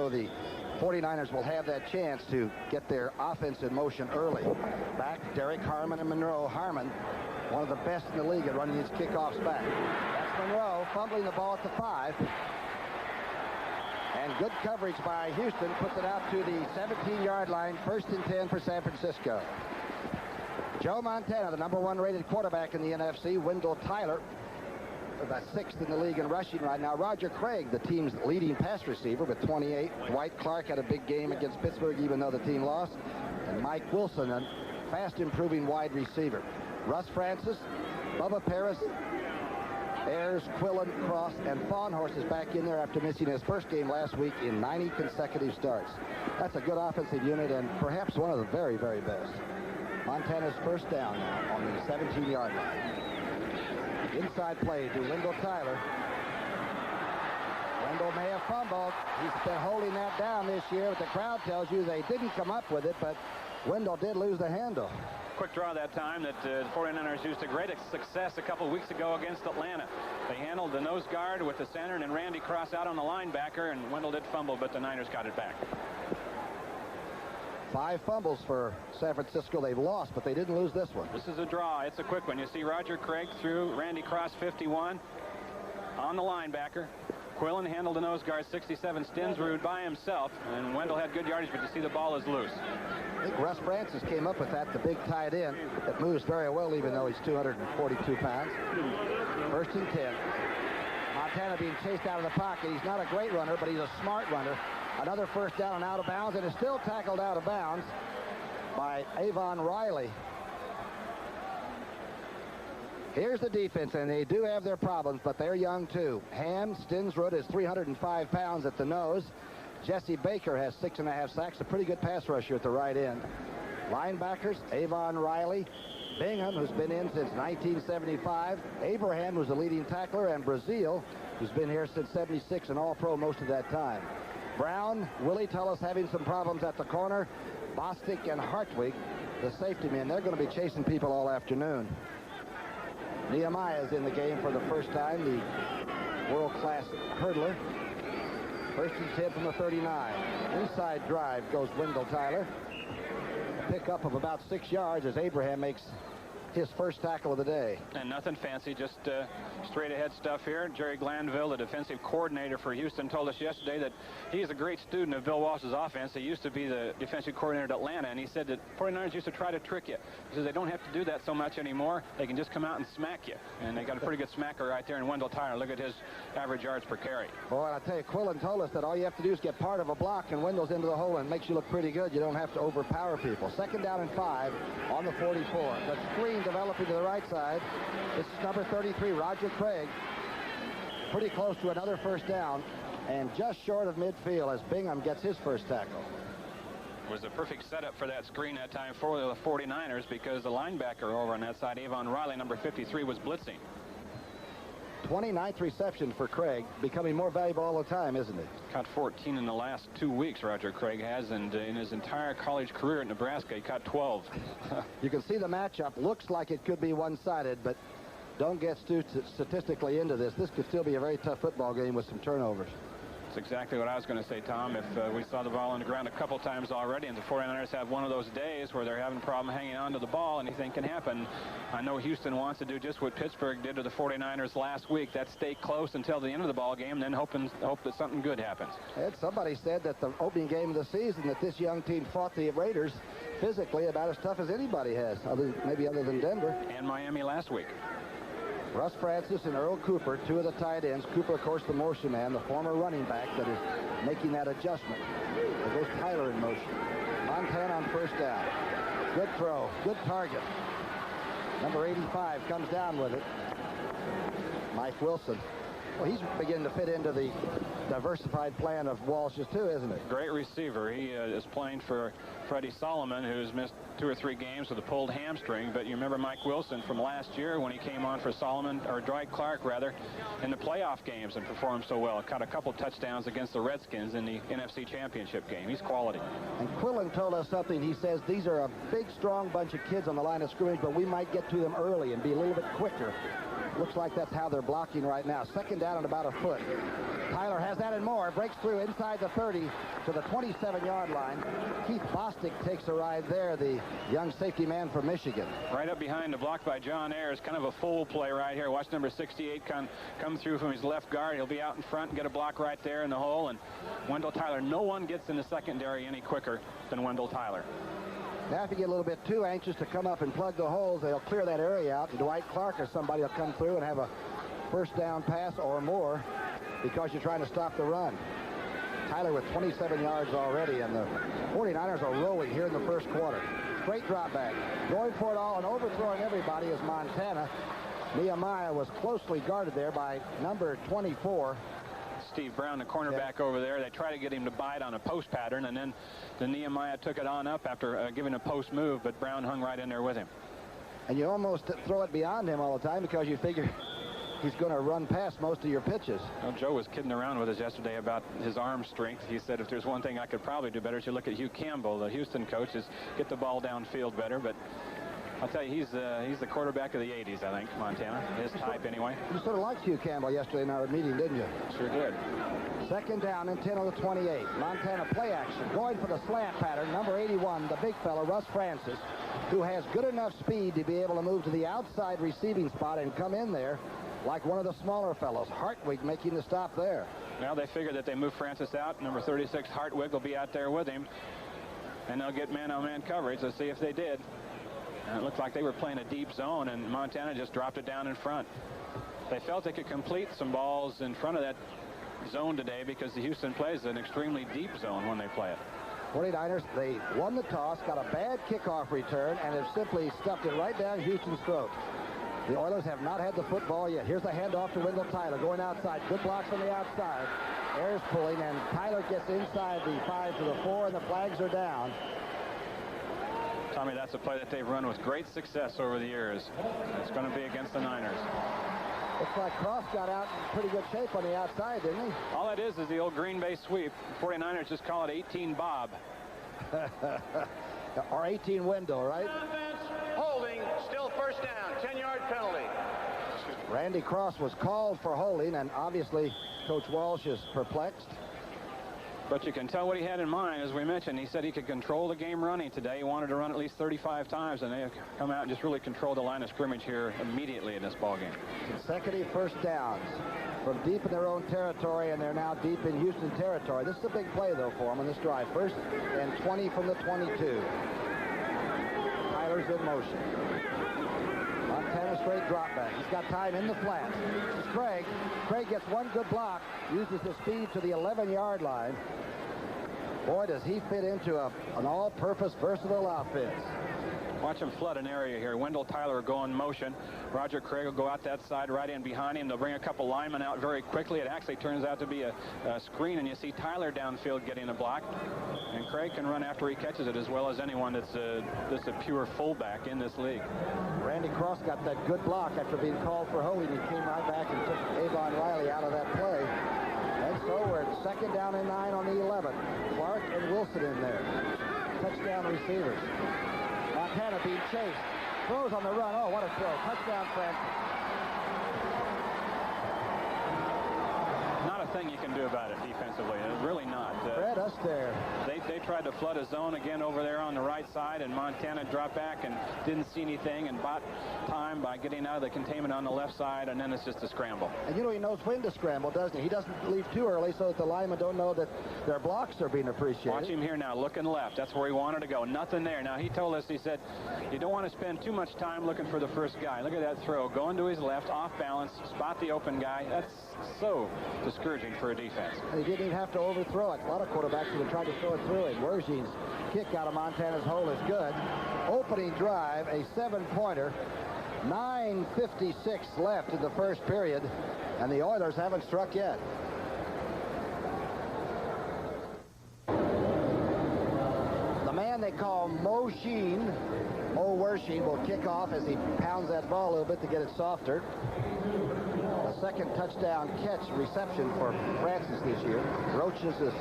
so the 49ers will have that chance to get their offense in motion early. Back, Derek Harmon and Monroe. Harmon, one of the best in the league at running these kickoffs back. That's Monroe fumbling the ball at the 5. And good coverage by Houston puts it out to the 17-yard line. 1st and 10 for San Francisco. Joe Montana, the #1 rated quarterback in the NFC. Wendell Tyler, about 6th in the league in rushing right now. Roger Craig, the team's leading pass receiver with 28. Dwight Clark had a big game against Pittsburgh, even though the team lost. And Mike Wilson, a fast improving wide receiver. Russ Francis, Bubba Paris, Ayers, Quillen, Cross, and Fawnhorse is back in there after missing his first game last week in 90 consecutive starts. That's a good offensive unit and perhaps one of the very, very best. Montana's first down now on the 17-yard line. Inside play to Wendell Tyler. Wendell may have fumbled. He's been holding that down this year, but the crowd tells you they didn't come up with it, but Wendell did lose the handle. Quick draw that time that the 49ers used to great success a couple weeks ago against Atlanta. They handled the nose guard with the center and Randy Cross out on the linebacker, and Wendell did fumble, but the Niners got it back. 5 fumbles for San Francisco. They've lost, but they didn't lose this one. This is a draw. It's a quick one. You see Roger Craig threw Randy Cross 51 on the linebacker. Quillen handled the nose guard 67. Stinsrud by himself, and Wendell had good yardage, but you see the ball is loose. I think Russ Francis came up with that, the big tight end that moves very well, even though he's 242 pounds. 1st and 10. Montana being chased out of the pocket. He's not a great runner, but he's a smart runner. Another first down and out of bounds, and is still tackled out of bounds by Avon Riley. Here's the defense, and they do have their problems, but they're young too. Ham Stinsrud is 305 pounds at the nose. Jesse Baker has 6.5 sacks, a pretty good pass rusher at the right end. Linebackers, Avon Riley, Bingham, who's been in since 1975, Abraham, who's the leading tackler, and Brazil, who's been here since 76 and all-pro most of that time. Brown, Willie Tullis having some problems at the corner. Bostic and Hartwig, the safety men, they're going to be chasing people all afternoon. Nehemiah is in the game for the first time, the world-class hurdler. 1st and 10 from the 39. Inside drive goes Wendell Tyler. A pickup of about 6 yards as Abraham makes his first tackle of the day. And nothing fancy, just straight ahead stuff here. Jerry Glanville, the defensive coordinator for Houston, told us yesterday that he's a great student of Bill Walsh's offense. He used to be the defensive coordinator at Atlanta, and he said that 49ers used to try to trick you. He says they don't have to do that so much anymore. They can just come out and smack you. And they got a pretty good smacker right there in Wendell Tyler. Look at his average yards per carry. Boy, I tell you, Quillen told us that all you have to do is get part of a block, and Wendell's into the hole and makes you look pretty good. You don't have to overpower people. 2nd down and 5 on the 44. The screen developing to the right side. This is number 33, Roger Craig. Pretty close to another first down and just short of midfield as Bingham gets his first tackle. It was a perfect setup for that screen that time for the 49ers because the linebacker over on that side, Avon Riley, number 53, was blitzing. 29th reception for Craig, becoming more valuable all the time, isn't it? Caught 14 in the last 2 weeks, Roger Craig has, and in his entire college career at Nebraska, he caught 12. You can see the matchup. Looks like it could be one-sided, but don't get statistically into this. This could still be a very tough football game with some turnovers. That's exactly what I was going to say, Tom. If we saw the ball on the ground a couple times already, and the 49ers have one of those days where they're having a problem hanging on to the ball, anything can happen. I know Houston wants to do just what Pittsburgh did to the 49ers last week. That's stay close until the end of the ball game, then hope that something good happens. And somebody said that the opening game of the season that this young team fought the Raiders physically about as tough as anybody has, maybe other than Denver. And Miami last week. Russ Francis and Earl Cooper, 2 of the tight ends. Cooper, of course, the motion man, the former running back that is making that adjustment. There goes Tyler in motion. Montana on first down. Good throw, good target. Number 85 comes down with it. Mike Wilson. Well, he's beginning to fit into the diversified plan of Walsh's too, isn't it? Great receiver. He is playing for Freddie Solomon, who's missed 2 or 3 games with a pulled hamstring. But you remember Mike Wilson from last year when he came on for Solomon, or Dwight Clark rather, in the playoff games and performed so well. Caught a couple touchdowns against the Redskins in the NFC Championship game. He's quality. And Quillen told us something. He says these are a big, strong bunch of kids on the line of scrimmage, but we might get to them early and be a little bit quicker Looks like that's how they're blocking right now. Second down and about a foot. Tyler has that and more. Breaks through inside the 30 to the 27-yard line. Keith Bostic takes a ride there, the young safety man from Michigan. Right up behind the block by John Ayers. Kind of a full play right here. Watch number 68 come through from his left guard. He'll be out in front and get a block right there in the hole. And Wendell Tyler, no one gets in the secondary any quicker than Wendell Tyler. Now, if you get a little bit too anxious to come up and plug the holes, they'll clear that area out, and Dwight Clark or somebody will come through and have a first down pass or more because you're trying to stop the run. Tyler with 27 yards already, and the 49ers are rolling here in the first quarter. Straight drop back. Going for it all and overthrowing everybody is Montana. Nehemiah was closely guarded there by number 24. Steve Brown, the cornerback over there. They try to get him to bite on a post pattern, and then the Nehemiah took it on up after giving a post move, but Brown hung right in there with him. And you almost throw it beyond him all the time because you figure he's going to run past most of your pitches. Well, Joe was kidding around with us yesterday about his arm strength. He said if there's one thing I could probably do better, to look at Hugh Campbell, the Houston coach, is get the ball downfield better. But I'll tell you, he's the quarterback of the 80s, I think, Montana. His type, anyway. You sort of liked Hugh Campbell yesterday in our meeting, didn't you? Sure did. Second down and 10 on the 28. Montana play action. Going for the slant pattern. Number 81, the big fella, Russ Francis, who has good enough speed to be able to move to the outside receiving spot and come in there like one of the smaller fellows. Hartwig making the stop there. Well, they figured that they move Francis out. Number 36, Hartwig, will be out there with him. And they'll get man-on-man coverage. Let's see if they did. And it looked like they were playing a deep zone, and Montana just dropped it down in front. They felt they could complete some balls in front of that zone today because the Houston plays an extremely deep zone when they play it. 49ers, they won the toss, got a bad kickoff return, and have simply stuffed it right down Houston's throat. The Oilers have not had the football yet. Here's the handoff to Wendell Tyler going outside. Good blocks on the outside. Ayers pulling, and Tyler gets inside the 5 to the 4, and the flags are down. Tommy, that's a play that they've run with great success over the years. It's going to be against the Niners. Looks like Cross got out in pretty good shape on the outside, didn't he? All that is the old Green Bay sweep. 49ers just call it 18 Bob. Or 18 Wendell, right? Holding, still first down, 10-yard penalty. Randy Cross was called for holding, and obviously Coach Walsh is perplexed. But you can tell what he had in mind. As we mentioned, he said he could control the game running today. He wanted to run at least 35 times, and they have come out and just really controlled the line of scrimmage here immediately in this ballgame. Consecutive first downs from deep in their own territory, and they're now deep in Houston territory. This is a big play, though, for them on this drive. First and 20 from the 22. Tyler's in motion. Montana straight drop back. He's got time in the flats. This is Craig. Craig gets one good block, uses his speed to the 11-yard line. Boy, does he fit into an all-purpose, versatile offense. Watch him flood an area here. Wendell Tyler will go in motion. Roger Craig will go out that side right in behind him. They'll bring a couple linemen out very quickly. It actually turns out to be a screen, and you see Tyler downfield getting a block. And Craig can run after he catches it as well as anyone that's a pure fullback in this league. Randy Cross got that good block after being called for holding. He came right back and took Avon Riley out of that play. And so we're at second down and 9 on the 11. Clark and Wilson in there. Touchdown receivers. Montana being chased. Throws on the run. Oh, what a throw. Touchdown, Francis. Not a thing you can do about it defensively. Really not. Fred Astaire. They tried to flood a zone again over there on the right side, and Montana dropped back and didn't see anything and bought time by getting out of the containment on the left side, and then it's just a scramble. And you know he knows when to scramble, doesn't he? He doesn't leave too early so that the linemen don't know that their blocks are being appreciated. Watch him here now, looking left. That's where he wanted to go. Nothing there. Now, he told us, he said, you don't want to spend too much time looking for the first guy. Look at that throw. Going to his left, off balance, spot the open guy. That's so discouraging for a defense. And he didn't even have to overthrow it. A lot of quarterbacks would have tried to throw it through him. Wergin's kick out of Montana's hole is good. Opening drive, a 7-pointer. 9:56 left in the first period, and the Oilers haven't struck yet. The man they call Mo Wershing will kick off as he pounds that ball a little bit to get it softer. A second touchdown catch reception for Francis this year. Roaches is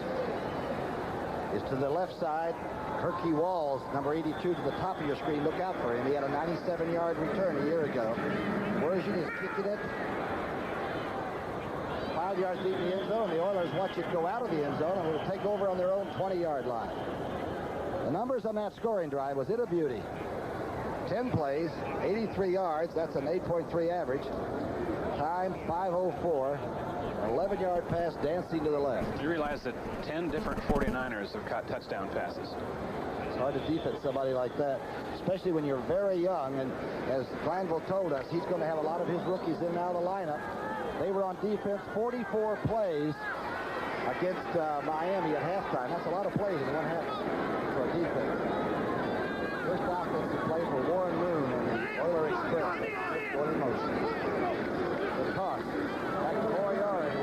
is to the left side. Herky Walls, number 82, to the top of your screen. Look out for him. He had a 97-yard return a year ago. Version is kicking it 5 yards deep in the end zone. The Oilers watch it go out of the end zone and will take over on their own 20-yard line. The numbers on that scoring drive was it a beauty. 10 plays, 83 yards. That's an 8.3 average. Time 5:04. 11-yard pass dancing to the left. You realize that 10 different 49ers have caught touchdown passes. It's hard to defend somebody like that, especially when you're very young. And as Glanville told us, he's going to have a lot of his rookies in now the lineup. They were on defense 44 plays against Miami at halftime. That's a lot of plays in one half for a defense. First offensive play for Warren Moon and the Oiler Express. Going in motion. The toss. Back to Moriarty.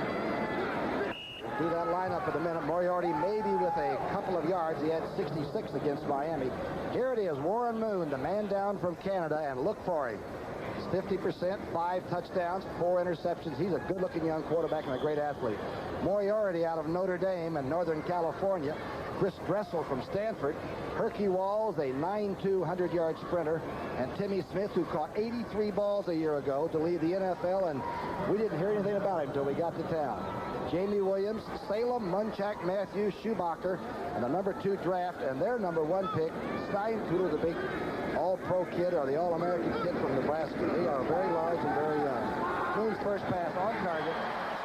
Do that lineup in a minute. Moriarty maybe with a couple of yards. He had 66 against Miami. Here it is, Warren Moon, the man down from Canada, and look for him. He's 50%, 5 touchdowns, 4 interceptions. He's a good-looking young quarterback and a great athlete. Moriarty out of Notre Dame and Northern California. Chris Dressel from Stanford. Herky Walls, a 9'2", 100-yard sprinter. And Timmy Smith, who caught 83 balls a year ago to lead the NFL, and we didn't hear anything about him until we got to town. Jamie Williams, Salem, Munchak, Matthews, Schumacher, and the number 2 draft, and their number 1 pick, Steintuler, the big all-pro kid or the all-American kid from Nebraska. They are very large and very young. Moon's first pass on target.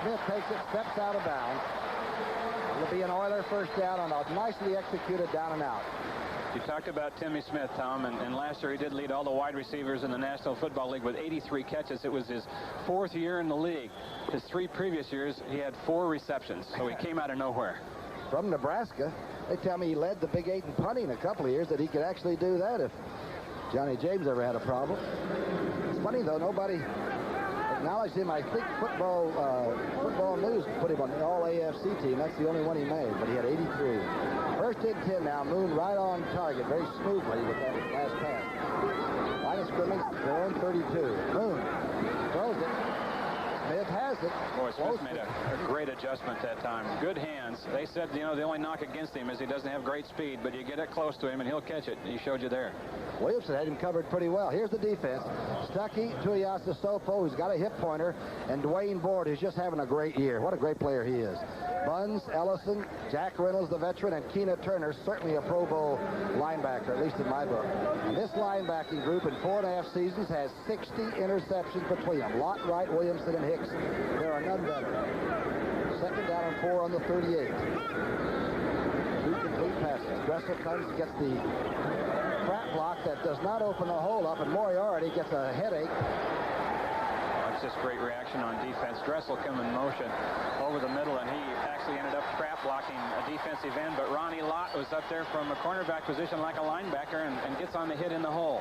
Smith takes it, steps out of bounds. It'll be an Oiler first down on a nicely executed down and out. You talked about Timmy Smith, Tom, and last year he did lead all the wide receivers in the National Football League with 83 catches. It was his 4th year in the league. His 3 previous years, he had 4 receptions, so he came out of nowhere. From Nebraska, they tell me he led the Big 8 in punting a couple of years, that he could actually do that if Johnny James ever had a problem. It's funny, though, nobody acknowledged him. I think Football News put him on the All-AFC team. That's the only one he made, but he had 83. First and 10 now. Moon right on target very smoothly with that last pass. Line of scrimmage, their own 32. Moon throws it. Smith has it. Boy, Smith made a great adjustment that time. Good hands. They said, you know, the only knock against him is he doesn't have great speed, but you get it close to him and he'll catch it. He showed you there. Williamson had him covered pretty well. Here's the defense. Stuckey, Tuiasosopo, who's got a hip pointer, and Dwayne Board, who's just having a great year. What a great player he is. Buns, Ellison, Jack Reynolds, the veteran, and Keena Turner, certainly a Pro Bowl linebacker, at least in my book. And this linebacking group in 4.5 seasons has 60 interceptions between them. Lott, Wright, Williamson, and Hicks. There are none better. Second down and 4 on the 38. 2 complete passes. Dressel comes, gets the trap block that does not open the hole up, and Moriarty gets a headache. That's just great reaction on defense. Dressel came in motion over the middle, and he actually ended up trap blocking a defensive end, but Ronnie Lott was up there from a cornerback position like a linebacker and gets on the hit in the hole.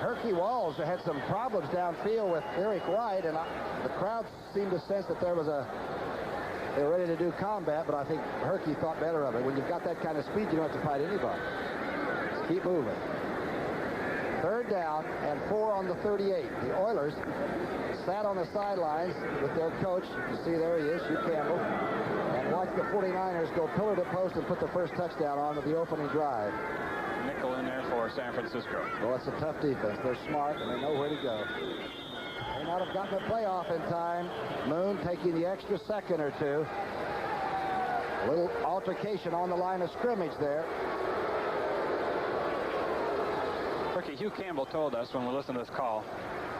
Herky Walls had some problems downfield with Eric White, and the crowd seemed to sense that they were ready to do combat, but I think Herky thought better of it. When you've got that kind of speed, you don't have to fight anybody. Just keep moving. Third down and 4 on the 38. The Oilers sat on the sidelines with their coach. You see there he is, Hugh Campbell, and watched the 49ers go pillar to post and put the first touchdown on with the opening drive. Nickel in there for San Francisco. Well, it's a tough defense. They're smart, and they know where to go. May not have gotten a playoff in time. Moon taking the extra second or two. A little altercation on the line of scrimmage there. Ricky, Hugh Campbell told us when we listened to this call.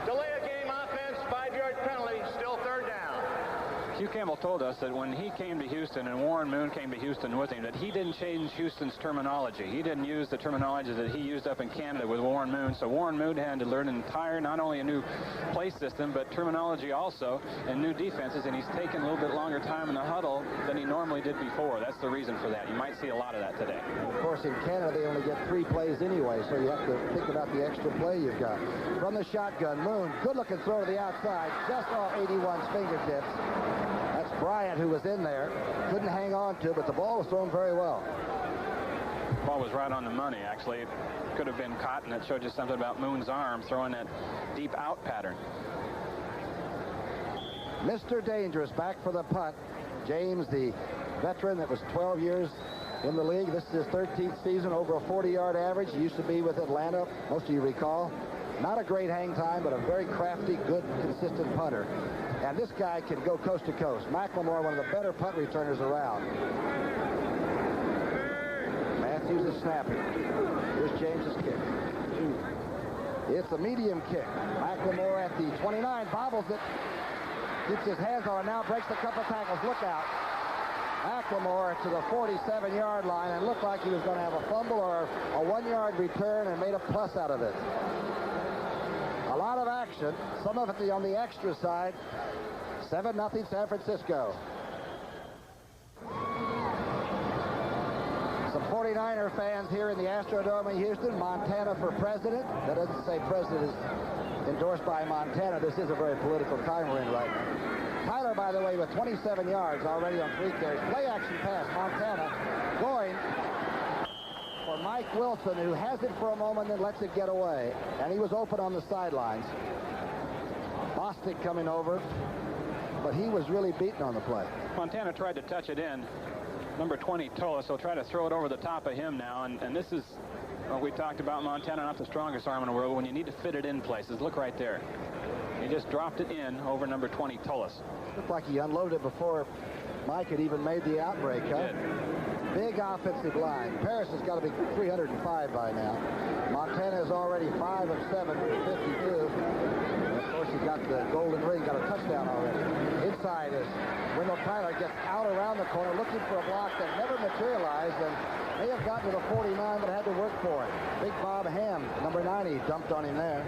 Delay a game offense, 5-yard penalty, still third down. Hugh Campbell told us that when he came to Houston and Warren Moon came to Houston with him, that he didn't change Houston's terminology. He didn't use the terminology that he used up in Canada with Warren Moon. So Warren Moon had to learn an entire, not only a new play system, but terminology also, and new defenses, and he's taken a little bit longer time in the huddle than he normally did before. That's the reason for that. You might see a lot of that today. Of course, in Canada, they only get 3 plays anyway, so you have to think about the extra play you've got. From the shotgun, Moon, good-looking throw to the outside, just off 81's fingertips. That's Bryant, who was in there. Couldn't hang on to it, but the ball was thrown very well. The ball was right on the money, actually. It could have been caught, and it showed you something about Moon's arm throwing that deep out pattern. Mr. Dangerous back for the punt. James, the veteran that was 12 years in the league. This is his 13th season, over a 40-yard average. He used to be with Atlanta, most of you recall. Not a great hang time, but a very crafty, good, consistent punter. And this guy can go coast to coast. McLemore, one of the better punt returners around. Matthews is snapping. Here's James's kick. It's a medium kick. McLemore at the 29, bobbles it. Keeps his hands on it now, breaks a couple tackles. Look out. McLemore to the 47-yard line, and looked like he was going to have a fumble or a 1-yard return, and made a plus out of it. A lot of action, some of it on the extra side. 7-0 San Francisco. Some 49er fans here in the Astrodome in Houston. Montana for president. That doesn't say president is endorsed by Montana. This is a very political time we're in right now. Tyler, by the way, with 27 yards already on 3 carries. Play action pass. Montana going for Mike Wilson, who has it for a moment and lets it get away. And he was open on the sidelines. Bostic coming over, but he was really beaten on the play. Montana tried to touch it in. Number 20, Tolis, will try to throw it over the top of him now. And this is what we talked about. Montana, not the strongest arm in the world, when you need to fit it in places. Look right there. He just dropped it in over number 20, Tolis. Looked like he unloaded it before Mike had even made the outbreak, huh? Big offensive line. Paris has got to be 305 by now. Montana is already 5 of 7 for 52. And of course, he got the golden ring, got a touchdown already. Inside is Wendell Tyler, gets out around the corner, looking for a block that never materialized, and may have gotten to the 49, but had to work for it. Big Bob Ham, number 90, dumped on him there.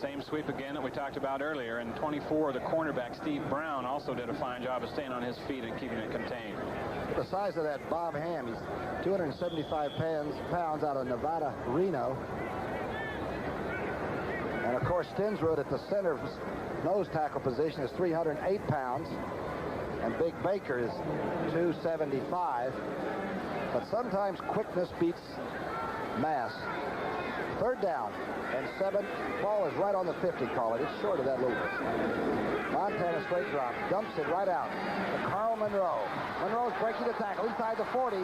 Same sweep again that we talked about earlier. And 24, the cornerback, Steve Brown, also did a fine job of staying on his feet and keeping it contained. The size of that Bob Ham, he's 275 pounds out of Nevada, Reno. And of course, Stinsrud at the center nose tackle position is 308 pounds. And Big Baker is 275. But sometimes quickness beats mass. 3rd down and 7. Ball is right on the 50, call it. It's short of that little bit. Montana straight drop. Dumps it right out to Carl Monroe. Monroe's breaking the tackle inside the 40.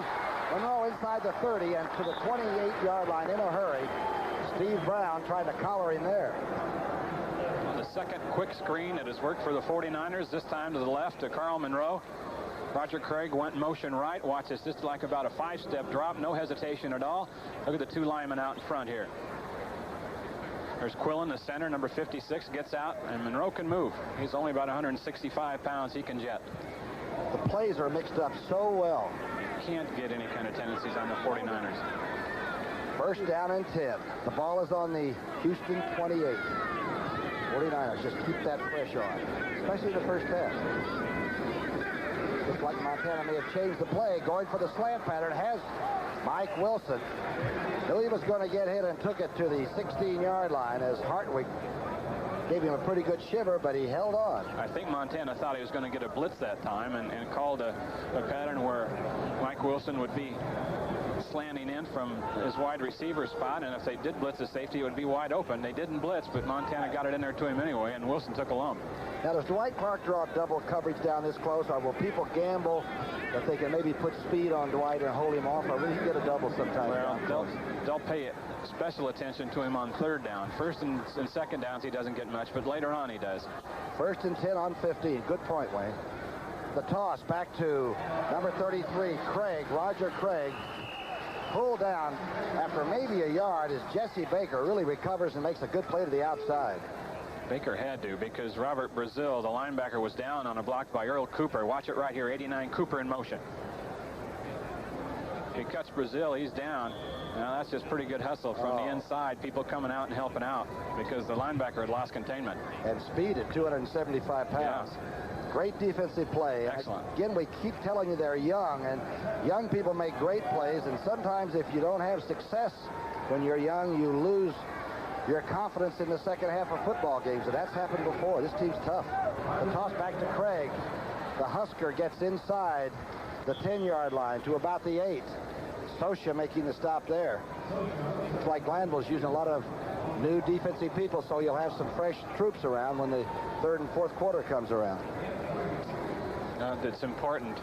Monroe inside the 30 and to the 28-yard line in a hurry. Steve Brown trying to collar him there. On the second quick screen that has worked for the 49ers, this time to the left to Carl Monroe. Roger Craig went motion right. Watch this. This is like about a 5-step drop. No hesitation at all. Look at the 2 linemen out in front here. There's Quillen, the center, number 56, gets out, and Monroe can move. He's only about 165 pounds. He can jet. The plays are mixed up so well. Can't get any kind of tendencies on the 49ers. 1st down and 10. The ball is on the Houston 28. 49ers just keep that fresh on, especially the first half. Looks like Montana may have changed the play, going for the slant pattern. Has Mike Wilson. Knew he was going to get hit and took it to the 16-yard line as Hartwig gave him a pretty good shiver, but he held on. I think Montana thought he was going to get a blitz that time and called a pattern where Mike Wilson would be slanting in from his wide receiver spot, and if they did blitz the safety, it would be wide open. They didn't blitz, but Montana got it in there to him anyway, and Wilson took a lump. Now, does Dwight Clark draw double coverage down this close, or will people gamble that they can maybe put speed on Dwight and hold him off, or will he get a double sometime? Well, they'll pay special attention to him on 3rd down. 1st and 2nd downs he doesn't get much, but later on he does. 1st and 10 on 15. Good point, Wayne. The toss back to number 33, Craig, Roger Craig. Pulled down after maybe a yard as Jesse Baker really recovers and makes a good play to the outside. Baker had to, because Robert Brazil, the linebacker, was down on a block by Earl Cooper. Watch it right here, 89, Cooper in motion. If he cuts Brazil, he's down. Now that's just pretty good hustle from the inside. People coming out and helping out because the linebacker had lost containment. And speed at 275 pounds. Yeah. Great defensive play. Excellent. Again, we keep telling you they're young, and young people make great plays, and sometimes if you don't have success when you're young, you lose your confidence in the second half of football games, and that's happened before. This team's tough. The toss back to Craig. The Husker gets inside the 10-yard line to about the 8. Sosha making the stop there. It's like Glanville's using a lot of new defensive people, so you'll have some fresh troops around when the 3rd and 4th quarter comes around. It's important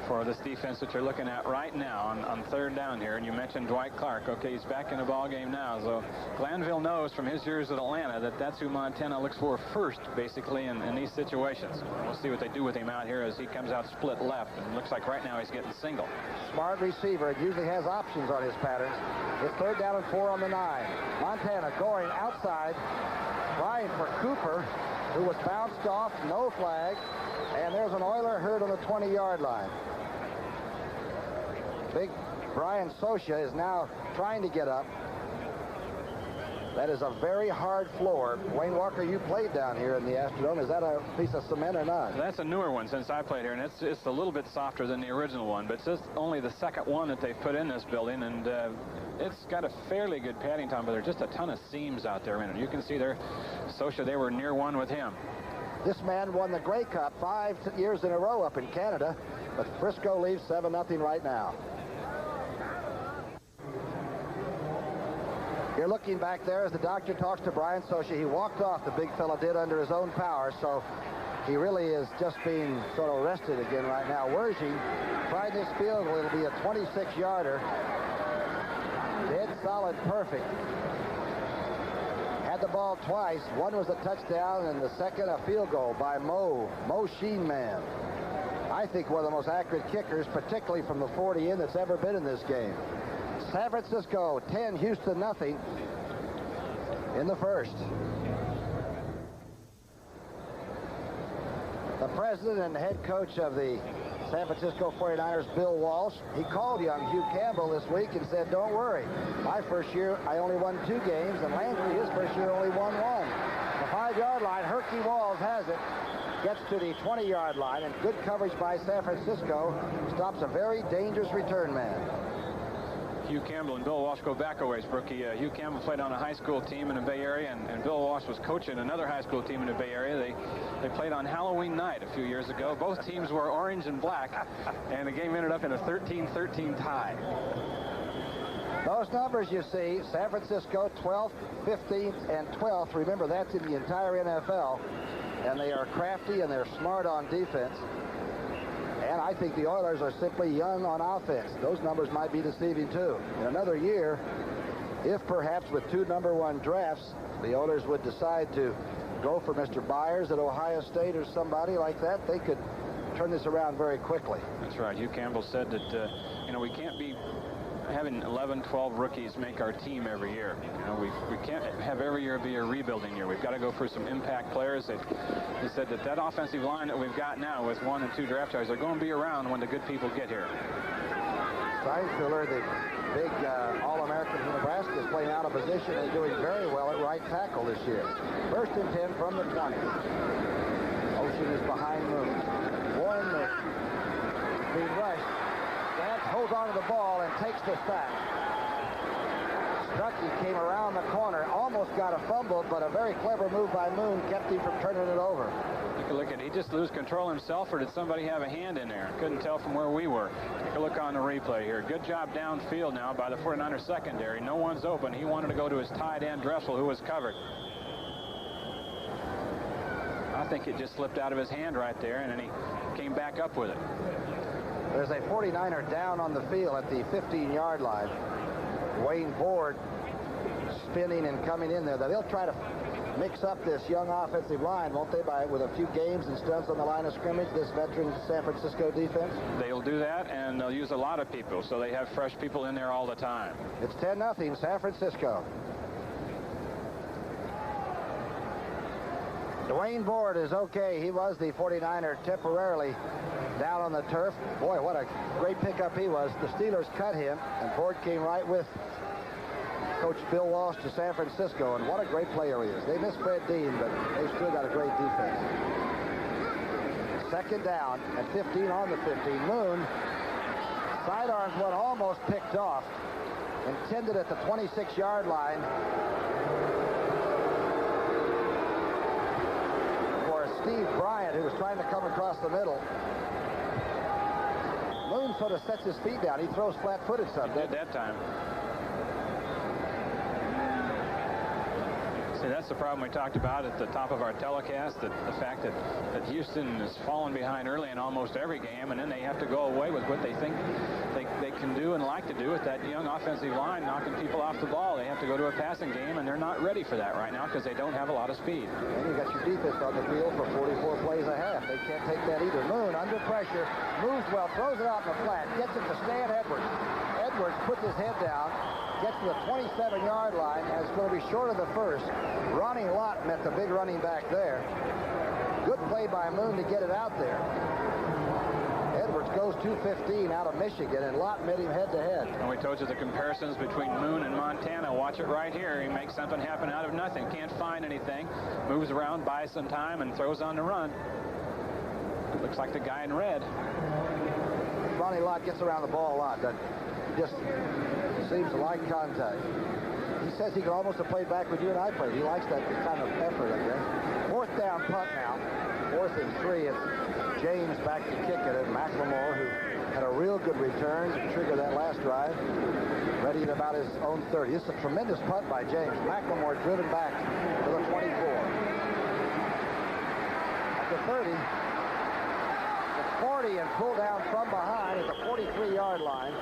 for this defense that you're looking at right now on third down here. And you mentioned Dwight Clark. Okay, he's back in the ball game now. So Glanville knows from his years at Atlanta that that's who Montana looks for first, basically, in these situations. We'll see what they do with him out here as he comes out split left. And it looks like right now he's getting single. Smart receiver. It usually has options on his patterns. It's third down and 4 on the 9. Montana going outside, trying for Cooper, who was bounced off, no flag, and there's an Oiler hurt on the 20-yard line. Big Brian Socia is now trying to get up. That is a very hard floor. Wayne Walker, you played down here in the Astrodome. Is that a piece of cement or not? That's a newer one since I played here, and it's a little bit softer than the original one, but it's just only the second one that they've put in this building, and it's got a fairly good padding time, but there's just a ton of seams out there in it. You can see there, Socia, they were near one with him. This man won the Grey Cup 5 years in a row up in Canada, but Frisco leads 7-0 right now. You're looking back there as the doctor talks to Brian Socia. He walked off, the big fella did, under his own power, so he really is just being sort of rested again right now. Wergy tried this field goal. It'll be a 26-yarder. Dead solid, perfect. Had the ball twice. One was a touchdown, and the second a field goal by Mo Sheenman. I think one of the most accurate kickers, particularly from the 40 in, that's ever been in this game. San Francisco 10, Houston nothing in the first. The president and head coach of the San Francisco 49ers, Bill Walsh, he called young Hugh Campbell this week and said, don't worry. My first year, I only won 2 games, and Landry, his first year, only won 1. The 5-yard line, Herky Walls has it. Gets to the 20-yard line, and good coverage by San Francisco stops a very dangerous return man. Hugh Campbell and Bill Walsh go back a ways, Brookie. Hugh Campbell played on a high school team in the Bay Area, and Bill Walsh was coaching another high school team in the Bay Area. They played on Halloween night a few years ago. Both teams were orange and black, and the game ended up in a 13-13 tie. Those numbers you see, San Francisco 12th, 15th, and 12th. Remember, that's in the entire NFL, and they are crafty and they're smart on defense. And I think the Oilers are simply young on offense. Those numbers might be deceiving, too. In another year, if perhaps with 2 #1 drafts, the Oilers would decide to go for Mr. Byers at Ohio State or somebody like that, they could turn this around very quickly. That's right. Hugh Campbell said that, we can't be having 11, 12 rookies make our team every year. We can't have every year be a rebuilding year. We've got to go for some impact players. He said that offensive line that we've got now with 1 and 2 draft choices are going to be around when the good people get here. Steinfiller, the big All-American from Nebraska, is playing out of position and doing very well at right tackle this year. 1st and 10 from the 20. Ocean is behind Moon. Warren being rushed. Lance holds onto the ball and takes the sack. Stuckey came around the corner, almost got a fumble, but a very clever move by Moon kept him from turning it over. Take a look at, he just lose control himself, or did somebody have a hand in there? Couldn't tell from where we were. Take a look on the replay here. Good job downfield now by the 49ers secondary. No one's open. He wanted to go to his tight end, Dressel, who was covered. I think it just slipped out of his hand right there, and then he came back up with it. There's a 49er down on the field at the 15-yard line. Wayne Ford spinning and coming in there. They'll try to mix up this young offensive line, won't they, with a few games and stunts on the line of scrimmage, this veteran San Francisco defense? They'll do that, and they'll use a lot of people, so they have fresh people in there all the time. It's 10-0 San Francisco. Dwayne Board is okay. He was the 49er temporarily down on the turf. Boy, what a great pickup he was. The Steelers cut him, and Board came right with Coach Bill Walsh to San Francisco, and what a great player he is. They missed Fred Dean, but they've still got a great defense. 2nd down and 15 on the 15. Moon, sidearms one almost picked off, intended at the 26-yard line. Steve Bryant, who was trying to come across the middle. Moon sort of sets his feet down. He throws flat-footed some. He did that time. See, that's the problem we talked about at the top of our telecast, that the fact that Houston has fallen behind early in almost every game, and then they have to go away with what they think they can do and like to do with that young offensive line, knocking people off the ball. They have to go to a passing game, and they're not ready for that right now because they don't have a lot of speed. And you got your defense on the field for 44 plays a half. They can't take that either. Moon under pressure, moves well, throws it out in the flat, gets it to Stan Edwards. Edwards puts his head down, gets to the 27-yard line, and it's going to be short of the first. Ronnie Lott met the big running back there. Good play by Moon to get it out there. Edwards goes 215 out of Michigan, and Lott met him head-to-head. And we told you the comparisons between Moon and Montana. Watch it right here. He makes something happen out of nothing. Can't find anything. Moves around, buys some time, and throws on the run. Looks like the guy in red. Ronnie Lott gets around the ball a lot. That just seems to like contact. He says he could almost have played back with you and I played. He likes that kind of effort, I guess. Fourth down punt now. 4th and 3. It's James back to kick it. And McLemore, who had a real good return to trigger that last drive, ready at about his own 30. This is a tremendous punt by James. McLemore driven back to the 24. At the 30. The 40 and pulled down from behind at the 43-yard line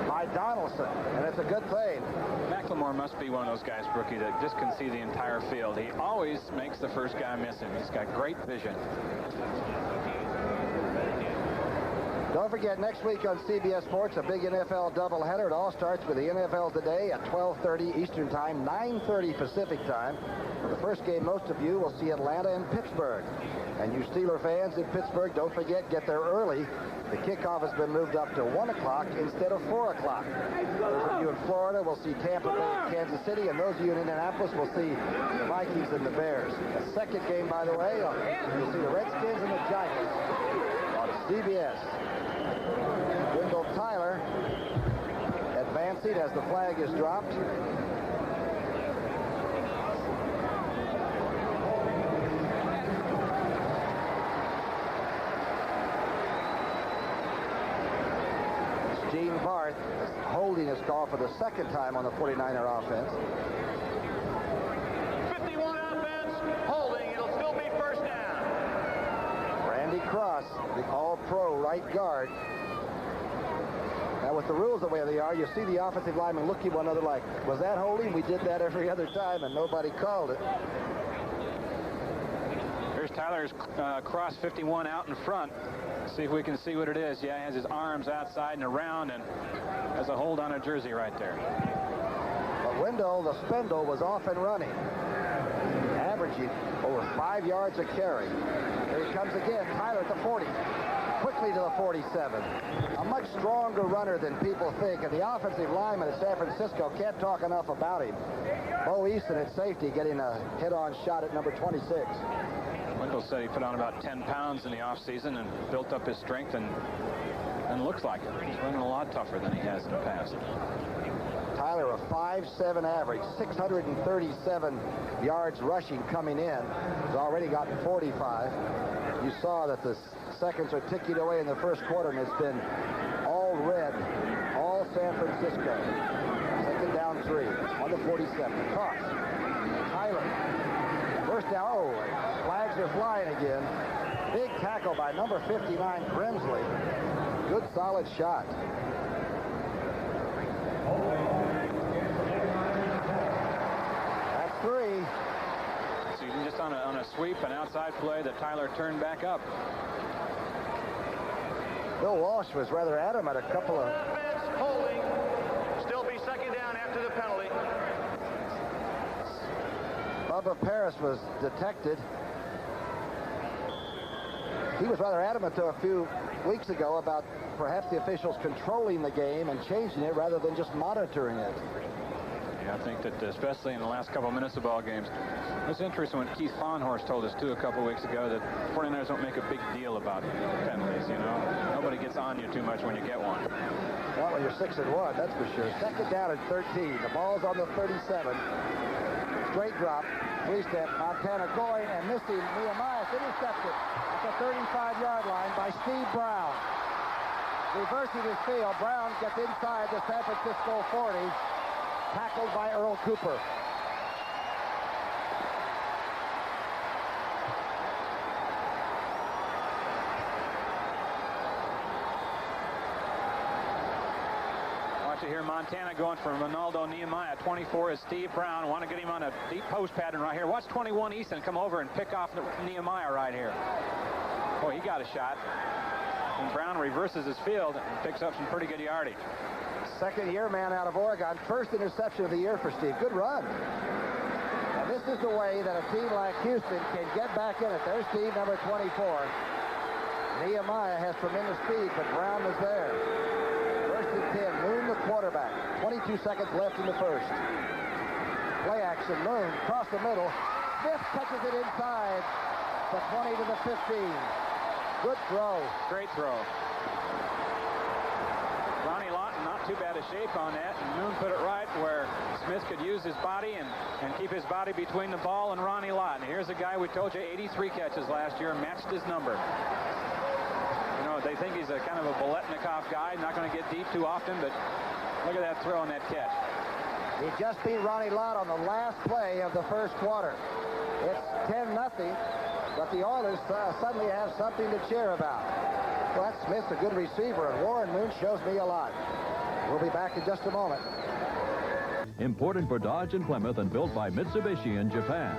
by Donaldson, and it's a good thing. McLemore must be one of those guys, Brookie, that just can see the entire field. He always makes the first guy miss him. He's got great vision. Don't forget, next week on CBS Sports, a big NFL doubleheader. It all starts with the NFL Today at 12:30 Eastern Time, 9:30 Pacific Time. For the first game, most of you will see Atlanta and Pittsburgh. And you Steeler fans in Pittsburgh, don't forget, get there early. The kickoff has been moved up to 1 o'clock instead of 4 o'clock. Those of you in Florida will see Tampa Bay and Kansas City, and those of you in Indianapolis will see the Vikings and the Bears. The second game, by the way, you'll see the Redskins and the Giants on CBS. Wendell Tyler advancing as the flag is dropped. Gene Barth holding his call for the second time on the 49er offense. 51 offense, holding. It'll still be first down. Randy Cross, the all-pro right guard. Now, with the rules the way they are, you see the offensive linemen look at one another like, was that holding? We did that every other time, and nobody called it. Here's Tyler's Cross 51 out in front. See if we can see what it is. Yeah, he has his arms outside and around and has a hold on a jersey right there. But Wendell, the spindle, was off and running, averaging over 5 yards a carry. Here he comes again. Tyler at the 40. Quickly to the 47. A much stronger runner than people think, and the offensive lineman at San Francisco can't talk enough about him. Bo Easton at safety getting a head-on shot at number 26. Wendell said he put on about 10 pounds in the offseason and built up his strength, and looks like it. He's running a lot tougher than he has in the past. Tyler, a 5.7 average, 637 yards rushing coming in. He's already gotten 45. You saw that the seconds are ticking away in the first quarter, and it's been all red, all San Francisco. Second down 3 on the 47. Cross. Tyler. First down. Oh, flags are flying again. Big tackle by number 59, Grimsley. Good, solid shot. That's 3. So just on a sweep, an outside play that Tyler turned back up. Bill Walsh was rather adamant a couple of... Offense, holding. Still be second down after the penalty. Bubba Paris was detected. He was rather adamant, though, a few weeks ago about perhaps the officials controlling the game and changing it rather than just monitoring it. Yeah, I think that especially in the last couple of minutes of ball games, it was interesting when Keith Fahnhorst told us, too, a couple of weeks ago that 49ers don't make a big deal about penalties, you know. Nobody gets on you too much when you get one. Not when you're 6-1, that's for sure. Second down at 13. The ball's on the 37. Straight drop, 3-step. Montana going and missing. Nehemiah intercepted at the 35-yard line by Steve Brown. Reversing his field, Brown gets inside the San Francisco 40, tackled by Earl Cooper. you here. Montana going for Ronaldo Nehemiah. 24 is Steve Brown. Want to get him on a deep post pattern right here. Watch 21 Easton come over and pick off Nehemiah right here. Boy, he got a shot. And Brown reverses his field and picks up some pretty good yardage. Second-year man out of Oregon. First interception of the year for Steve. Good run. And this is the way that a team like Houston can get back in it. There's Steve, number 24. Nehemiah has tremendous speed, but Brown was there. First and 10. Moon, the quarterback. 22 seconds left in the first. Play action. Moon across the middle. Smith touches it inside. The 20 to the 15. Good throw. Great throw. Ronnie Lawton, not too bad a shape on that. And Moon put it right where Smith could use his body and keep his body between the ball and Ronnie Lawton. Here's a guy we told you 83 catches last year, matched his number. You know, they think he's a kind of a Biletnikoff guy, not going to get deep too often, but look at that throw and that catch. He just beat Ronnie Lott on the last play of the first quarter. It's 10-0, but the Oilers suddenly have something to cheer about. Well, Smith's a good receiver, and Warren Moon shows me a lot. We'll be back in just a moment. Imported for Dodge and Plymouth and built by Mitsubishi in Japan.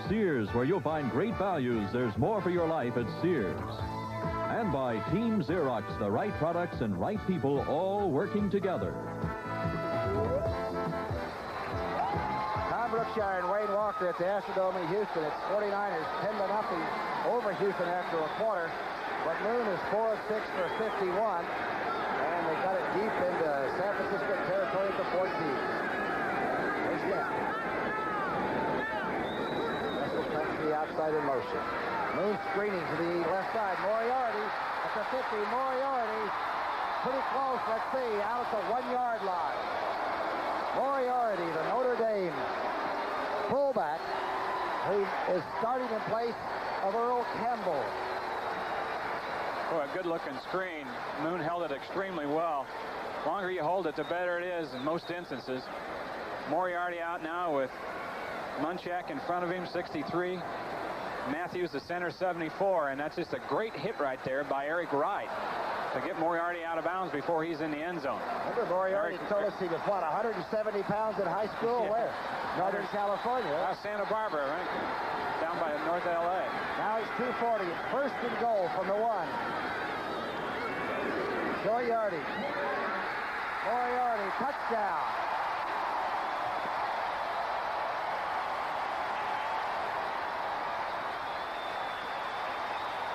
Sears, where you'll find great values. There's more for your life at Sears. And by Team Xerox, the right products and right people all working together. Tom Brookshire and Wayne Walker at the Astrodome in Houston. It's 49ers 10-0 over Houston after a quarter. But Moon is 4 of 6 for 51. And they got it deep into San Francisco territory at the 14. There's that. Russell comes to the outside in motion. Moon screening to the left side. Moriarty at the 50. Moriarty pretty close. Let's see. Out at the 1-yard line. Moriarty, the Notre Dame fullback, who is starting in place of Earl Campbell. Boy, a good-looking screen. Moon held it extremely well. The longer you hold it, the better it is in most instances. Moriarty out now with Munchak in front of him, 63. Matthews, the center, 74. And that's just a great hit right there by Eric Wright to get Moriarty out of bounds before he's in the end zone. Remember, Moriarty told us he was, what, 170 pounds in high school? Yeah. Where? Northern California. Santa Barbara, right? Down by North L.A. Now he's 240. First and goal from the 1. Short yardage. Moriarty, touchdown.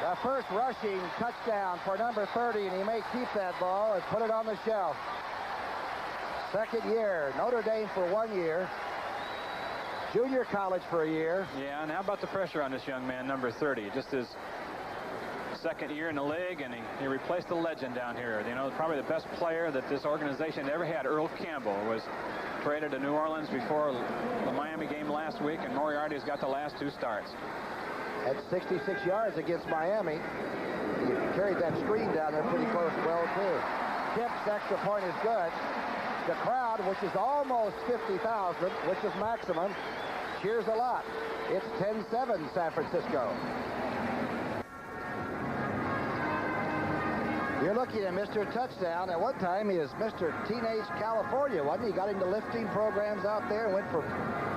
The first rushing touchdown for number 30, and he may keep that ball and put it on the shelf. Second year, Notre Dame for 1 year. Junior college for a year. Yeah, and how about the pressure on this young man, number 30? Just his second year in the league, and he replaced the legend down here. You know, probably the best player that this organization ever had, Earl Campbell, was traded to New Orleans before the Miami game last week, and Moriarty's got the last 2 starts. At 66 yards against Miami. He carried that screen down there pretty close well, too. Kip's extra point is good. The crowd, which is almost 50,000, which is maximum, cheers a lot. It's 10-7 San Francisco. You're looking at Mr. Touchdown. At one time, he was Mr. Teenage California, wasn't he? He got into lifting programs out there and went from,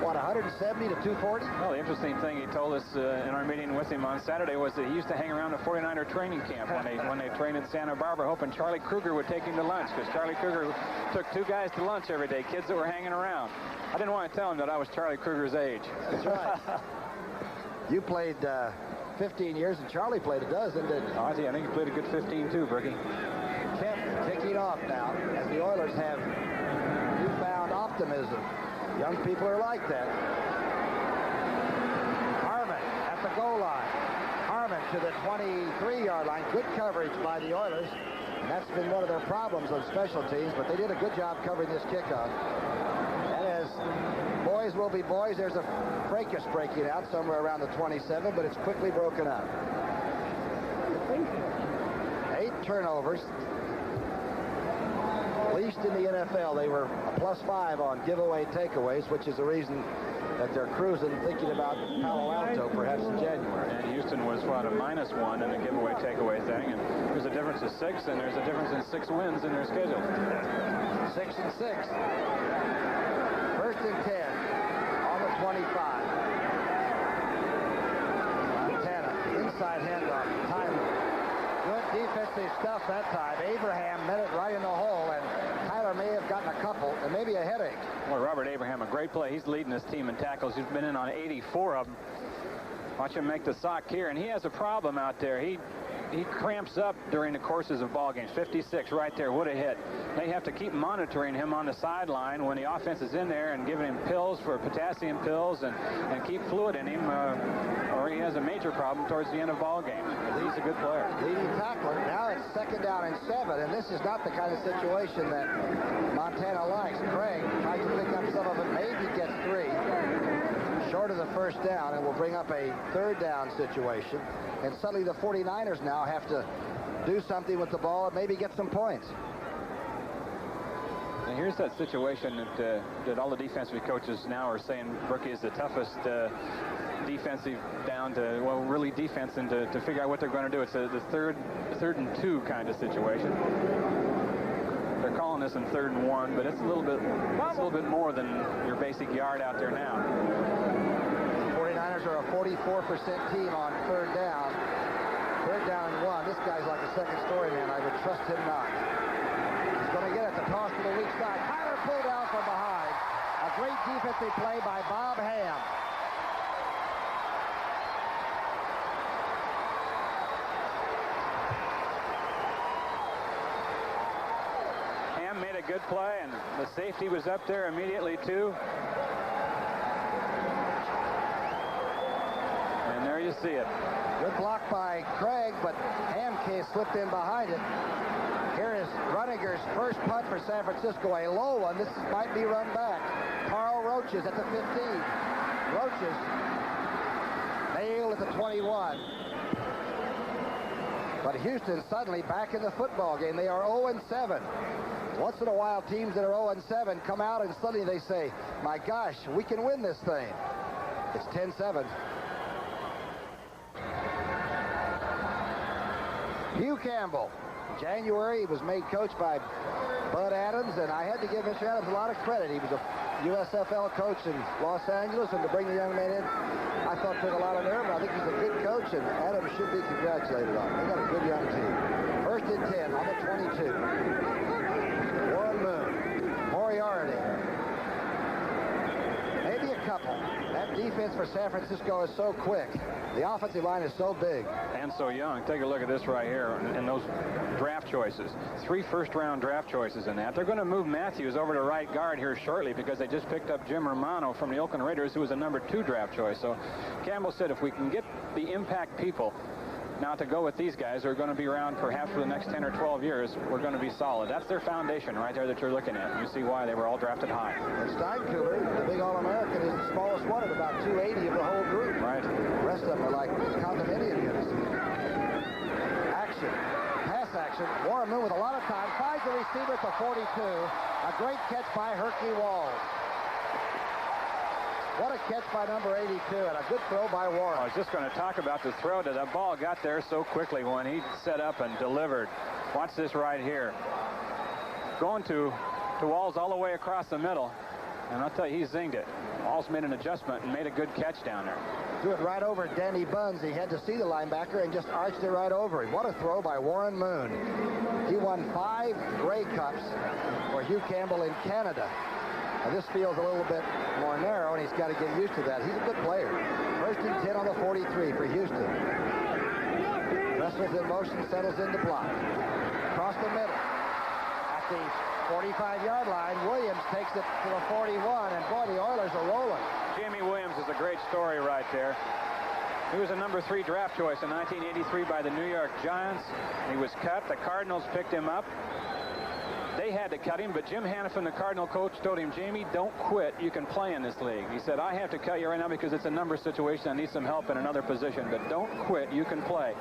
what, 170 to 240? Well, the interesting thing he told us in our meeting with him on Saturday was that he used to hang around the 49er training camp when they trained in Santa Barbara, hoping Charlie Kruger would take him to lunch, because Charlie Kruger took 2 guys to lunch every day, kids that were hanging around. I didn't want to tell him that I was Charlie Kruger's age. That's right. You played 15 years, and Charlie played a dozen, didn't he? Oh, I think he played a good 15, too, Bricky. Kemp kicking off now, as the Oilers have newfound optimism. Young people are like that. Harmon at the goal line. Harmon to the 23-yard line. Good coverage by the Oilers. And that's been one of their problems on special teams, but they did a good job covering this kickoff. And as boys will be boys, there's a fracas breaking out somewhere around the 27, but it's quickly broken up. 8 turnovers. Least in the NFL. They were a +5 on giveaway takeaways, which is the reason that they're cruising, thinking about Palo Alto perhaps in January. And Houston was, what, a -1 in the giveaway takeaway thing. And there's a difference of 6, and there's a difference in 6 wins in their schedule. 6. First and 10 on the 25. Montana, inside handoff, timely. Good defensive stuff that time. Abraham met it right in the hole, and Tyler may have gotten a couple, and maybe a headache. Boy, Robert Abraham, a great play. He's leading his team in tackles. He's been in on 84 of them. Watch him make the sock here, and he has a problem out there. He cramps up during the courses of ball games. 56 right there, what a hit. They have to keep monitoring him on the sideline when the offense is in there and giving him pills for potassium pills and keep fluid in him, or he has a major problem towards the end of ball games. He's a good player. Leading tackler. Now it's 2nd down and 7, and this is not the kind of situation that Montana likes. Craig tries to pick up some of it, maybe gets 3. Short of the first down, and will bring up a 3rd down situation. And suddenly the 49ers now have to do something with the ball and maybe get some points. And here's that situation that all the defensive coaches now are saying Brookie is the toughest defensive down to, well, really defense, and to figure out what they're going to do. It's the third and 2 kind of situation. They're calling this in 3rd and 1, but it's a little bit more than your basic yard out there now. The 49ers are a 44% team on 3rd down. 3rd down and 1. This guy's like a second story man. I would trust him not. He's going to get it. The toss to the weak side. Tyler pulled out from behind. A great defensive play by Bob Ham. Made a good play, and the safety was up there immediately too. And there you see it. Good block by Craig, but Hamke slipped in behind it. Here is Runninger's first punt for San Francisco, a low one. This might be run back. Carl Roaches at the 15. Roaches nailed at the 21. But Houston suddenly back in the football game. They are 0-7. Once in a while, teams that are 0-7 come out and suddenly they say, my gosh, we can win this thing. It's 10-7. Hugh Campbell. January, he was made coach by Bud Adams, and I had to give Mr. Adams a lot of credit. He was a USFL coach in Los Angeles, and to bring the young man in, I thought took a lot of nerve, but I think he's a good coach, and Adams should be congratulated on it. They got a good young team. 1st and 10 on the 22. Warren Moon, Moriarty, maybe a couple. That defense for San Francisco is so quick. The offensive line is so big. And so young. Take a look at this right here and those draft choices. 3 first-round draft choices in that. They're going to move Matthews over to right guard here shortly because they just picked up Jim Romano from the Oakland Raiders, who was a number 2 draft choice. So Campbell said if we can get the impact people now to go with these guys who are going to be around perhaps for the next 10 or 12 years, we're going to be solid. That's their foundation right there that you're looking at. You see why they were all drafted high. And Steinkuhler, the big All-American, is the smallest one at about 280 of the whole group. Right. The rest of them are like condominium units. Action. Pass action. Warren Moon with a lot of time. Finds the receiver at the 42. A great catch by Herky Walls. What a catch by number 82, and a good throw by Warren. I was just going to talk about the throw. That ball got there so quickly when he set up and delivered. Watch this right here. Going to Walls all the way across the middle, and I'll tell you, he zinged it. Walls made an adjustment and made a good catch down there. Threw it right over Danny Buns. He had to see the linebacker and just arched it right over him. What a throw by Warren Moon. He won 5 Grey Cups for Hugh Campbell in Canada. Now, this field's a little bit more narrow, and he's got to get used to that. He's a good player. 1st and 10 on the 43 for Houston. Wrestles in motion, settles into block. Across the middle. At the 45-yard line, Williams takes it to the 41, and boy, the Oilers are rolling. Jamie Williams is a great story right there. He was a number 3 draft choice in 1983 by the New York Giants. He was cut. The Cardinals picked him up. They had to cut him, but Jim Hanifin, the Cardinal coach, told him, Jamie, don't quit. You can play in this league. He said, I have to cut you right now because it's a number situation. I need some help in another position, but don't quit. You can play.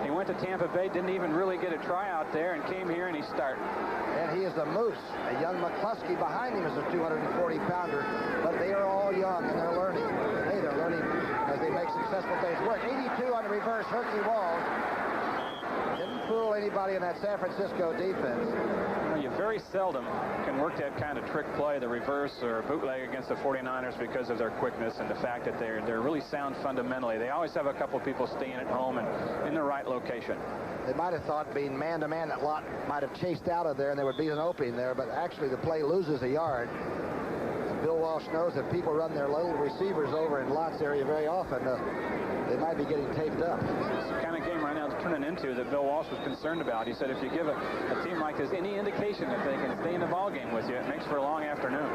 He went to Tampa Bay, didn't even really get a tryout there, and came here and he started. And he is the Moose. A young McCluskey behind him is a 240-pounder, but they are all young and they're learning. Hey, they're learning as they make successful things work. 82 on the reverse, Herky Walls. Didn't fool anybody in that San Francisco defense. You very seldom can work that kind of trick play, the reverse or bootleg against the 49ers, because of their quickness and the fact that they're really sound fundamentally. They always have a couple people staying at home and in the right location. They might have thought being man-to-man that Lott might have chased out of there and there would be an opening there, but actually the play loses a yard. And Bill Walsh knows that people run their little receivers over in Lott's area very often. They might be getting taped up. It's the kind of game right now it's turning into that Bill Walsh was concerned about. He said if you give a team like this any indication that they can stay in the ball game with you, it makes for a long afternoon.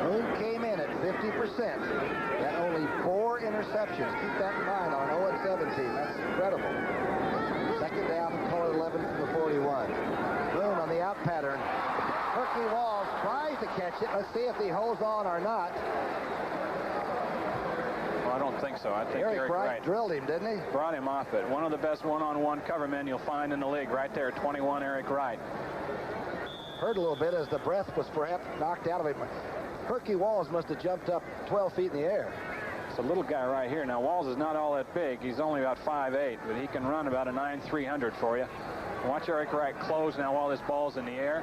Moon came in at 50%. That only 4 interceptions. Keep that in mind on 0-17. That's incredible. Second down, color 11 from the 41. Moon on the out pattern. Herky Walls tries to catch it. Let's see if he holds on or not. Well, I don't think so. I think Eric Wright Wright drilled him, didn't he? Brought him off it. One of the best one-on-one cover men you'll find in the league right there, 21, Eric Wright. Hurt a little bit as the breath was perhaps knocked out of him. Herky Walls must have jumped up 12 feet in the air. It's a little guy right here. Now, Walls is not all that big. He's only about 5'8", but he can run about a 9-300 for you. Watch Eric Wright close now while this ball's in the air.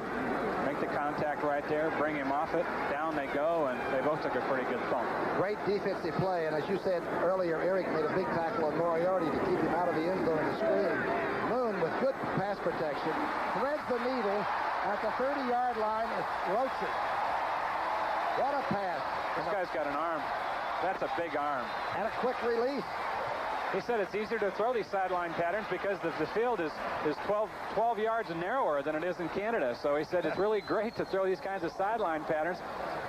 Make the contact right there. Bring him off it. Down they go, and they both took a pretty good thump. Great defensive play, and as you said earlier, Eric made a big tackle on Moriarty to keep him out of the end zone and screen. Moon with good pass protection threads the needle at the 30-yard line. It's Roach. What a pass. This guy's got an arm. That's a big arm. And a quick release. He said it's easier to throw these sideline patterns because the field is 12 yards narrower than it is in Canada. So he said it's really great to throw these kinds of sideline patterns.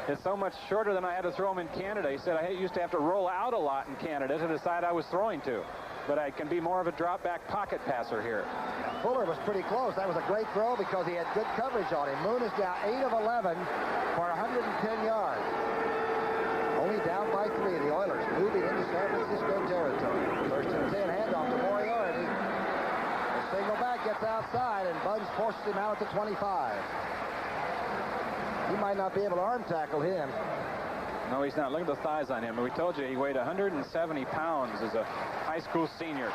It's so much shorter than I had to throw them in Canada. He said I used to have to roll out a lot in Canada to the side I was throwing to. But I can be more of a drop-back pocket passer here. Fuller was pretty close. That was a great throw because he had good coverage on him. Moon is now 8 of 11 for 110 yards. Only down by 3. The Oilers moving into San Francisco territory. First and 10, handoff to Moriarty. The single back gets outside, and Buns forces him out at the 25. He might not be able to arm tackle him. No, he's not. Look at the thighs on him. We told you he weighed 170 pounds as a high school senior.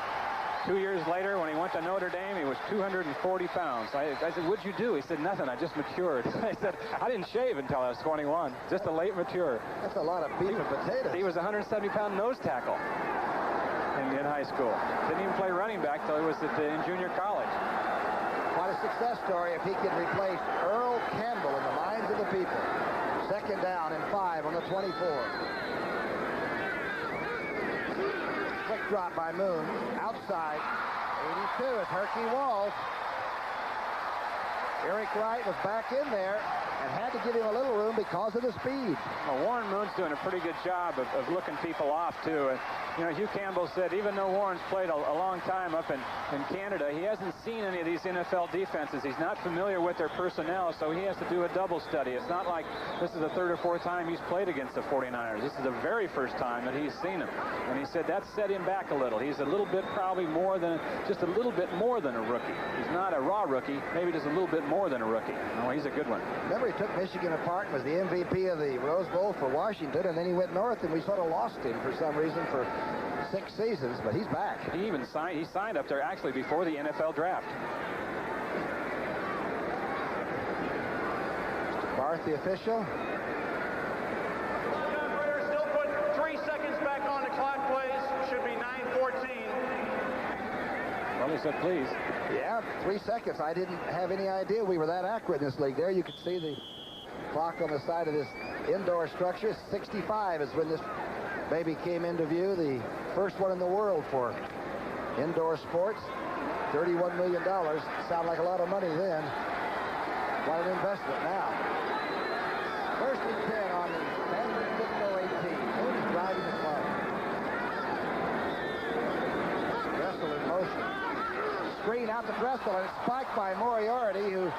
2 years later, when he went to Notre Dame, he was 240 pounds. I said, what'd you do? He said, nothing. I just matured. I said, I didn't shave until I was 21. Just a late mature. That's a lot of beef and potatoes. He was a 170-pound nose tackle in high school. Didn't even play running back till he was in junior college. Quite a success story if he could replace Earl Campbell in the minds of the people. Second down and 5 on the 24. Quick drop by Moon. Outside. 82 is Herky Walls. Eric Wright was back in there and had to give him a little room because of the speed. Well, Warren Moon's doing a pretty good job of looking people off, too. You know, Hugh Campbell said even though Warren's played a long time up in Canada, he hasn't seen any of these NFL defenses. He's not familiar with their personnel, so he has to do a double study. It's not like this is the 3rd or 4th time he's played against the 49ers. This is the very first time that he's seen them. And he said that set him back a little. He's a little bit probably just a little bit more than a rookie. He's not a raw rookie, maybe just a little bit more than a rookie. No, he's a good one. Remember, he took Michigan apart and was the MVP of the Rose Bowl for Washington, and then he went north, and we sort of lost him for some reason for 6 seasons, but he's back. He even signed up there actually before the NFL draft. Mr. Barth, the official. Still put 3 seconds back on the clock, please. Should be 9:14. Well, he said please. Yeah, 3 seconds. I didn't have any idea we were that accurate in this league. There you can see the clock on the side of this indoor structure. 65 is when this baby came into view. The first one in the world for indoor sports. $31 million. Sounded like a lot of money then. Quite an investment now. First and 10 on the San Francisco 18. Who's driving the play? Dressel in motion. Screen out to Dressel, and it's spiked by Moriarty, who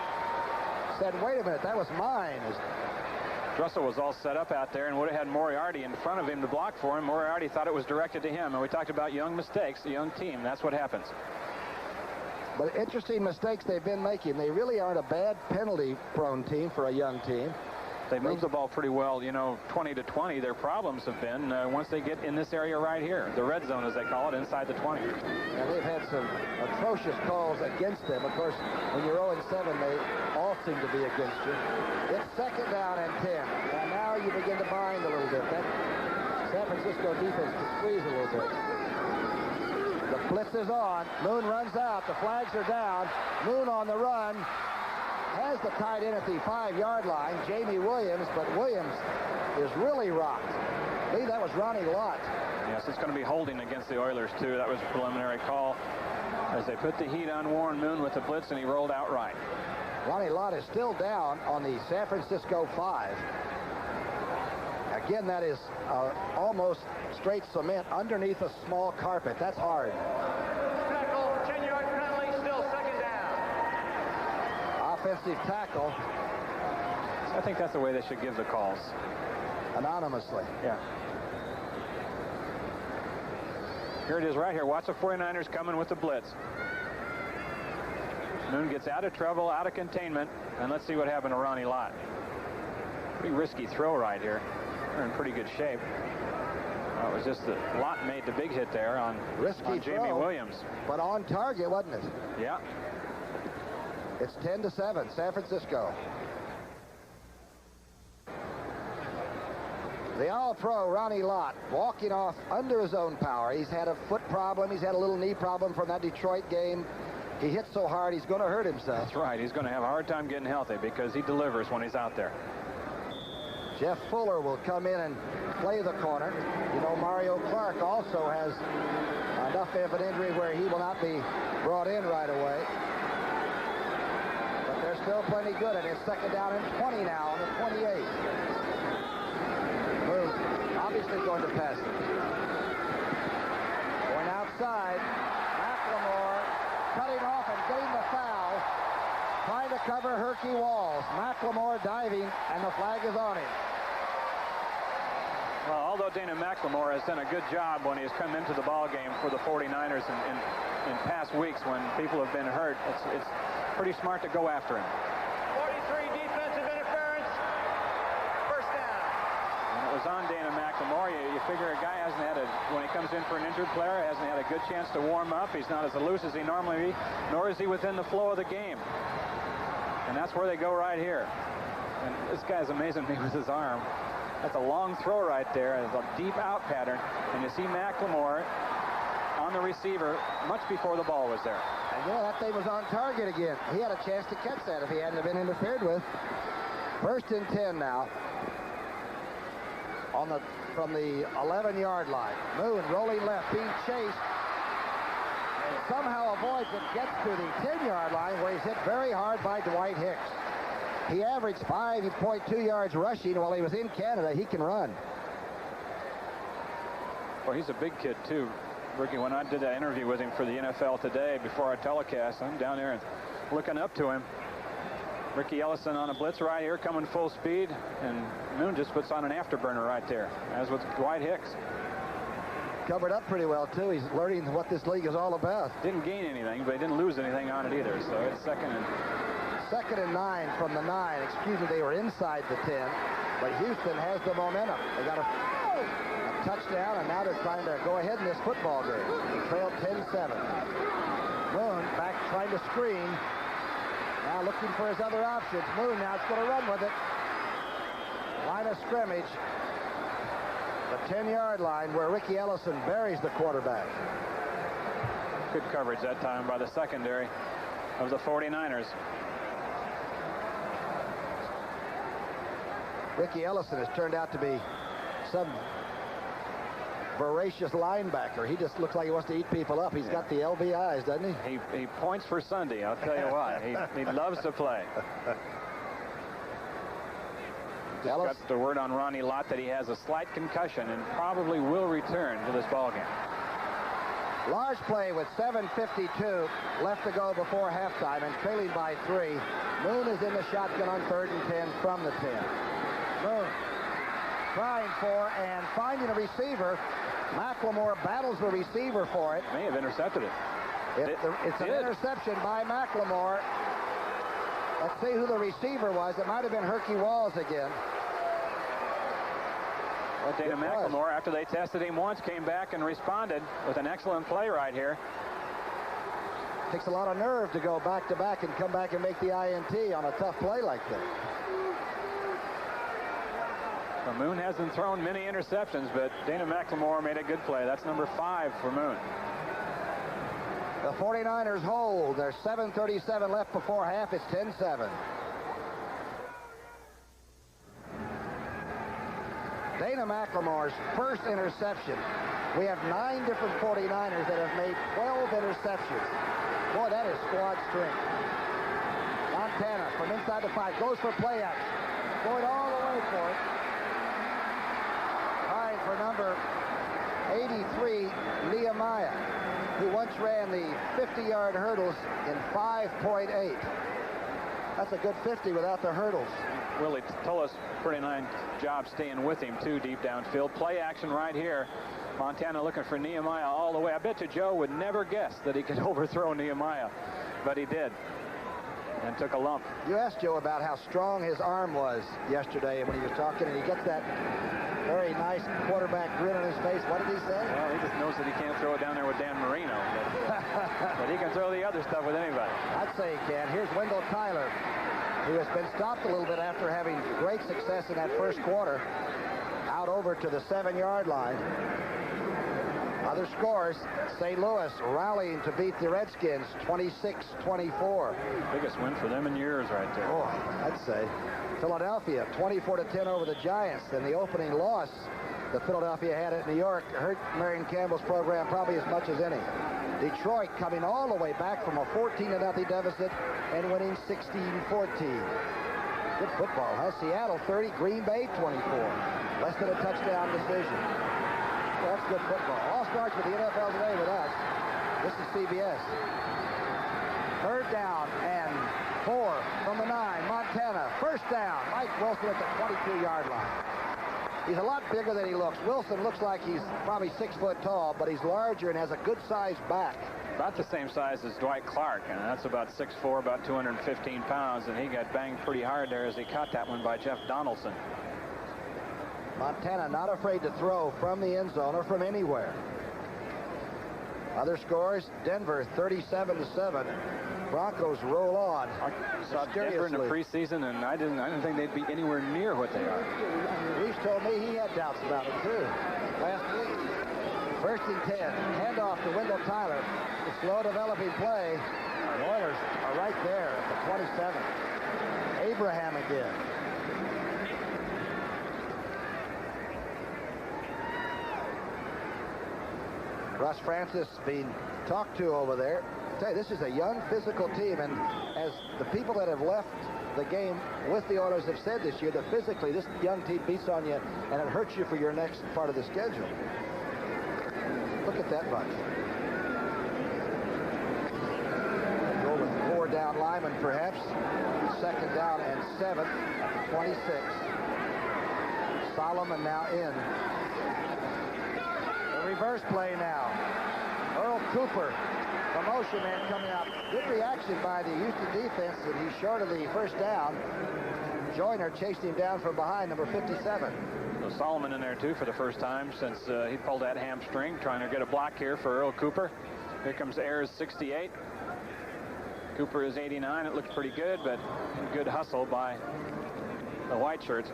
said, wait a minute, that was mine. Dressel was all set up out there and would have had Moriarty in front of him to block for him. Moriarty thought it was directed to him, and we talked about young mistakes, a young team. That's what happens. But interesting mistakes they've been making. They really aren't a bad penalty-prone team for a young team. They move the ball pretty well, you know, 20 to 20. Their problems have been once they get in this area right here, the red zone as they call it, inside the 20. And they've had some atrocious calls against them. Of course, when you're 0-7, they all seem to be against you. It's second down and 10. And now you begin to bind a little bit. That San Francisco defense to squeeze a little bit. The blitz is on. Moon runs out. The flags are down. Moon on the run. Has the tight end at the 5-yard line, Jamie Williams, but Williams is really rocked. I believe that was Ronnie Lott. Yes, it's going to be holding against the Oilers, too. That was a preliminary call as they put the heat on Warren Moon with the blitz, and he rolled out right. Ronnie Lott is still down on the San Francisco 5. Again, that is almost straight cement underneath a small carpet. That's hard. Tackle, 10-yard penalty, still second down. Offensive tackle. I think that's the way they should give the calls. Anonymously. Yeah. Here it is right here. Watch the 49ers coming with the blitz. Moon gets out of trouble, out of containment, and let's see what happened to Ronnie Lott. Pretty risky throw right here. They're in pretty good shape. It was just that Lott made the big hit there on Jamie Williams. But on target, wasn't it? Yeah. It's 10-7, San Francisco. The All-Pro Ronnie Lott walking off under his own power. He's had a foot problem. He's had a little knee problem from that Detroit game. He hit so hard he's going to hurt himself. That's right. He's going to have a hard time getting healthy because he delivers when he's out there. Jeff Fuller will come in and play the corner. You know, Mario Clark also has enough of an injury where he will not be brought in right away. But they're still plenty good, and it's second down and 20 now on the 28. Moon obviously going to pass it. Going outside. McLemore cutting off and getting the foul. Trying to cover Herky Walls. McLemore diving, and the flag is on him. Well, although Dana McLemore has done a good job when he's come into the ball game for the 49ers in past weeks when people have been hurt, it's pretty smart to go after him. 43 defensive interference. First down. And it was on Dana McLemore. You figure a guy hasn't had when he comes in for an injured player, hasn't had a good chance to warm up. He's not as loose as he normally be, nor is he within the flow of the game. And that's where they go right here. And this guy's amazing me with his arm. That's a long throw right there. It's a deep out pattern. And you see McLemore on the receiver much before the ball was there. And yeah, that thing was on target again. He had a chance to catch that if he hadn't been interfered with. First and 10 now. From the 11-yard line. Moon rolling left, being chased. And somehow avoids it, gets to the 10-yard line where he's hit very hard by Dwight Hicks. He averaged 5.2 yards rushing while he was in Canada. He can run. Well, he's a big kid, too. Ricky, when I did that interview with him for the NFL Today before our telecast, I'm down there and looking up to him. Ricky Ellison on a blitz right here, coming full speed, and Moon just puts on an afterburner right there, as with Dwight Hicks. Covered up pretty well, too. He's learning what this league is all about. Didn't gain anything, but he didn't lose anything on it either, so it's second and 9 from the 9. Excuse me, they were inside the 10, but Houston has the momentum. They got a touchdown, and now they're trying to go ahead in this football game. They trail 10-7. Moon back trying to screen. Now looking for his other options. Moon now is going to run with it. Line of scrimmage. The 10-yard line where Ricky Ellison buries the quarterback. Good coverage that time by the secondary of the 49ers. Ricky Ellison has turned out to be some voracious linebacker. He just looks like he wants to eat people up. He's got the LBIs, doesn't he? He points for Sunday, I'll tell you what. He loves to play. Just got the word on Ronnie Lott that he has a slight concussion and probably will return to this ballgame. Large play with 7:52 left to go before halftime and trailing by 3. Moon is in the shotgun on 3rd and 10 from the 10. Moon trying for and finding a receiver. McLemore battles the receiver for it. May have intercepted it. It's an interception by McLemore. Let's see who the receiver was. It might have been Herky Walls again. Well, Dana McLemore, after they tested him once, came back and responded with an excellent play right here. Takes a lot of nerve to go back-to-back and come back and make the INT on a tough play like that. Well, Moon hasn't thrown many interceptions, but Dana McLemore made a good play. That's number 5 for Moon. The 49ers hold. There's 7:37 left before half. It's 10-7. Dana McLemore's first interception. We have 9 different 49ers that have made 12 interceptions. Boy, that is squad strength. Montana from inside the 5 goes for play action. Going all the way for it. Trying for number 83, Nehemiah, who once ran the 50-yard hurdles in 5.8. That's a good 50 without the hurdles. Willie Tullis, pretty nice job staying with him, too, deep downfield. Play action right here. Montana looking for Nehemiah all the way. I bet you Joe would never guess that he could overthrow Nehemiah, but he did, and took a lump. You asked Joe about how strong his arm was yesterday when he was talking, and he gets that very nice quarterback grin on his face. What did he say? Well, he just knows that he can't throw it down there with Dan Marino, but he can throw the other stuff with anybody. I'd say he can. Here's Wendell Tyler, who has been stopped a little bit after having great success in that first quarter. Out over to the 7-yard line. Other scores, St. Louis rallying to beat the Redskins 26-24. Biggest win for them in years right there. Oh, I'd say. Philadelphia 24-10 over the Giants. And the opening loss that Philadelphia had at New York hurt Marion Campbell's program probably as much as any. Detroit coming all the way back from a 14-0 deficit and winning 16-14. Good football, huh? Seattle 30, Green Bay 24. Less than a touchdown decision. Well, that's good football. All starts with the NFL Today with us. This is CBS. Third down and 4 from the 9. Montana, first down. Mike Wilson at the 22-yard line. He's a lot bigger than he looks. Wilson looks like he's probably 6 foot tall, but he's larger and has a good-sized back. About the same size as Dwight Clark, and that's about 6'4", about 215 pounds, and he got banged pretty hard there as he caught that one by Jeff Donaldson. Montana not afraid to throw from the end zone or from anywhere. Other scores, Denver 37-7. Broncos roll on. I saw Denver in the preseason, and I didn't think they'd be anywhere near what they are. Reese told me he had doubts about it too last week. First and 10. Handoff to Wendell Tyler. The slow developing play. The Oilers are right there at the 27. Abraham again. Russ Francis being talked to over there. I tell you, this is a young physical team, and as the people that have left the game with the Oilers have said this year, that physically this young team beats on you and it hurts you for your next part of the schedule. Look at that bunch. Go with 4 down linemen perhaps. Second down and 7 at the 26. Solomon now in. The reverse play now. Earl Cooper, the motion man coming out. Good reaction by the Houston defense, and he's short of the first down. Joyner chased him down from behind, number 57. So Solomon in there too for the first time since he pulled that hamstring, trying to get a block here for Earl Cooper. Here comes Ayers, 68. Cooper is 89. It looks pretty good, but good hustle by the white shirts.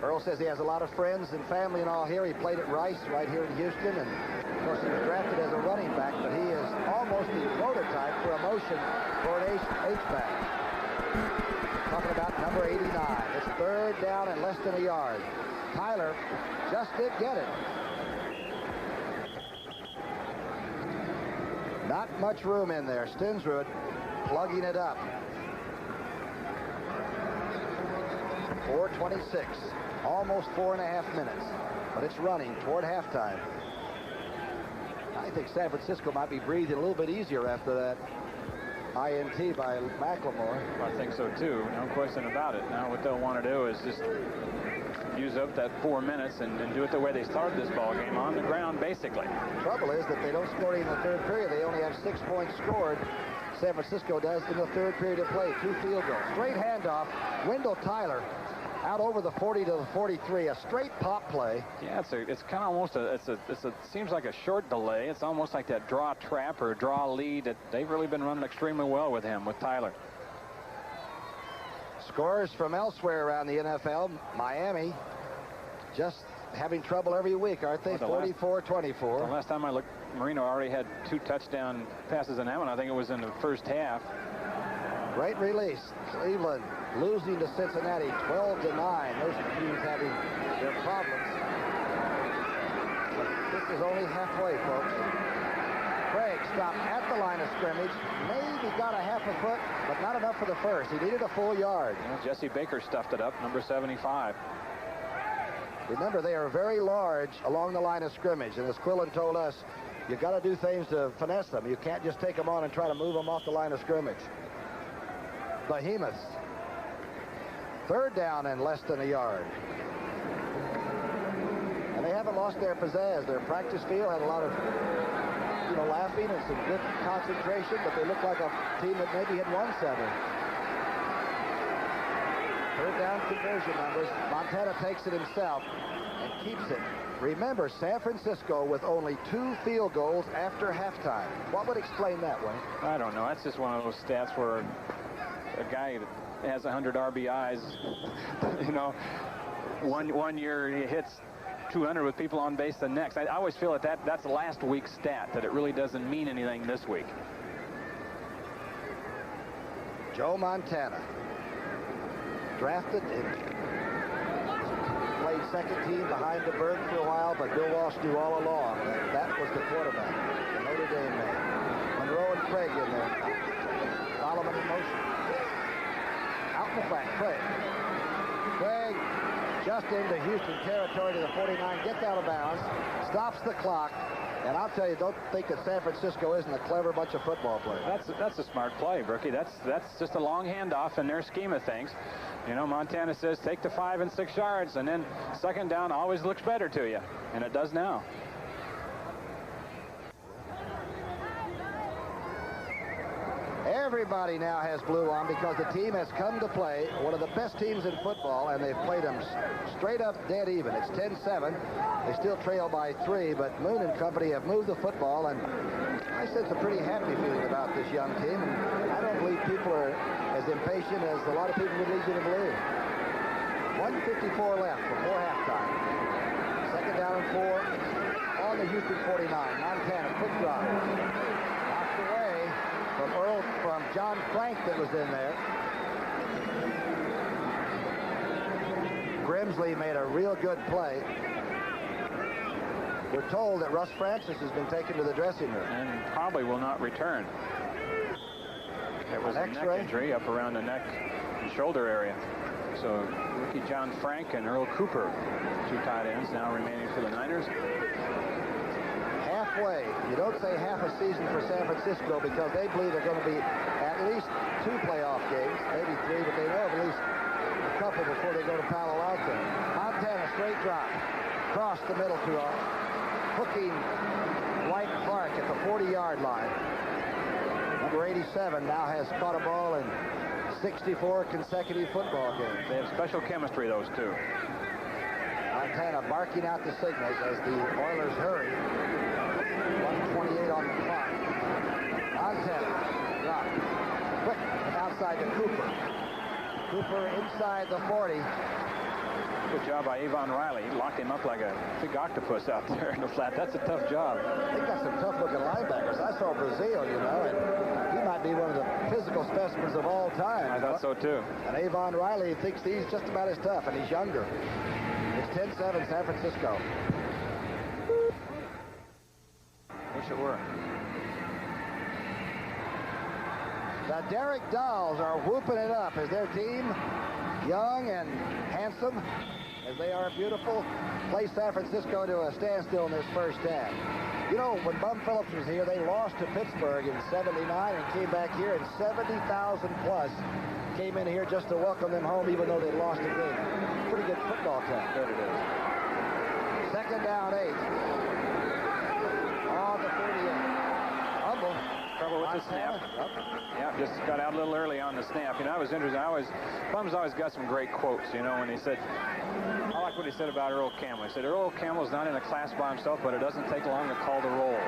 Earl says he has a lot of friends and family and all here. He played at Rice right here in Houston, and of course he was drafted as a running back, but he is almost the prototype for a motion for an H-back. Talking about number 89. It's third down and less than a yard. Tyler just did get it. Not much room in there. Stensrud plugging it up. 4:26. Almost 4.5 minutes. But it's running toward halftime. I think San Francisco might be breathing a little bit easier after that INT by McLemore. I think so too, no question about it. Now what they'll want to do is just use up that 4 minutes and do it the way they started this ball game, on the ground basically. The trouble is that they don't score in the third period. They only have 6 points scored San Francisco does in the third period of play. 2 field goals. Straight handoff. Wendell Tyler out over the 40 to the 43. A straight pop play. Yeah, it's kind of almost seems like a short delay. It's almost like that draw trap or draw lead that they've really been running extremely well with him, with Tyler. Scores from elsewhere around the NFL. Miami just having trouble every week, aren't they? 44-24. The last time I looked, Marino already had 2 touchdown passes in that one. I think it was in the first half. Great release. Cleveland losing to Cincinnati 12-9. Those teams having their problems. But this is only halfway, folks. Craig stopped at the line of scrimmage. Maybe got a half a foot, but not enough for the first. He needed a full yard. Well, Jesse Baker stuffed it up, number 75. Remember, they are very large along the line of scrimmage, and as Quillen told us, you got to do things to finesse them. You can't just take them on and try to move them off the line of scrimmage. Behemoths. 3rd down and less than a yard. And they haven't lost their pizzazz. Their practice field had a lot of, laughing and some good concentration, but they look like a team that maybe had won 7. 3rd down conversion numbers. Montana takes it himself and keeps it. Remember, San Francisco with only 2 field goals after halftime. What would explain that, Wayne? I don't know. That's just one of those stats where a guy that has 100 RBIs, one year he hits 200 with people on base the next. I always feel that's last week's stat, that it really doesn't mean anything this week. Joe Montana. Drafted and played second team behind the Berg for a while, but Bill Walsh knew all along that was the quarterback, the Notre Dame man. Monroe and Craig in there. Solomon in motion. Out in the front, Craig. Craig just into Houston territory to the 49, gets out of bounds, stops the clock, and I'll tell you, don't think that San Francisco isn't a clever bunch of football players. That's a smart play, Brookie. That's just a long handoff in their scheme of things. Montana says take the 5 and 6 yards, and then 2nd down always looks better to you, and it does now. Everybody now has blue on because the team has come to play one of the best teams in football, and they've played them straight up dead even. It's 10-7. They still trail by 3, but Moon and company have moved the football, and I sense a pretty happy feeling about this young team, and I don't believe people are as impatient as a lot of people would lead you to believe. 1:54 left before halftime. 2nd down and 4 on the Houston 49. Montana, quick drive. Knocked away from John Frank that was in there. Grimsley made a real good play. We're told that Russ Francis has been taken to the dressing room. And probably will not return. There was a neck injury up around the neck and shoulder area. So rookie John Frank and Earl Cooper, 2 tight ends now remaining for the Niners. Halfway. You don't say half a season for San Francisco because they believe they're going to be at least 2 playoff games, maybe 3, but they know of at least a couple before they go to Palo Alto. Montana, straight drop. Across the middle to a hooking Dwight Clark at the 40-yard line. Number 87 now has caught a ball in 64 consecutive football games. They have special chemistry, those two. Montana barking out the signals as the Oilers hurry. 1:28 on the clock. Montana drop. Quick outside to Cooper. Cooper inside the 40. Good job by Avon Riley. He locked him up like a big octopus out there in the flat. That's a tough job. They got some tough-looking linebackers. I saw Brazil, and he might be one of the physical specimens of all time. I thought so, too. And Avon Riley thinks he's just about as tough, and he's younger. It's 10-7 San Francisco. Wish it were. The Derrick Dolls are whooping it up as their team, young and handsome, as they are beautiful, play San Francisco to a standstill in this first half. You know, when Bum Phillips was here, they lost to Pittsburgh in '79 and came back here, and 70,000 plus came in here just to welcome them home, even though they lost a game. Pretty good football town. There it is. 2nd down, 8. On the 38. Humble. trouble with the snap. Yeah, just got out a little early on the snap. You know, I was interested. Bum's always got some great quotes, you know, when he said, I like what he said about Earl Campbell. He said, Earl Campbell's not in a class by himself, but it doesn't take long to call the roll.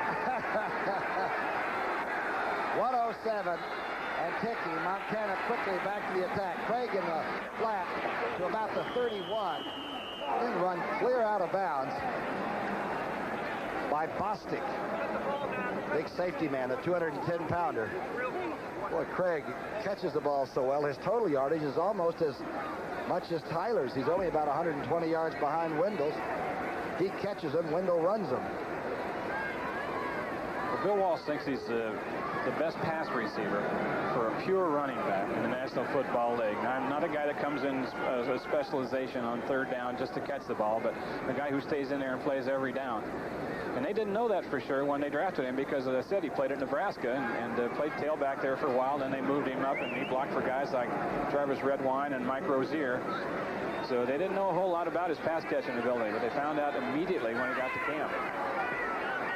107 and ticking. Montana quickly back to the attack. Craig in the flat to about the 31. Then run clear out of bounds by Bostic. Big safety man, the 210-pounder. Boy, Craig catches the ball so well. His total yardage is almost as much as Tyler's. He's only about 120 yards behind Wendell's. He catches them, Wendell runs them. Well, Bill Walsh thinks he's the best pass receiver for a pure running back in the National Football League. Now, I'm not a guy that comes in as a specialization on third down just to catch the ball, but a guy who stays in there and plays every down. And they didn't know that for sure when they drafted him because, as I said, he played at Nebraska and played tailback there for a while. Then they moved him up, and he blocked for guys like Travis Redwine and Mike Rozier. So they didn't know a whole lot about his pass-catching ability, but they found out immediately when he got to camp.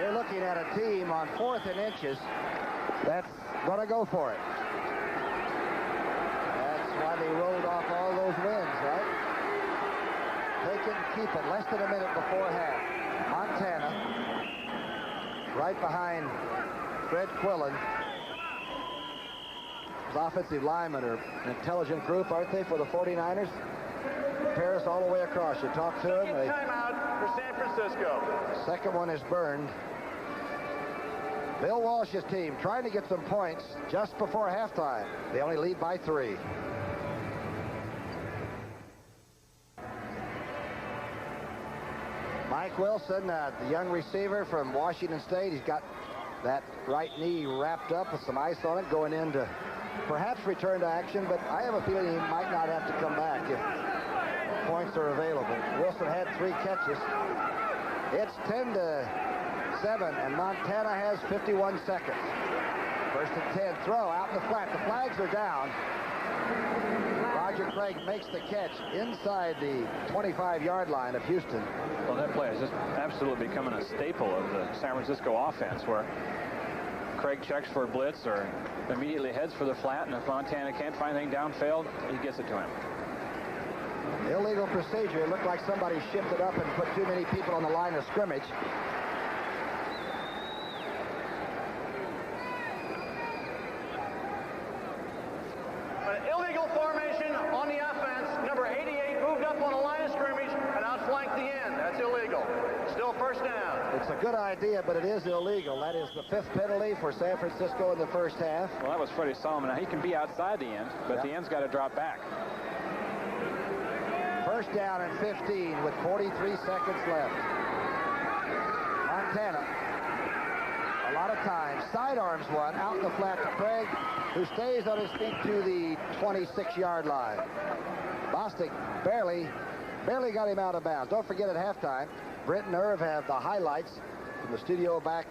We're looking at a team on 4th and inches that's going to go for it. That's why they rolled off all those wins, right? Take it and keep it. Less than a minute before half. Montana, right behind Fred Quillen. His offensive linemen are an intelligent group, aren't they, for the 49ers? Paris all the way across. You talk to them. Timeout for San Francisco. Second one is burned. Bill Walsh's team trying to get some points just before halftime. They only lead by 3. Mike Wilson, the young receiver from Washington State, he's got that right knee wrapped up with some ice on it, going in to perhaps return to action, but I have a feeling he might not have to come back if points are available. Wilson had 3 catches. It's 10-7, and Montana has 51 seconds. 1st and 10, throw out in the flat. The flags are down. Roger Craig makes the catch inside the 25-yard line of Houston. Well, that play is just absolutely becoming a staple of the San Francisco offense, where Craig checks for a blitz or immediately heads for the flat, and if Montana can't find anything downfield, he gets it to him. Illegal procedure. It looked like somebody shifted up and put too many people on the line of scrimmage. An illegal formation on the offense. Number 88 moved up on the line of scrimmage and outflanked the end. That's illegal. Still 1st down. It's a good idea, but it is illegal. That is the 5th penalty for San Francisco in the first half. Well, that was Freddie Solomon. Now, he can be outside the end, but the end's got to drop back. 1st down and 15 with 43 seconds left. Montana, a lot of time, sidearms one out in the flat to Craig, who stays on his feet to the 26-yard line. Bostic barely got him out of bounds. Don't forget at halftime, Brent and Irv have the highlights from the studio back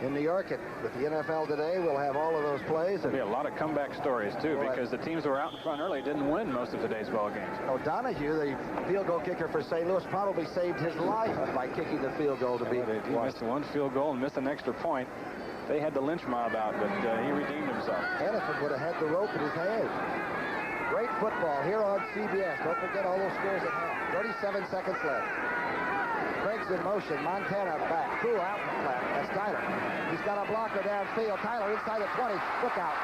in New York with the NFL Today. We'll have all of those plays. There'll be a lot of comeback stories, too, because the teams that were out in front early didn't win most of today's ball games. O'Donoghue, the field goal kicker for St. Louis, probably saved his life by kicking the field goal to beat He missed 1 field goal and missed an extra point. They had the lynch mob out, but he redeemed himself. Hannaford would have had the rope in his hand. Great football here on CBS. Don't forget all those scores at half. 37 seconds left. Craig's in motion. Montana back. Crew out in the flat. That's Tyler. He's got a blocker downfield. Tyler inside the 20. Look out.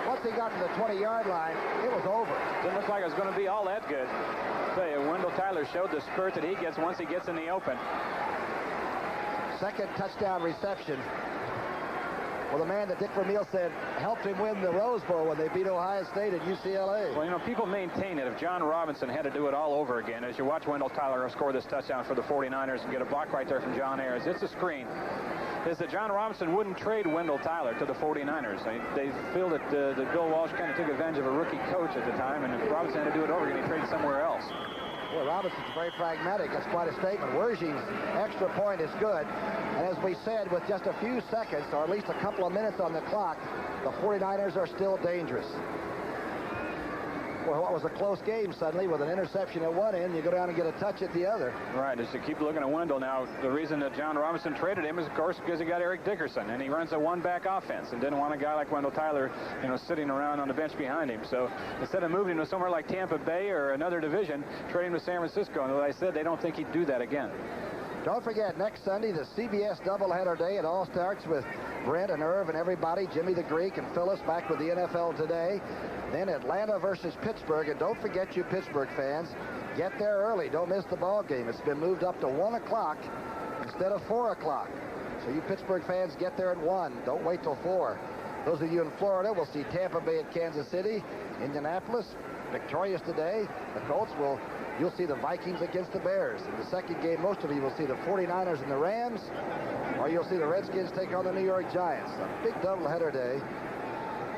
Once he got to the 20-yard line, it was over. Didn't look like it was going to be all that good. I'll tell you, Wendell Tyler showed the spurt that he gets once he gets in the open. Second touchdown reception. Well, the man that Dick Vermeil said helped him win the Rose Bowl when they beat Ohio State at UCLA. Well, you know, people maintain that if John Robinson had to do it all over again, as you watch Wendell Tyler score this touchdown for the 49ers and get a block right there from John Ayers, it's a screen, is that John Robinson wouldn't trade Wendell Tyler to the 49ers. They feel that Bill Walsh kind of took advantage of a rookie coach at the time, and if Robinson had to do it over again, he'd trade somewhere else. Well, Robinson's very pragmatic. That's quite a statement. Wersching's extra point is good. And as we said, with just a few seconds, or at least a couple of minutes on the clock, the 49ers are still dangerous. for what was a close game suddenly with an interception at one end. You go down and get a touch at the other. Right, as you keep looking at Wendell. Now, the reason that John Robinson traded him is, of course, because he got Eric Dickerson, and he runs a one-back offense and didn't want a guy like Wendell Tyler, sitting around on the bench behind him. So instead of moving him to somewhere like Tampa Bay or another division, trade him to San Francisco. And as I said, they don't think he'd do that again. Don't forget, next Sunday, the CBS doubleheader day. It all starts with Brent and Irv and everybody, Jimmy the Greek and Phyllis back with the NFL Today. Then Atlanta versus Pittsburgh. And don't forget, you Pittsburgh fans, get there early. Don't miss the ball game. It's been moved up to 1 o'clock instead of 4 o'clock. So you Pittsburgh fans, get there at 1. Don't wait till 4. Those of you in Florida will see Tampa Bay at Kansas City. Indianapolis, victorious today. The Colts you'll see the Vikings against the Bears. In the second game, most of you will see the 49ers and the Rams, or you'll see the Redskins take on the New York Giants. A big doubleheader day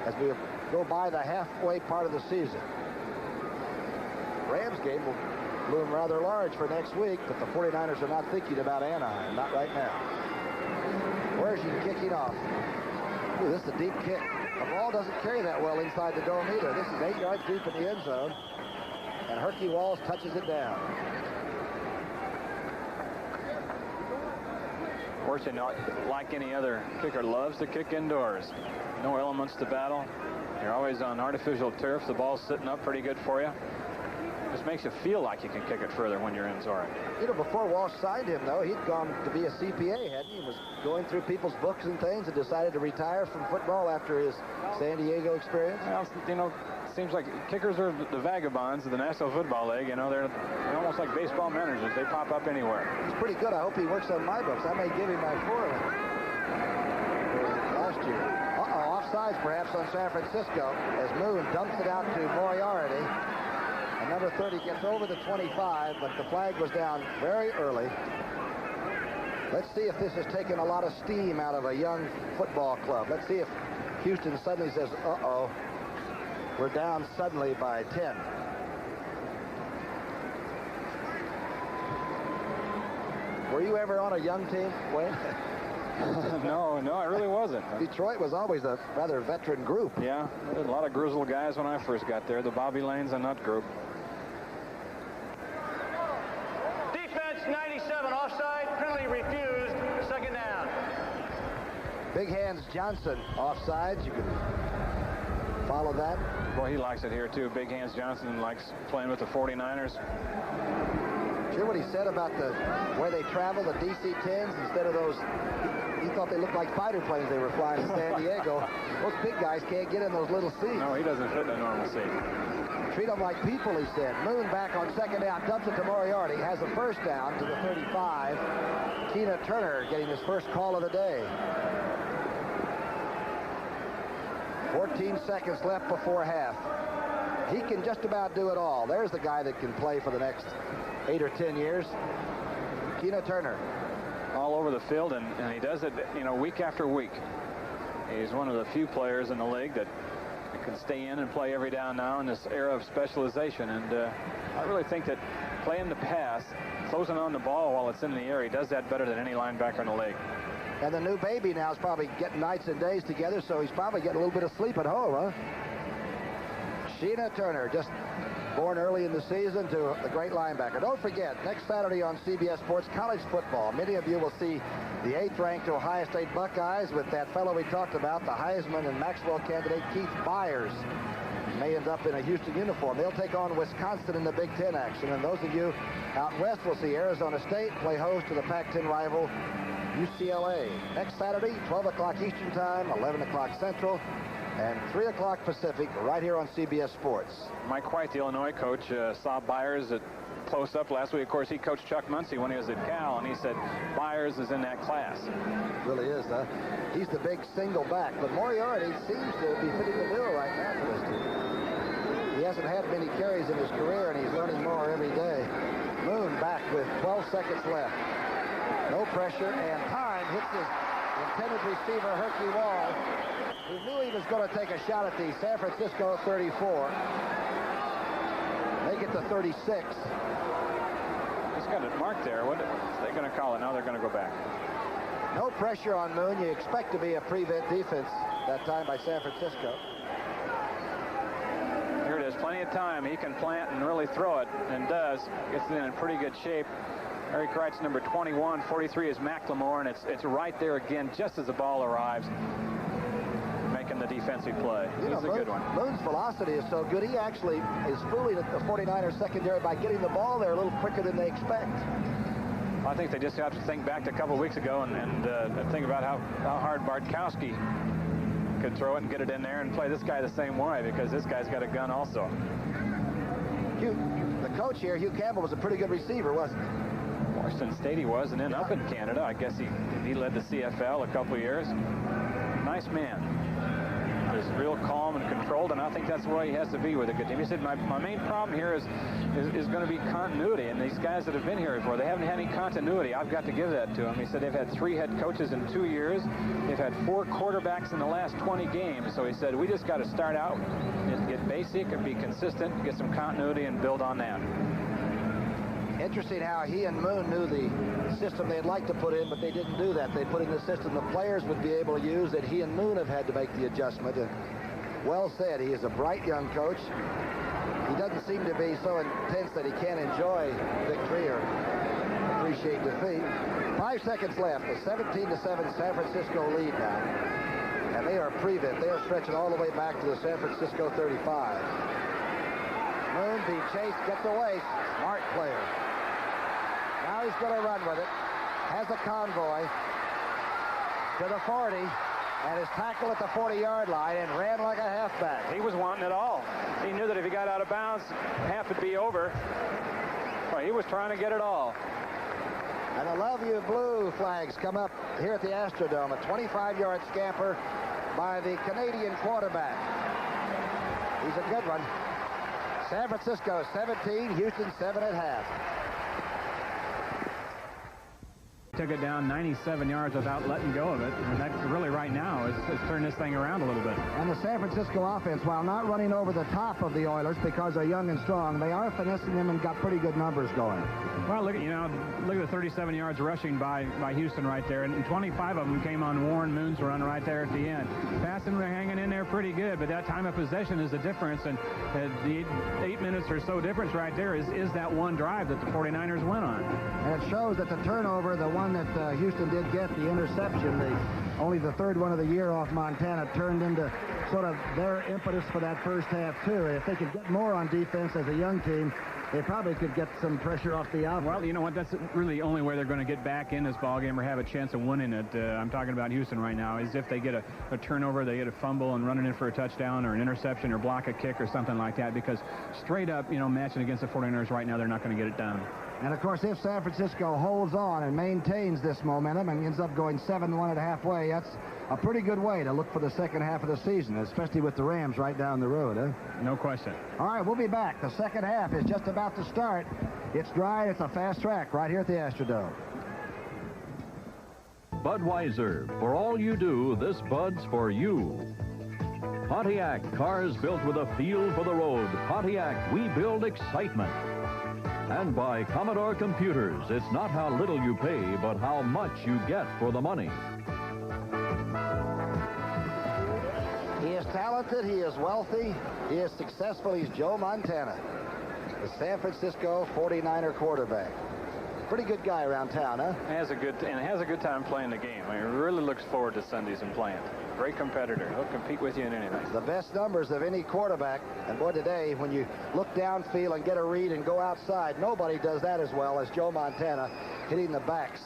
as we go by the halfway part of the season. Rams game will loom rather large for next week, but the 49ers are not thinking about Anaheim, not right now. Where's he kicking off? Ooh, this is a deep kick. The ball doesn't carry that well inside the dome either. This is 8 yards deep in the end zone. And Herky Walls touches it down. Of course, like any other kicker, loves to kick indoors. No elements to battle. You're always on artificial turf. The ball's sitting up pretty good for you. Just makes you feel like you can kick it further when you're in Zora. Before Walsh signed him, though, he'd gone to be a CPA, hadn't he? He was going through people's books and things and decided to retire from football after his San Diego experience. Well, seems like kickers are the vagabonds of the National Football League. They're almost like baseball managers. They pop up anywhere. He's pretty good. I hope he works on my books. I may give him my 4 last year. Offsides perhaps on San Francisco as Moon dumps it out to Moriarty. And number 30 gets over the 25, but the flag was down very early. Let's see if this has taken a lot of steam out of a young football club. Let's see if Houston suddenly says, uh-oh, we're down suddenly by 10. Were you ever on a young team, Wayne? No, I really wasn't. Detroit was always a rather veteran group. Yeah, there were a lot of grizzled guys when I first got there. The Bobby Lanes and Nutt group. Defense 97 offside, penalty refused, second down. Big Hands Johnson offsides. You can follow that. Boy, he likes it here too. Big Hands Johnson likes playing with the 49ers. Sure what he said about where they travel, the DC-10s, instead of those, he thought they looked like fighter planes they were flying in San Diego. Those big guys can't get in those little seats. No, he doesn't fit in a normal seat. Treat them like people, he said. Moon back on second down, dumps it to Moriarty, has a first down to the 35. Tina Turner getting his first call of the day. 14 seconds left before half. He can just about do it all. There's the guy that can play for the next 8 or 10 years. Tina Turner. All over the field, and he does it, week after week. He's one of the few players in the league that can stay in and play every down now in this era of specialization. And I really think that playing the pass, closing on the ball while it's in the air, he does that better than any linebacker in the league. And the new baby now is probably getting nights and days together, so he's probably getting a little bit of sleep at home, huh? Sheena Turner, just born early in the season to the great linebacker. Don't forget, next Saturday on CBS Sports, college football. Many of you will see the 8th-ranked Ohio State Buckeyes with that fellow we talked about, the Heisman and Maxwell candidate Keith Byers. May end up in a Houston uniform. They'll take on Wisconsin in the Big Ten action. And those of you out west will see Arizona State play host to the Pac-10 rival UCLA. Next Saturday, 12 o'clock Eastern Time, 11 o'clock Central, and 3 o'clock Pacific, right here on CBS Sports. Mike White, the Illinois coach, saw Byers at close-up last week. Of course, he coached Chuck Muncie when he was at Cal, and he said Byers is in that class. Really is, huh? He's the big single back, but Moriarty seems to be fitting the bill right now for this team. He hasn't had many carries in his career, and he's learning more every day. Moon back with 12 seconds left. No pressure, and time hits his intended receiver, Herky Wall, who knew he was going to take a shot at the San Francisco 34. They get to 36. He's got it marked there. What are they going to call it? Now they're going to go back. No pressure on Moon. You expect to be a prevent defense that time by San Francisco. Here it is, plenty of time. He can plant and really throw it, and does. Gets it in pretty good shape. Eric Wright's number 21. 43 is McLemore, and it's right there again just as the ball arrives, making the defensive play. He's a good one. Moon's velocity is so good, he actually is fooling at the 49ers secondary by getting the ball there a little quicker than they expect. I think they just have to think back to a couple weeks ago and think about how hard Bartkowski could throw it and get it in there and play this guy the same way, because this guy's got a gun also. The coach here, Hugh Campbell, was a pretty good receiver, wasn't he? Washington State he was, and then up in Canada, I guess he led the CFL a couple of years. Nice man. He's real calm and controlled, and I think that's the way he has to be with a good team. He said, my main problem here is going to be continuity, and these guys that have been here before, they haven't had any continuity. I've got to give that to them. He said they've had 3 head coaches in 2 years. They've had 4 quarterbacks in the last 20 games. So he said, we just got to start out and get basic and be consistent, get some continuity, and build on that. Interesting how he and Moon knew the system they'd like to put in, but they didn't do that. They put in the system the players would be able to use, that he and Moon have had to make the adjustment. And well said. He is a bright young coach. He doesn't seem to be so intense that he can't enjoy victory or appreciate defeat. 5 seconds left. A 17-7 San Francisco lead now. And they are prevent. They are stretching all the way back to the San Francisco 35. Moon being chased, gets away. Smart player. Now he's going to run with it. Has a convoy to the 40, and is tackled at the 40-yard line and ran like a halfback. He was wanting it all. He knew that if he got out of bounds, half would be over. Well, he was trying to get it all. And the Love You Blue flags come up here at the Astrodome. A 25-yard scamper by the Canadian quarterback. He's a good one. San Francisco 17, Houston 7 at half. Took it down 97 yards without letting go of it, and that's really right now is turn this thing around a little bit. And the San Francisco offense, while not running over the top of the Oilers because they're young and strong, they are finessing them and got pretty good numbers going. Well, look at the 37 yards rushing by Houston right there, and 25 of them came on Warren Moon's run right there at the end. Passing, they're hanging in there pretty good, but that time of possession is the difference, and the 8 minutes or so difference right there is that one drive that the 49ers went on. And it shows that the turnover, the one that Houston did get, the interception, only the 3rd one of the year off Montana, turned into sort of their impetus for that first half too. If they could get more on defense as a young team, they probably could get some pressure off the outfield. Well, you know what? That's really the only way they're going to get back in this ballgame or have a chance of winning it. I'm talking about Houston right now, is if they get a turnover, they get a fumble and running in for a touchdown or an interception or block a kick or something like that, because straight up, matching against the 49ers right now, they're not going to get it done. And, of course, if San Francisco holds on and maintains this momentum and ends up going 7-1 at halfway, that's a pretty good way to look for the second half of the season, especially with the Rams right down the road, huh? No question. All right, we'll be back. The second half is just about to start. It's dry. It's a fast track right here at the Astrodome. Budweiser. For all you do, this Bud's for you. Pontiac. Cars built with a feel for the road. Pontiac. We build excitement. And by Commodore Computers. It's not how little you pay, but how much you get for the money. He is talented. He is wealthy. He is successful. He's Joe Montana, the San Francisco 49er quarterback. Pretty good guy around town, huh? Has a good time playing the game. I mean, really looks forward to Sundays and playing. Great competitor. He'll compete with you in anything. The best numbers of any quarterback. And boy, today, when you look downfield and get a read and go outside, nobody does that as well as Joe Montana, hitting the backs.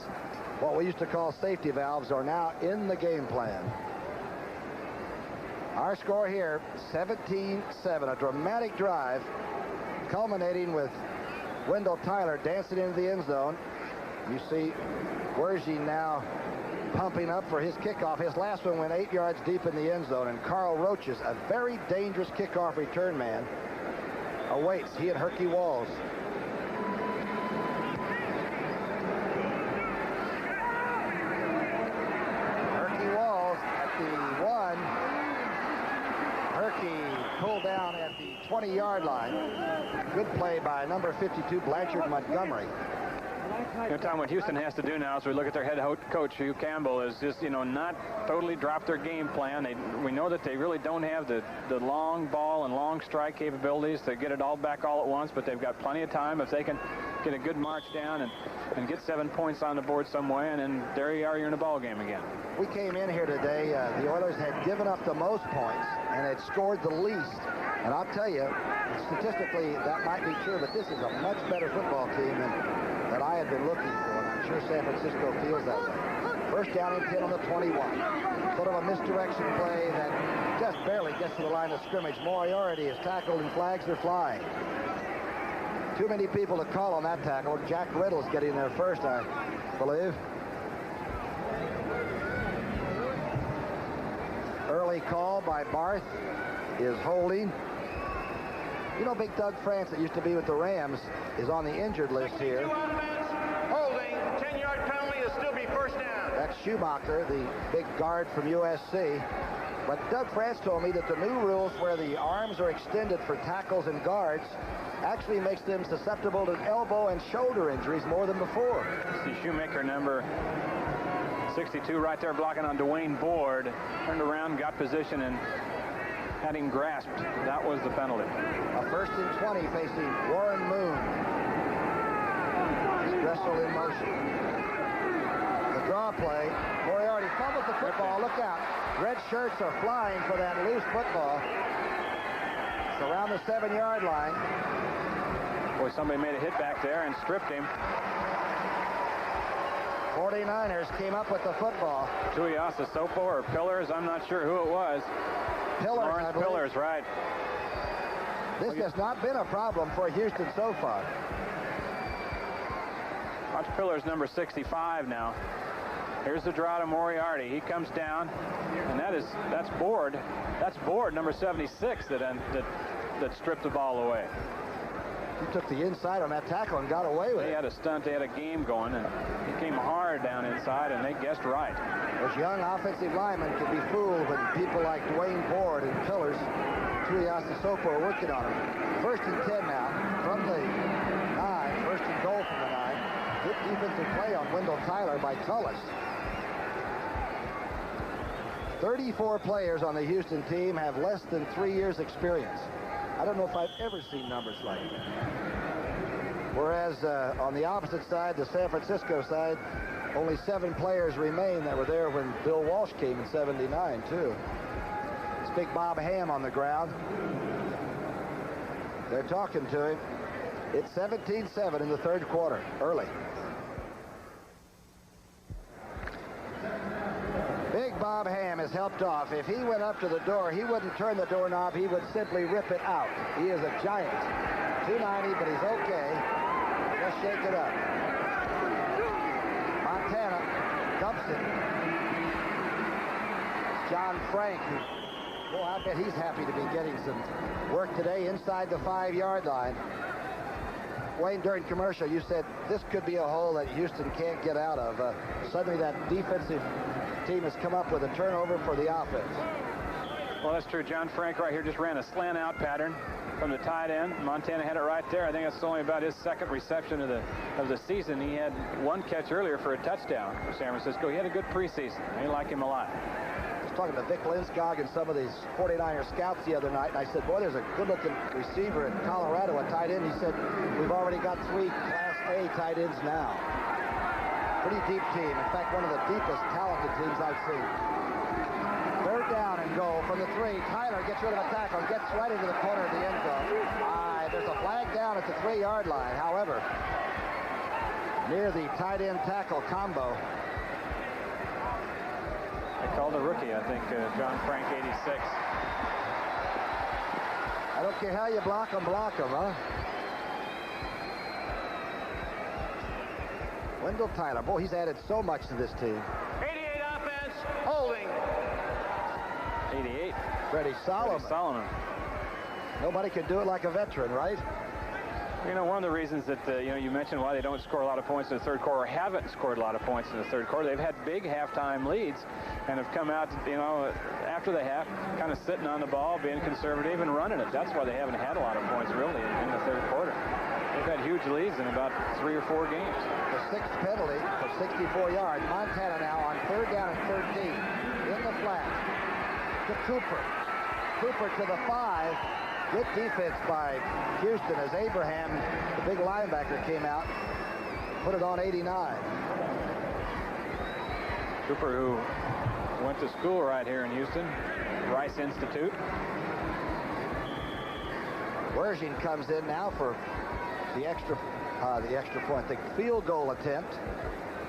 What we used to call safety valves are now in the game plan. Our score here, 17-7, a dramatic drive, culminating with Wendell Tyler dancing into the end zone. You see Wergy now pumping up for his kickoff. His last one went 8 yards deep in the end zone, and Carl Roaches, a very dangerous kickoff return man, awaits. He and Herky Walls. Herky Walls at the 1. Herky pulled down at the 20-yard line. Good play by number 52, Blanchard Montgomery. Tom, what Houston has to do now, as we look at their head coach, Hugh Campbell, is just, not totally drop their game plan. We know that they really don't have the long ball and long strike capabilities to get it all back all at once, but they've got plenty of time. If they can get a good march down and get 7 points on the board some way, and then there you are, you're in a ball game again. We came in here today, the Oilers had given up the most points and had scored the least. And I'll tell you, statistically, that might be true, but this is a much better football team than I had been looking for, and I'm sure San Francisco feels that way. First down and 10 on the 21. Sort of a misdirection play that just barely gets to the line of scrimmage. Moriarty is tackled and flags are flying. Too many people to call on that tackle. Jack Riddle's getting there first, I believe. Early call by Barth is holding. Big Doug France, that used to be with the Rams, is on the injured list here. Holding, 10-yard penalty, will still be first down. That's Schumacher, the big guard from USC. But Doug France told me that the new rules where the arms are extended for tackles and guards actually makes them susceptible to elbow and shoulder injuries more than before. See Shoemaker, number 62, right there blocking on Dwayne Board. Turned around, got position, and had him grasped. That was the penalty. A 1st and 20 facing Warren Moon. Dressel in motion. The draw play. Moriarty fumbles the football. Look out. Red shirts are flying for that loose football. It's around the 7-yard line. Boy, somebody made a hit back there and stripped him. 49ers came up with the football. Tuiasa Sopo or Pillars, I'm not sure who it was. Pillars, Lawrence Pillars, right. This has not been a problem for Houston so far. Watch Pillars, number 65 now. Here's the draw to Moriarty. He comes down, and that's Board. That's Board, number 76, that stripped the ball away. He took the inside on that tackle and got away with it. They had a stunt. They had a game going, and he came hard down inside, and they guessed right. Those young offensive linemen can be fooled when people like Dwayne Board and Pillars, Tuiasa Sopo are working on him. 1st and 10 now from the 9. 1st and goal from the 9. Good defensive play on Wendell Tyler by Tullis. 34 players on the Houston team have less than 3 years experience. I don't know if I've ever seen numbers like that. Whereas on the opposite side, the San Francisco side, only 7 players remain that were there when Bill Walsh came in '79, too. It's Big Bob Ham on the ground. They're talking to him. It's 17-7 in the 3rd quarter, early. Big Bob Ham is helped off. If he went up to the door, he wouldn't turn the doorknob. He would simply rip it out. He is a giant. 290, but he's okay. Just shake it up. Montana dumps it. John Frank. Well, I bet he's happy to be getting some work today inside the 5-yard line. Wayne, during commercial, you said this could be a hole that Houston can't get out of. Suddenly that defensive team has come up with a turnover for the offense. Well, that's true. John Frank right here just ran a slant out pattern from the tight end. Montana had it right there. I think that's only about his 2nd reception of the season. He had 1 catch earlier for a touchdown for San Francisco. He had a good preseason. They like him a lot. I was talking to Vic Linskog and some of these 49er scouts the other night, and I said, boy, there's a good-looking receiver in Colorado, a tight end. He said, we've already got 3 Class A tight ends now. Pretty deep team. In fact, one of the deepest talented teams I've seen. 3rd down and goal from the 3. Tyler gets rid of a tackle and gets right into the corner of the end zone. There's a flag down at the 3-yard line. However, near the tight end tackle combo. They called a rookie, I think, John Frank, 86. I don't care how you block them, huh? Wendell Tyler, boy, he's added so much to this team. 88 offense, holding. 88. Freddie Solomon. Nobody can do it like a veteran, right? One of the reasons that, you mentioned why they don't score a lot of points in the 3rd quarter, or haven't scored a lot of points in the 3rd quarter. They've had big halftime leads and have come out, after the half, kind of sitting on the ball, being conservative and running it. That's why they haven't had a lot of points, really, in the 3rd quarter. They've had huge leads in about 3 or 4 games. The 6th penalty for 64 yards. Montana now on 3rd down and 13 in the flat to Cooper. Cooper to the 5. Good defense by Houston as Abraham, the big linebacker, came out, put it on 89. Cooper, who went to school right here in Houston, Rice Institute. Wershing comes in now for the extra point, the field goal attempt,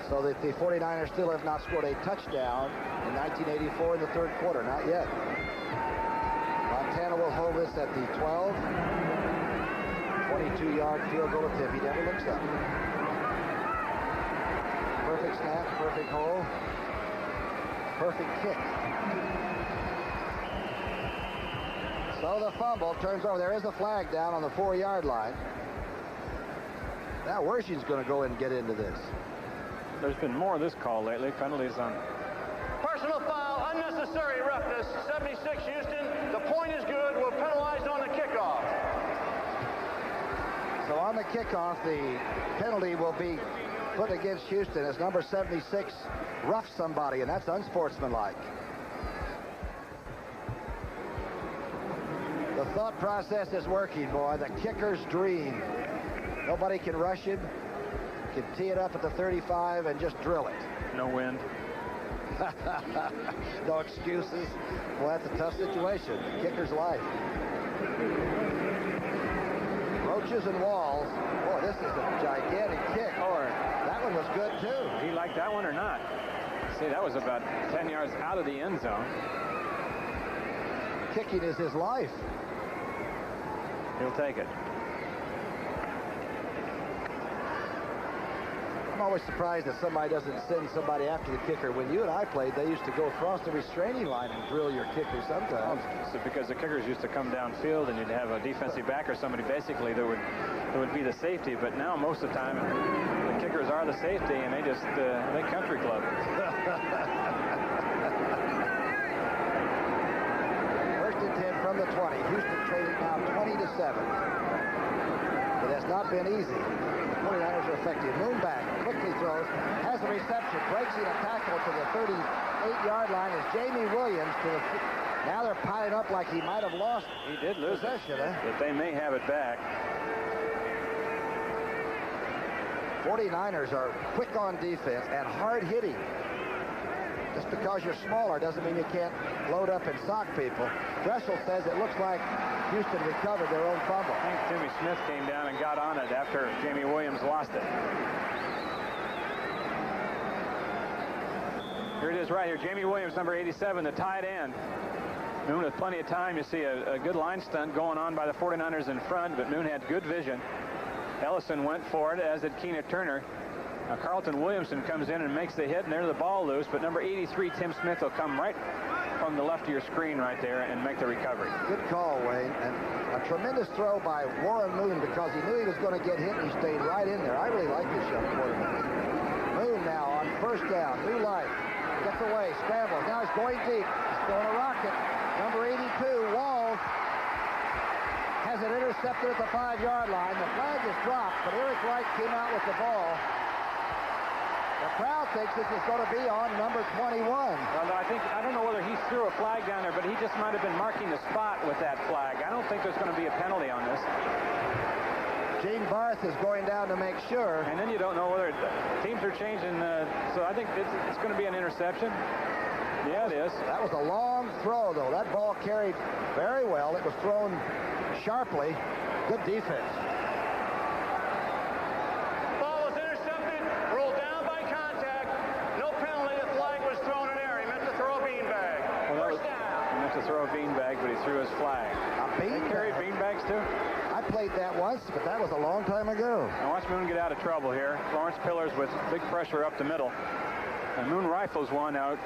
so that the 49ers still have not scored a touchdown in 1984 in the 3rd quarter. Not yet. Montana will hold this at the 12. 22-yard field goal attempt. He never looks up. Perfect snap, perfect hole, perfect kick. So the fumble turns over. There is a flag down on the 4-yard line. Now Wershing's going to go in and get into this. There's been more of this call lately. Penalties on. Personal foul, unnecessary roughness. 76 Houston. The point is good. We're penalized on the kickoff. So on the kickoff, the penalty will be put against Houston as number 76 roughed somebody, and that's unsportsmanlike. The thought process is working, boy. The kicker's dream. Nobody can rush him. Can tee it up at the 35 and just drill it. No wind. No excuses. Well, that's a tough situation. Kicker's life. Roaches and walls. Boy, this is a gigantic kick. Or that one was good, too. He liked that one or not? See, that was about 10 yards out of the end zone. Kicking is his life. He'll take it. I'm always surprised that somebody doesn't send somebody after the kicker. When you and I played, they used to go across the restraining line and drill your kicker sometimes. So because the kickers used to come downfield and you'd have a defensive back or somebody basically that would be the safety. But now most of the time the kickers are the safety and they just they country club. First and 10 from the 20. Houston trailing now 20-7. It has not been easy. The 49ers are effective. Moon back, quickly throws, has a reception, breaks in a tackle to the 38-yard line as Jamie Williams to the. Now they're piling up like he might have lost. He did lose possession, but they may have it back. 49ers are quick on defense and hard hitting. Just because you're smaller doesn't mean you can't load up and sock people. Dressel says it looks like Houston recovered their own fumble. I think Timmy Smith came down and got on it after Jamie Williams lost it. Here it is right here. Jamie Williams, number 87, the tight end. Moon with plenty of time. You see a good line stunt going on by the 49ers in front, but Moon had good vision. Ellison went for it, as did Keena Turner. Now Carlton Williamson comes in and makes the hit, and there's the ball loose, but number 83, Tim Smith, will come right from the left of your screen right there and make the recovery. Good call, Wayne, and a tremendous throw by Warren Moon because he knew he was going to get hit and he stayed right in there. I really like this young quarterback. Moon now on 1st down, new life, gets away, scrambles, now he's going deep, he's throwing a rocket. Number 82, Walls, has it intercepted at the 5-yard line. The flag is dropped, but Eric Wright came out with the ball. The crowd thinks this is going to be on number 21. Well, I don't know whether he threw a flag down there, but he just might have been marking the spot with that flag. I don't think there's going to be a penalty on this. Gene Barth is going down to make sure. And then you don't know whether teams are changing. So I think it's going to be an interception. Yeah, it is. That was a long throw, though. That ball carried very well. It was thrown sharply. Good defense. Ball was intercepted, ruled down by contact. No penalty. The flag was thrown in air. He meant to throw a beanbag. Well, First down. He meant to throw a beanbag, but he threw his flag. A They beanbag? carried beanbags, too? I played that once, but that was a long time ago. Now watch Moon get out of trouble here. Lawrence Pillars with big pressure up the middle. And Moon rifles one out.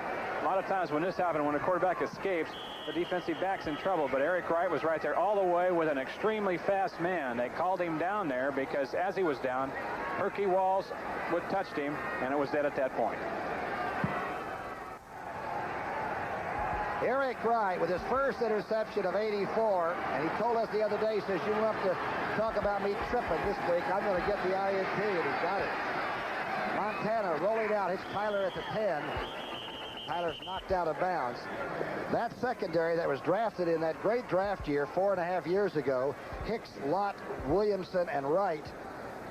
A lot of times when this happened, when a quarterback escapes, the defensive back's in trouble. But Eric Wright was right there all the way with an extremely fast man. They called him down there because as he was down, Herky Walls touched him, and it was dead at that point. Eric Wright with his first interception of 84, and he told us the other day, he says, you want to talk about me tripping this week, I'm going to get the INT, and he got it. Montana rolling out. It's Tyler at the 10. Tyler's knocked out of bounds. That secondary that was drafted in that great draft year 4.5 years ago, Hicks, Lott, Williamson, and Wright,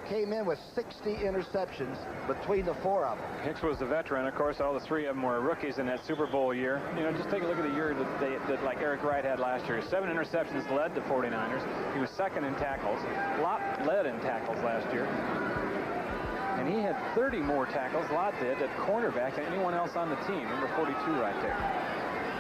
came in with 60 interceptions between the four of them. Hicks was the veteran. Of course, all the three of them were rookies in that Super Bowl year. You know, just take a look at the year that like Eric Wright had last year. 7 interceptions led the 49ers. He was second in tackles. Lott led in tackles last year. And he had 30 more tackles, Lott did, at cornerback than anyone else on the team. Number 42 right there.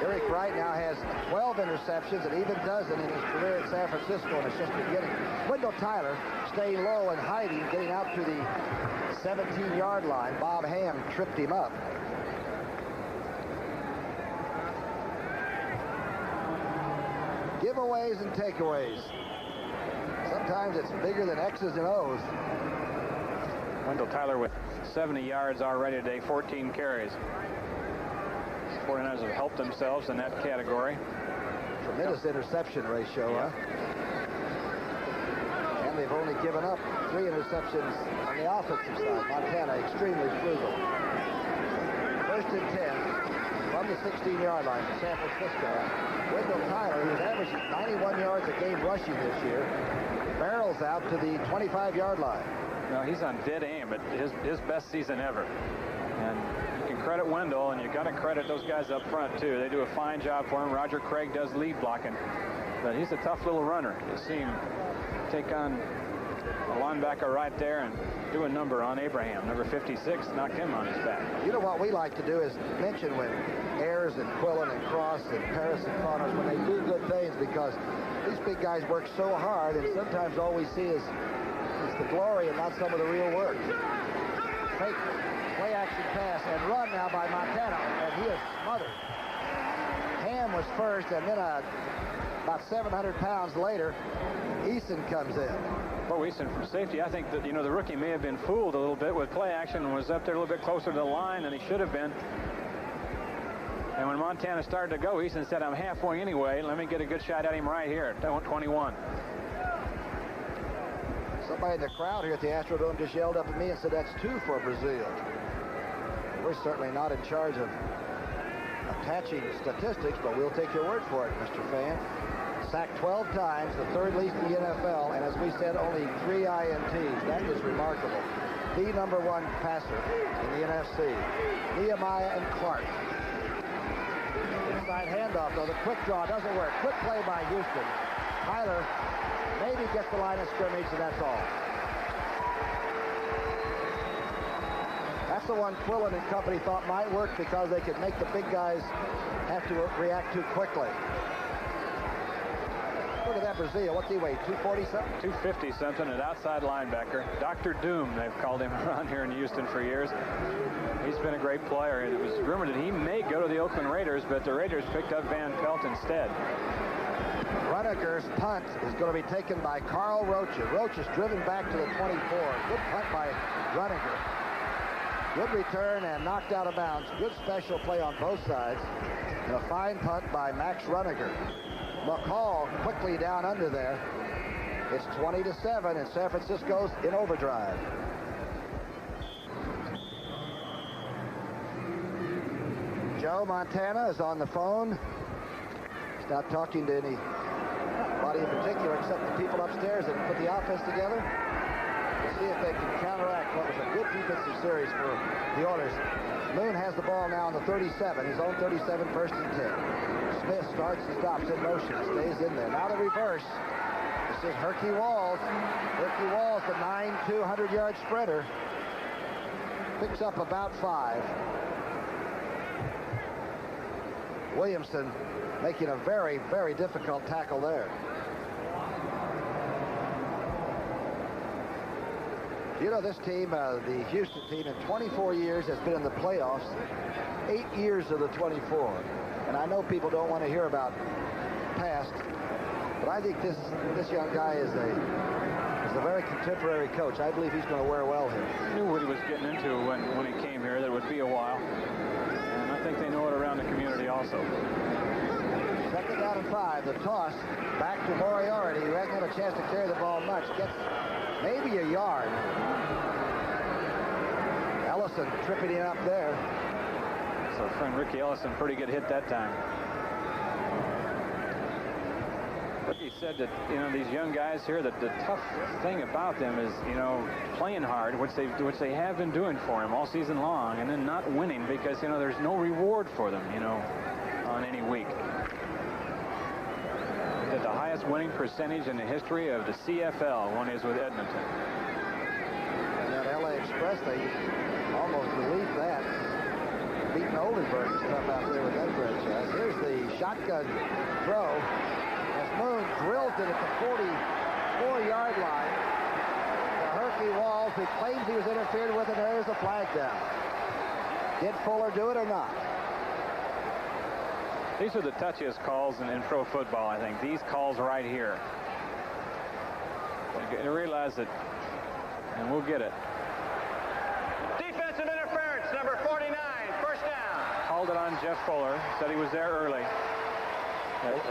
Eric Wright now has 12 interceptions and even dozen in his career at San Francisco, and it's just beginning. Wendell Tyler staying low and hiding, getting out to the 17-yard line. Bob Ham tripped him up. Giveaways and takeaways. Sometimes it's bigger than X's and O's. Wendell Tyler with 70 yards already today, 14 carries. 49ers have helped themselves in that category. Tremendous interception ratio, huh? And they've only given up 3 interceptions on the offensive side. Montana extremely frugal. First and 10 from the 16-yard line for San Francisco. Wendell Tyler, who's averaging 91 yards a game rushing this year, barrels out to the 25-yard line. No, he's on dead aim, but his best season ever. And you can credit Wendell, and you got to credit those guys up front too. They do a fine job for him. Roger Craig does lead blocking, but he's a tough little runner. You see him take on a linebacker right there and do a number on Abraham. Number 56 knocked him on his back. You know what we like to do is mention when Ayers and Quillen and Cross and Paris and Connors, when they do good things, because these big guys work so hard, and sometimes all we see is the glory and not some of the real work. Fake play action pass and run now by Montana, and he is smothered. Ham was first, and then about 700 pounds later, Eason comes in. Well, Eason from safety, I think that, you know, the rookie may have been fooled a little bit with play action and was up there a little bit closer to the line than he should have been. And when Montana started to go, Eason said, I'm halfway anyway. Let me get a good shot at him right here at 21. Somebody in the crowd here at the Astrodome just yelled up at me and said, that's 2 for Brazil. We're certainly not in charge of attaching statistics, but we'll take your word for it, Mr. Fan. Sacked 12 times, the 3rd least in the NFL, and as we said, only 3 INTs. That is remarkable. The number 1 passer in the NFC. Nehemiah and Clark. Inside handoff, though. The quick draw doesn't work. Quick play by Houston. Tyler maybe gets the line of scrimmage, and that's all. That's the one Quillen and company thought might work because they could make the big guys have to react too quickly. Look at that Brazil. What's he weigh? 240-something? 250-something, an outside linebacker. Dr. Doom, they've called him around here in Houston for years. He's been a great player, and it was rumored that he may go to the Oakland Raiders, but the Raiders picked up Van Pelt instead. Rudiger's punt is going to be taken by Carl Rocha. Rocha's driven back to the 24. Good punt by Rudiger. Good return and knocked out of bounds. Good special play on both sides. And a fine punt by Max Rudiger. McCall quickly down under there. It's 20-7, and San Francisco's in overdrive. Joe Montana is on the phone. He's not talking to anybody in particular except the people upstairs that put the offense together. We'll see if they can counteract what was a good defensive series for the Oilers. Moon has the ball now on the 37, his own 37, 1st and 10. Smith starts and stops in motion, stays in there. Now the reverse. This is Herky Walls. Herky Walls, the 9'2", 100-yard sprinter. Picks up about 5. Williamson making a very, very difficult tackle there. You know, this team, the Houston team, in 24 years has been in the playoffs, 8 years of the 24. And I know people don't want to hear about past, but I think this young guy is a very contemporary coach. I believe he's going to wear well here. He knew what he was getting into when he came here, that it would be a while. And I think they know it around the community also. and 5. The toss back to Moriarty, who hasn't had a chance to carry the ball much. Gets maybe a yard. Ellison tripping him up there. So friend Ricky Ellison, pretty good hit that time. Ricky said that, you know, these young guys here, that the tough thing about them is, you know, playing hard, which they have been doing for him all season long, and then not winning because, you know, there's no reward for them, you know, on any week. At the highest winning percentage in the history of the CFL when he was with Edmonton. And that LA Express, they almost believed that. Beating Oldenburg and stuff out there with that franchise. Here's the shotgun throw. Moon drills it at the 44-yard line. The Herky Walls, he claims he was interfered with, and there's a flag down. Did Fuller do it or not? These are the touchiest calls in pro football, I think. These calls right here. You realize that, and we'll get it. Defensive interference, number 49, first down. Called it on Jeff Fuller. Said he was there early.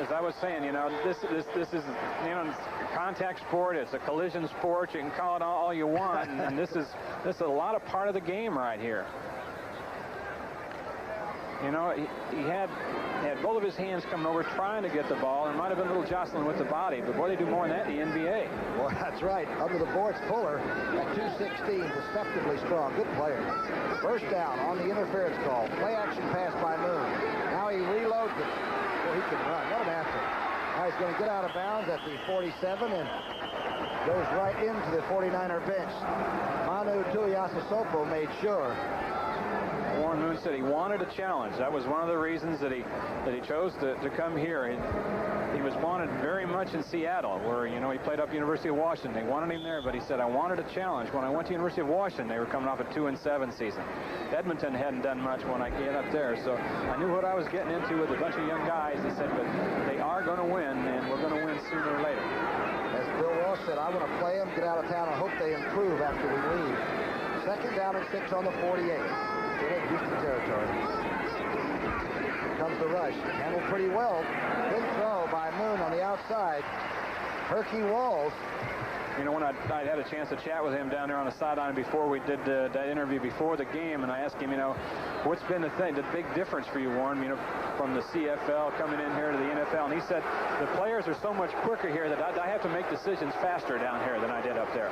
As I was saying, you know, this is, you know, contact sport. It's a collision sport. You can call it all you want, and this is a lot of part of the game right here. You know, he had both of his hands coming over trying to get the ball, and might have been a little jostling with the body, but boy, they do more than that in the NBA. Well, that's right. Under the boards, Fuller at 216, deceptively strong. Good player. First down on the interference call. Play action pass by Moon. Now he reloads it. Well, he can run. What an athlete. Now he's going to get out of bounds at the 47 and goes right into the 49er bench. Manu Tuiasosopo made sure. Warren Moon said he wanted a challenge. That was one of the reasons that he chose to come here. He was wanted very much in Seattle, where, you know, he played up University of Washington. They wanted him there, but he said, I wanted a challenge. When I went to University of Washington, they were coming off a 2-7 season. Edmonton hadn't done much when I get up there, so I knew what I was getting into with a bunch of young guys. He said, but they are going to win, and we're going to win sooner or later. As Bill Walsh said, I want to play them, get out of town, and hope they improve after we leave. Second down and 6 on the 48. Still in Houston territory. Here comes the rush. Handled pretty well. Good throw by Moon on the outside. Herky Walls. You know, when I had a chance to chat with him down there on the sideline before we did that interview before the game, and I asked him, you know, what's been the big difference for you, Warren, you know, from the CFL coming in here to the NFL? And he said, the players are so much quicker here that I have to make decisions faster down here than I did up there.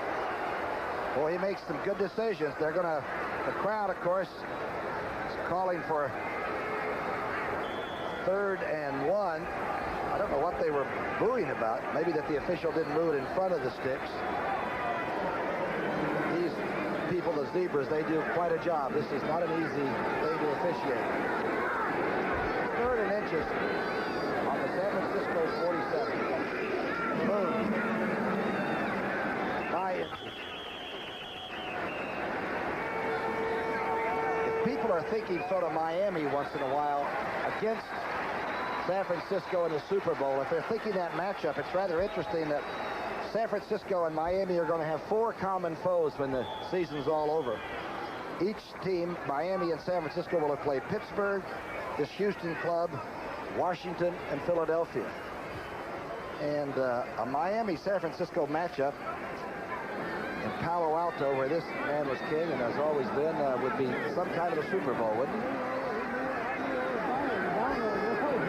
Well, he makes some good decisions. They're going to, the crowd, of course, is calling for 3rd and 1. I don't know what they were booing about. Maybe that the official didn't move it in front of the sticks. These people, the zebras, they do quite a job. This is not an easy thing to officiate. 3rd and inches on the San Francisco 47. Moon. 9 inches. People are thinking sort of Miami once in a while against San Francisco in the Super Bowl. If they're thinking that matchup, it's rather interesting that San Francisco and Miami are going to have 4 common foes when the season's all over. Each team, Miami and San Francisco, will have played Pittsburgh, this Houston club, Washington, and Philadelphia. And a Miami-San Francisco matchup in Palo Alto, where this man was king and has always been, would be some kind of a Super Bowl, wouldn't it?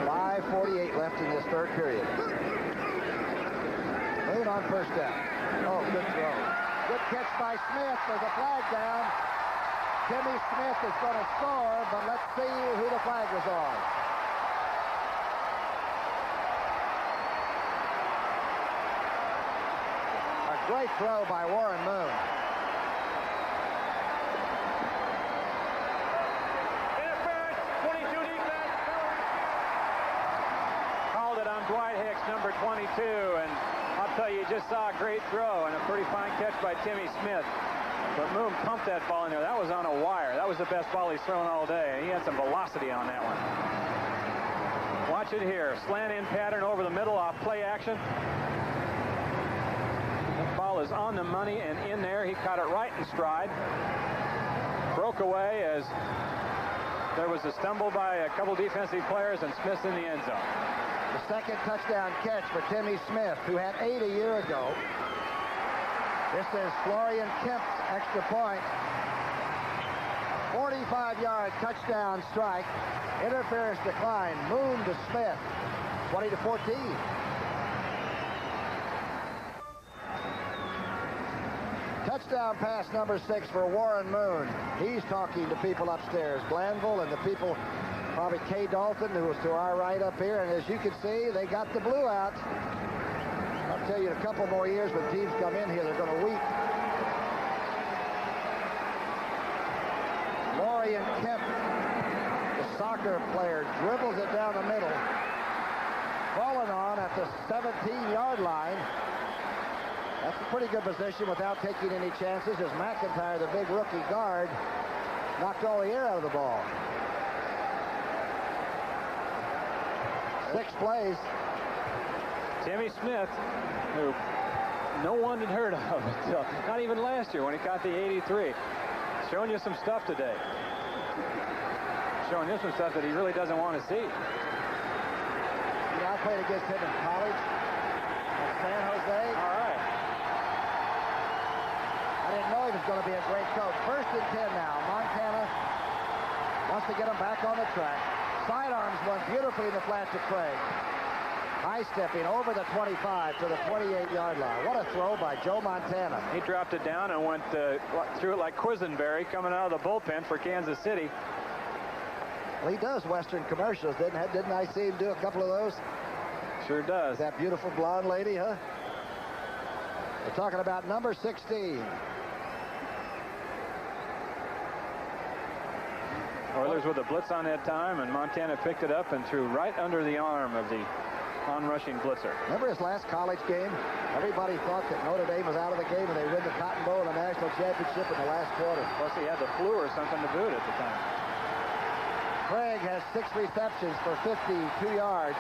5:48 left in this 3rd period. Moon on first down. Oh, good throw. Good catch by Smith. There's a flag down. Timmy Smith is going to score, but let's see who the flag was on. Great throw by Warren Moon. Interference, 22 defense. Called it on Dwight Hicks, number 22, and I'll tell you, just saw a great throw and a pretty fine catch by Timmy Smith. But Moon pumped that ball in there. That was on a wire. That was the best ball he's thrown all day. He had some velocity on that one. Watch it here. Slant in pattern over the middle off play action. Ball is on the money and in there. He caught it right in stride. Broke away as there was a stumble by a couple defensive players, and Smith's in the end zone. The second touchdown catch for Timmy Smith, who had 8 a year ago. This is Florian Kemp's extra point. 45-yard touchdown strike. Interference decline. Moon to Smith. 20-14. Touchdown pass number 6 for Warren Moon. He's talking to people upstairs. Glanville and the people, probably Kay Dalton, who was to our right up here. And as you can see, they got the blue out. I'll tell you, in a couple more years when teams come in here, they're going to weep. Florian Kemp, the soccer player, dribbles it down the middle. Fallen on at the 17-yard line. That's a pretty good position without taking any chances as McIntyre, the big rookie guard, knocked all the air out of the ball. 6 plays. Timmy Smith, who no one had heard of until not even last year when he caught the 83. Showing you some stuff today. Showing you some stuff that he really doesn't want to see. You know, I played against him in college at San Jose. All right. I didn't know he was going to be a great coach. 1st and 10 now. Montana wants to get him back on the track. Sidearms one beautifully in the flat to Craig. High-stepping over the 25 to the 28-yard line. What a throw by Joe Montana. He dropped it down and went through it like Quisenberry coming out of the bullpen for Kansas City. Well, he does Western commercials, didn't I see him do a couple of those? Sure does. That beautiful blonde lady, huh? We're talking about number 16. Oilers with a blitz on that time, and Montana picked it up and threw right under the arm of the on-rushing blitzer. Remember his last college game? Everybody thought that Notre Dame was out of the game and they win the Cotton Bowl in the national championship in the last quarter. Plus he had the flu or something to boot at the time. Craig has 6 receptions for 52 yards.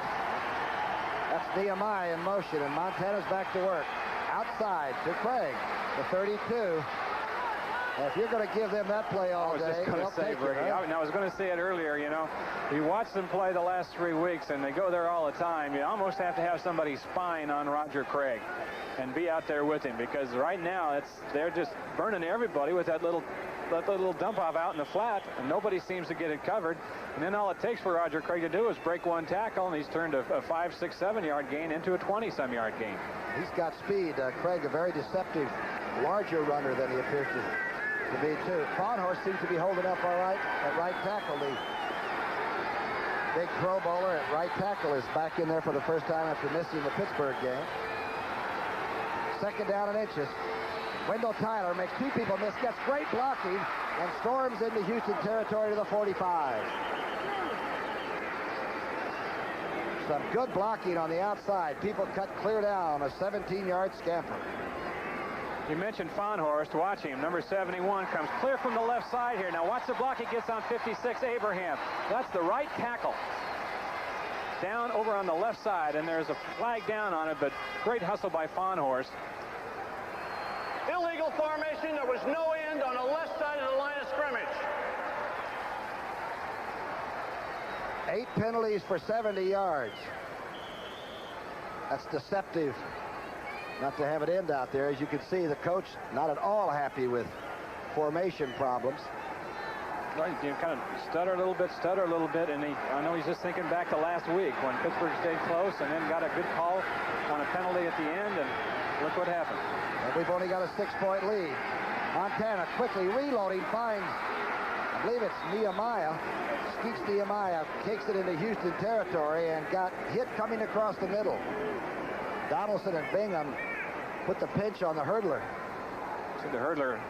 That's Nehemiah in motion, and Montana's back to work. Outside to Craig, the 32. If you're going to give them that play all day, they'll take it, right? I was going to say it earlier, you know. You watch them play the last 3 weeks, and they go there all the time. You almost have to have somebody spying on Roger Craig and be out there with him, because right now they're just burning everybody with that little dump-off out in the flat, and nobody seems to get it covered. And then all it takes for Roger Craig to do is break one tackle, and he's turned a 5, 6, 7-yard gain into a 20-some-yard gain. He's got speed. Craig, a very deceptive, larger runner than he appears to be, too. Farnhorst seems to be holding up all right at right tackle. The big Pro Bowler at right tackle is back in there for the first time after missing the Pittsburgh game. 2nd down and inches. Wendell Tyler makes 2 people miss, gets great blocking, and storms into Houston territory to the 45. Some good blocking on the outside. People cut clear down a 17-yard scamper. You mentioned Farnhorst. Watch him. Number 71 comes clear from the left side here. Now watch the block he gets on 56, Abraham. That's the right tackle. Down over on the left side, and there's a flag down on it, but great hustle by Farnhorst. Illegal formation. There was no end on the left side of the line of scrimmage. 8 penalties for 70 yards. That's deceptive not to have it end out there. As you can see, the coach not at all happy with formation problems. Right, you kind of stutter a little bit, and I know he's just thinking back to last week when Pittsburgh stayed close and then got a good call on a penalty at the end, and look what happened. And we've only got a 6-point lead. Montana quickly reloading, finds, I believe it's Nehemiah. Skeets Nehemiah, kicks it into Houston territory and got hit coming across the middle. Donaldson and Bingham put the pinch on the hurdler. See the hurdler,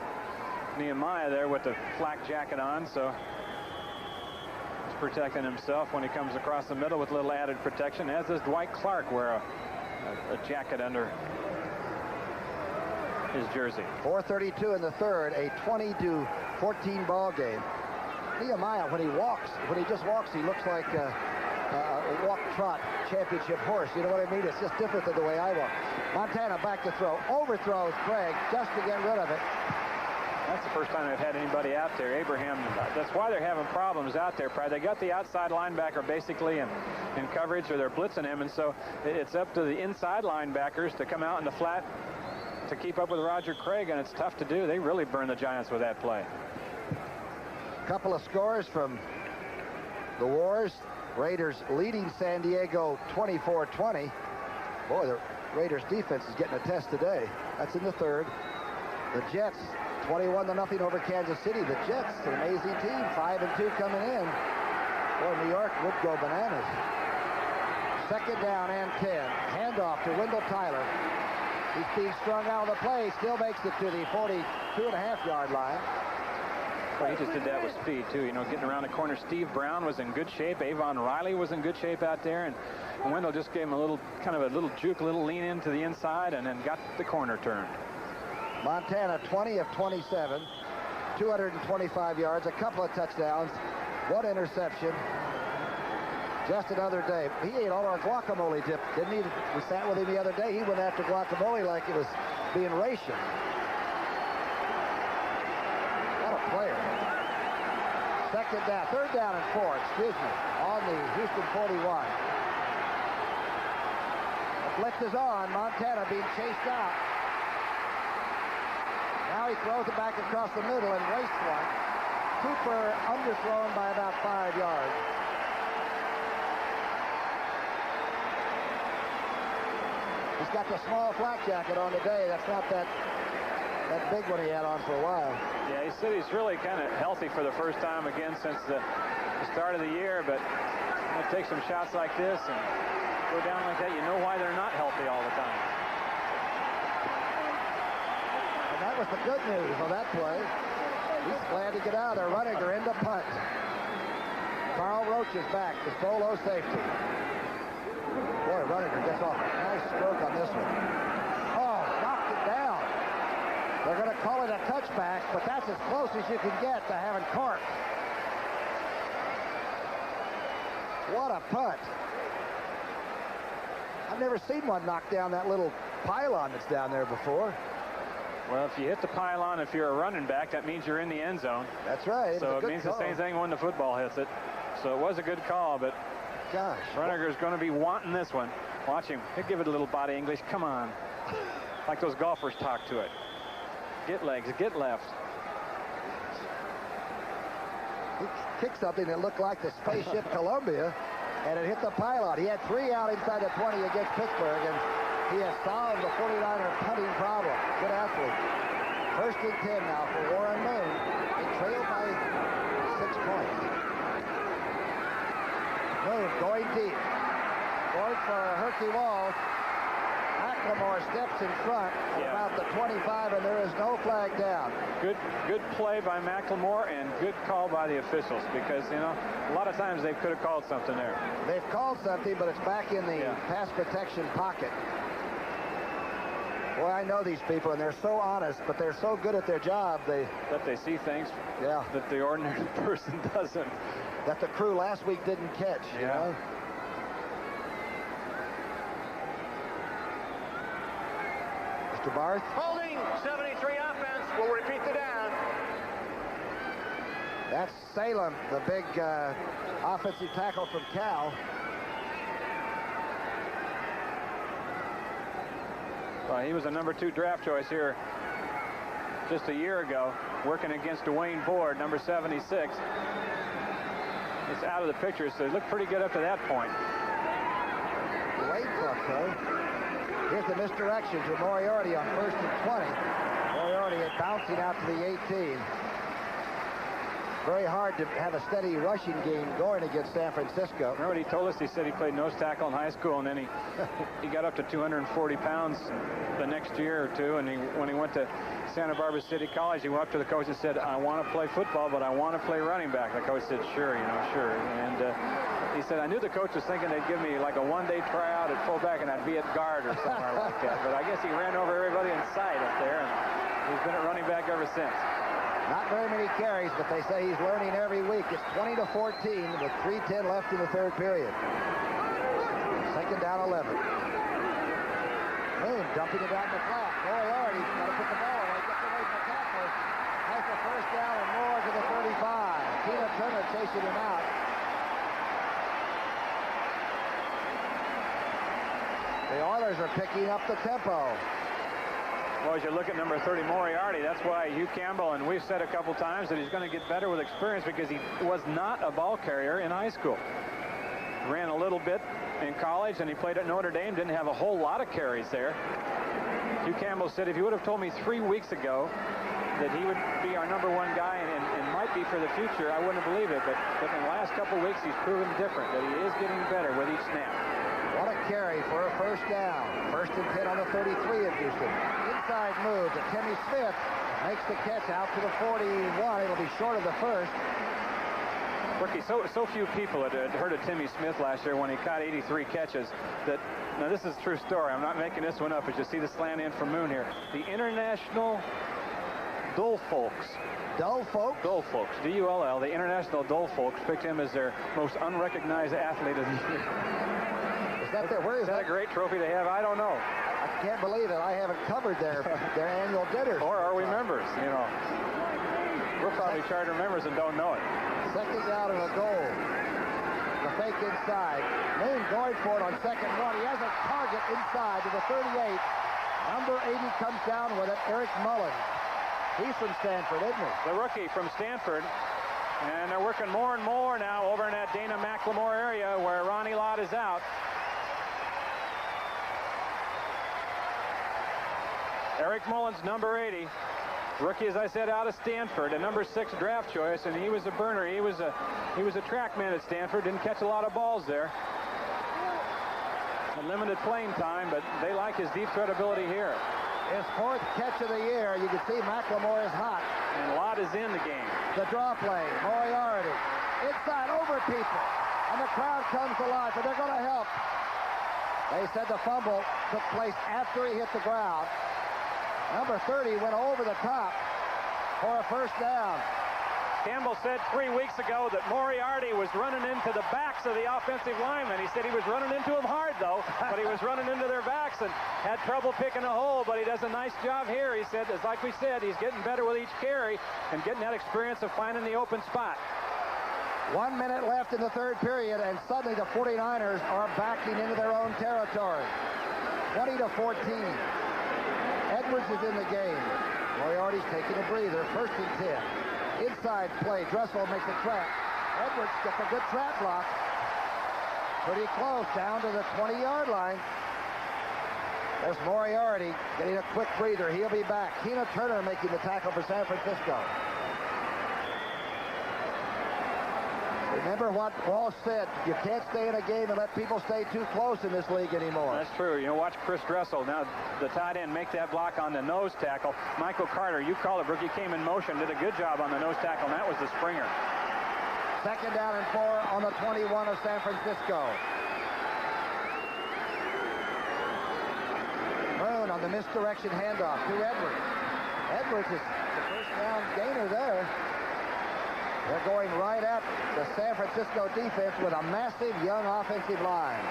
Nehemiah, there with the flak jacket on, so he's protecting himself when he comes across the middle with a little added protection, as does Dwight Clark, wear a jacket under his jersey. 4:32 in the third, a 20-14 ball game. Nehemiah, when he just walks, he looks like a walk-trot championship horse. You know what I mean? It's just different than the way I walk. Montana back to throw. Overthrows Craig just to get rid of it. That's the first time they've had anybody out there. Abraham, that's why they're having problems out there, Pride. They got the outside linebacker basically in coverage, or they're blitzing him, and so it's up to the inside linebackers to come out in the flat to keep up with Roger Craig, and it's tough to do. They really burned the Giants with that play. Couple of scores from the Wars. Raiders leading San Diego 24-20. Boy, the Raiders defense is getting a test today. That's in the third. The Jets 21-0 over Kansas City. The Jets, an amazing team, 5-2 coming in. Boy, New York would go bananas. Second down and 10. Handoff to Wendell Tyler. He's being strung out of the play. Still makes it to the 42.5-yard line. Well, he just did that with speed, too. You know, getting around the corner. Steve Brown was in good shape. Avon Riley was in good shape out there. And Wendell just gave him a little, kind of a little juke, a little lean into the inside, and then got the corner turned. Montana 20 of 27, 225 yards, a couple of touchdowns, one interception. Just another day. He ate all our guacamole dip, didn't he? We sat with him the other day. He went after guacamole like it was being rationed. What a player. Third down and 4, on the Houston 41. The blitz is on. Montana being chased out. Now he throws it back across the middle and wastes one. Cooper underthrown by about 5 yards. He's got the small flak jacket on today. That's not that big one he had on for a while. Yeah, he said he's really kind of healthy for the first time again since the start of the year, but he'll take some shots like this and go down like that. You know why they're not healthy all the time. And that was the good news on that play. He's glad to get out of there. Runninger into punt. Carl Roach is back, the solo safety. Boy, Runninger gets off a nice stroke on this one. Oh, knocked it down. They're going to call it a touchback, but that's as close as you can get to having Cork. What a punt. I've never seen one knock down that little pylon that's down there before. Well, if you hit the pylon, if you're a running back, that means you're in the end zone. That's right. So it means the same thing when the football hits it. So it was a good call, but gosh, Runninger's going to be wanting this one. Watch him. He'll give it a little body English. Come on. Like those golfers talk to it. Get legs, get left. He kicked something that looked like the spaceship Columbia, and it hit the pylon. He had 3 out inside the 20 against Pittsburgh, and he has solved the 49er punting problem. Good athlete. First and 10 now for Warren Moon. They trail by 6 points. Moon going deep. Going for Herky Walls. McLemore steps in front about the 25, and there is no flag down. Good play by McLemore and good call by the officials, because, you know, a lot of times they could have called something there. They've called something, but it's back in the pass protection pocket. Boy, I know these people, and they're so honest, but they're so good at their job. That they see things that the ordinary person doesn't. That the crew last week didn't catch, you know? Mr. Barth? Holding 73 offense. We'll repeat the down. That's Salem, the big offensive tackle from Cal. Well, he was a number 2 draft choice here just a year ago, working against Dwayne Board, number 76. It's out of the picture, so it looked pretty good up to that point. Late puck, though. Here's the misdirection to Moriarty on 1st and 20. Moriarty is bouncing out to the 18. Very hard to have a steady rushing game going against San Francisco. Remember what he told us? He said he played nose tackle in high school, and then he got up to 240 pounds the next year or two, and when he went to Santa Barbara City College, he went up to the coach and said, I want to play football, but I want to play running back. The coach said, sure, sure. And he said, I knew the coach was thinking they'd give me like a one-day tryout at fullback, and I'd be at guard or somewhere like that. But I guess he ran over everybody in sight up there, and he's been at running back ever since. Not very many carries, but they say he's learning every week. It's 20-14 with 3:10 left in the third period. Second down 11. Moon dumping it out in the flat. Moriarty's got to put the ball away. Gets away from the tackler. Has a first down and more to the 35. Tina Turner chasing him out. The Oilers are picking up the tempo. Well, as you look at number 30, Moriarty, that's why Hugh Campbell, and we've said a couple times that he's going to get better with experience because he was not a ball carrier in high school. Ran a little bit in college, and he played at Notre Dame, didn't have a whole lot of carries there. Hugh Campbell said, if you would have told me 3 weeks ago that he would be our #1 guy and might be for the future, I wouldn't have believed it. But in the last couple of weeks, he's proven different, that he is getting better with each snap. What a carry for a first down. 1st and 10 on the 33 of Houston. Inside move to Timmy Smith. Makes the catch out to the 41. It'll be short of the first. Rookie, so few people had heard of Timmy Smith last year when he caught 83 catches. Now this is a true story. I'm not making this one up. As you see the slant in from Moon here. The International Dull Folks. Dull Folks? Dull Folks. D-U-L-L. The International Dull Folks picked him as their most unrecognized athlete of the year. Is that there? Where is that? A great trophy to have? I don't know. I can't believe it. I haven't covered their annual dinner. Or are we members? You know, we're probably charter members and don't know it. 2nd down and a goal. The fake inside. Moon going for it on 2nd and 1. He has a target inside to the 38. Number 80 comes down with it. Eric Mullins. He's from Stanford, isn't he? The rookie from Stanford. And they're working more and more now over in that Dana McLemore area where Ronnie Lott is out. Eric Mullins, number 80. Rookie, as I said, out of Stanford, a number 6 draft choice, and he was a burner. He was a track man at Stanford. Didn't catch a lot of balls there. A limited playing time, but they like his deep threat ability here. His 4th catch of the year. You can see McLemore is hot. And Lott is in the game. The draw play, Moriarty. Inside over people. And the crowd comes alive, so they're going to help. They said the fumble took place after he hit the ground. Number 30 went over the top for a first down. Campbell said 3 weeks ago that Moriarty was running into the backs of the offensive linemen. He said he was running into them hard, though, but he was running into their backs and had trouble picking a hole, but he does a nice job here. He said, as like we said, he's getting better with each carry and getting that experience of finding the open spot. 1 minute left in the 3rd period, and suddenly the 49ers are backing into their own territory. 20-14. Edwards is in the game. Moriarty's taking a breather. 1st and 10. Inside play. Dressel makes a trap. Edwards gets a good trap block. Pretty close, down to the 20-yard line. There's Moriarty getting a quick breather. He'll be back. Tina Turner making the tackle for San Francisco. Remember what Walsh said, you can't stay in a game and let people stay too close in this league anymore. That's true. You know, watch Chris Dressel. Now the tight end make that block on the nose tackle. Michael Carter, you call it, rookie, came in motion, did a good job on the nose tackle, and that was the Springer. 2nd down and 4 on the 21 of San Francisco. Moon on the misdirection handoff to Edwards. Edwards is the first down gainer there. They're going right at the San Francisco defense with a massive young offensive line.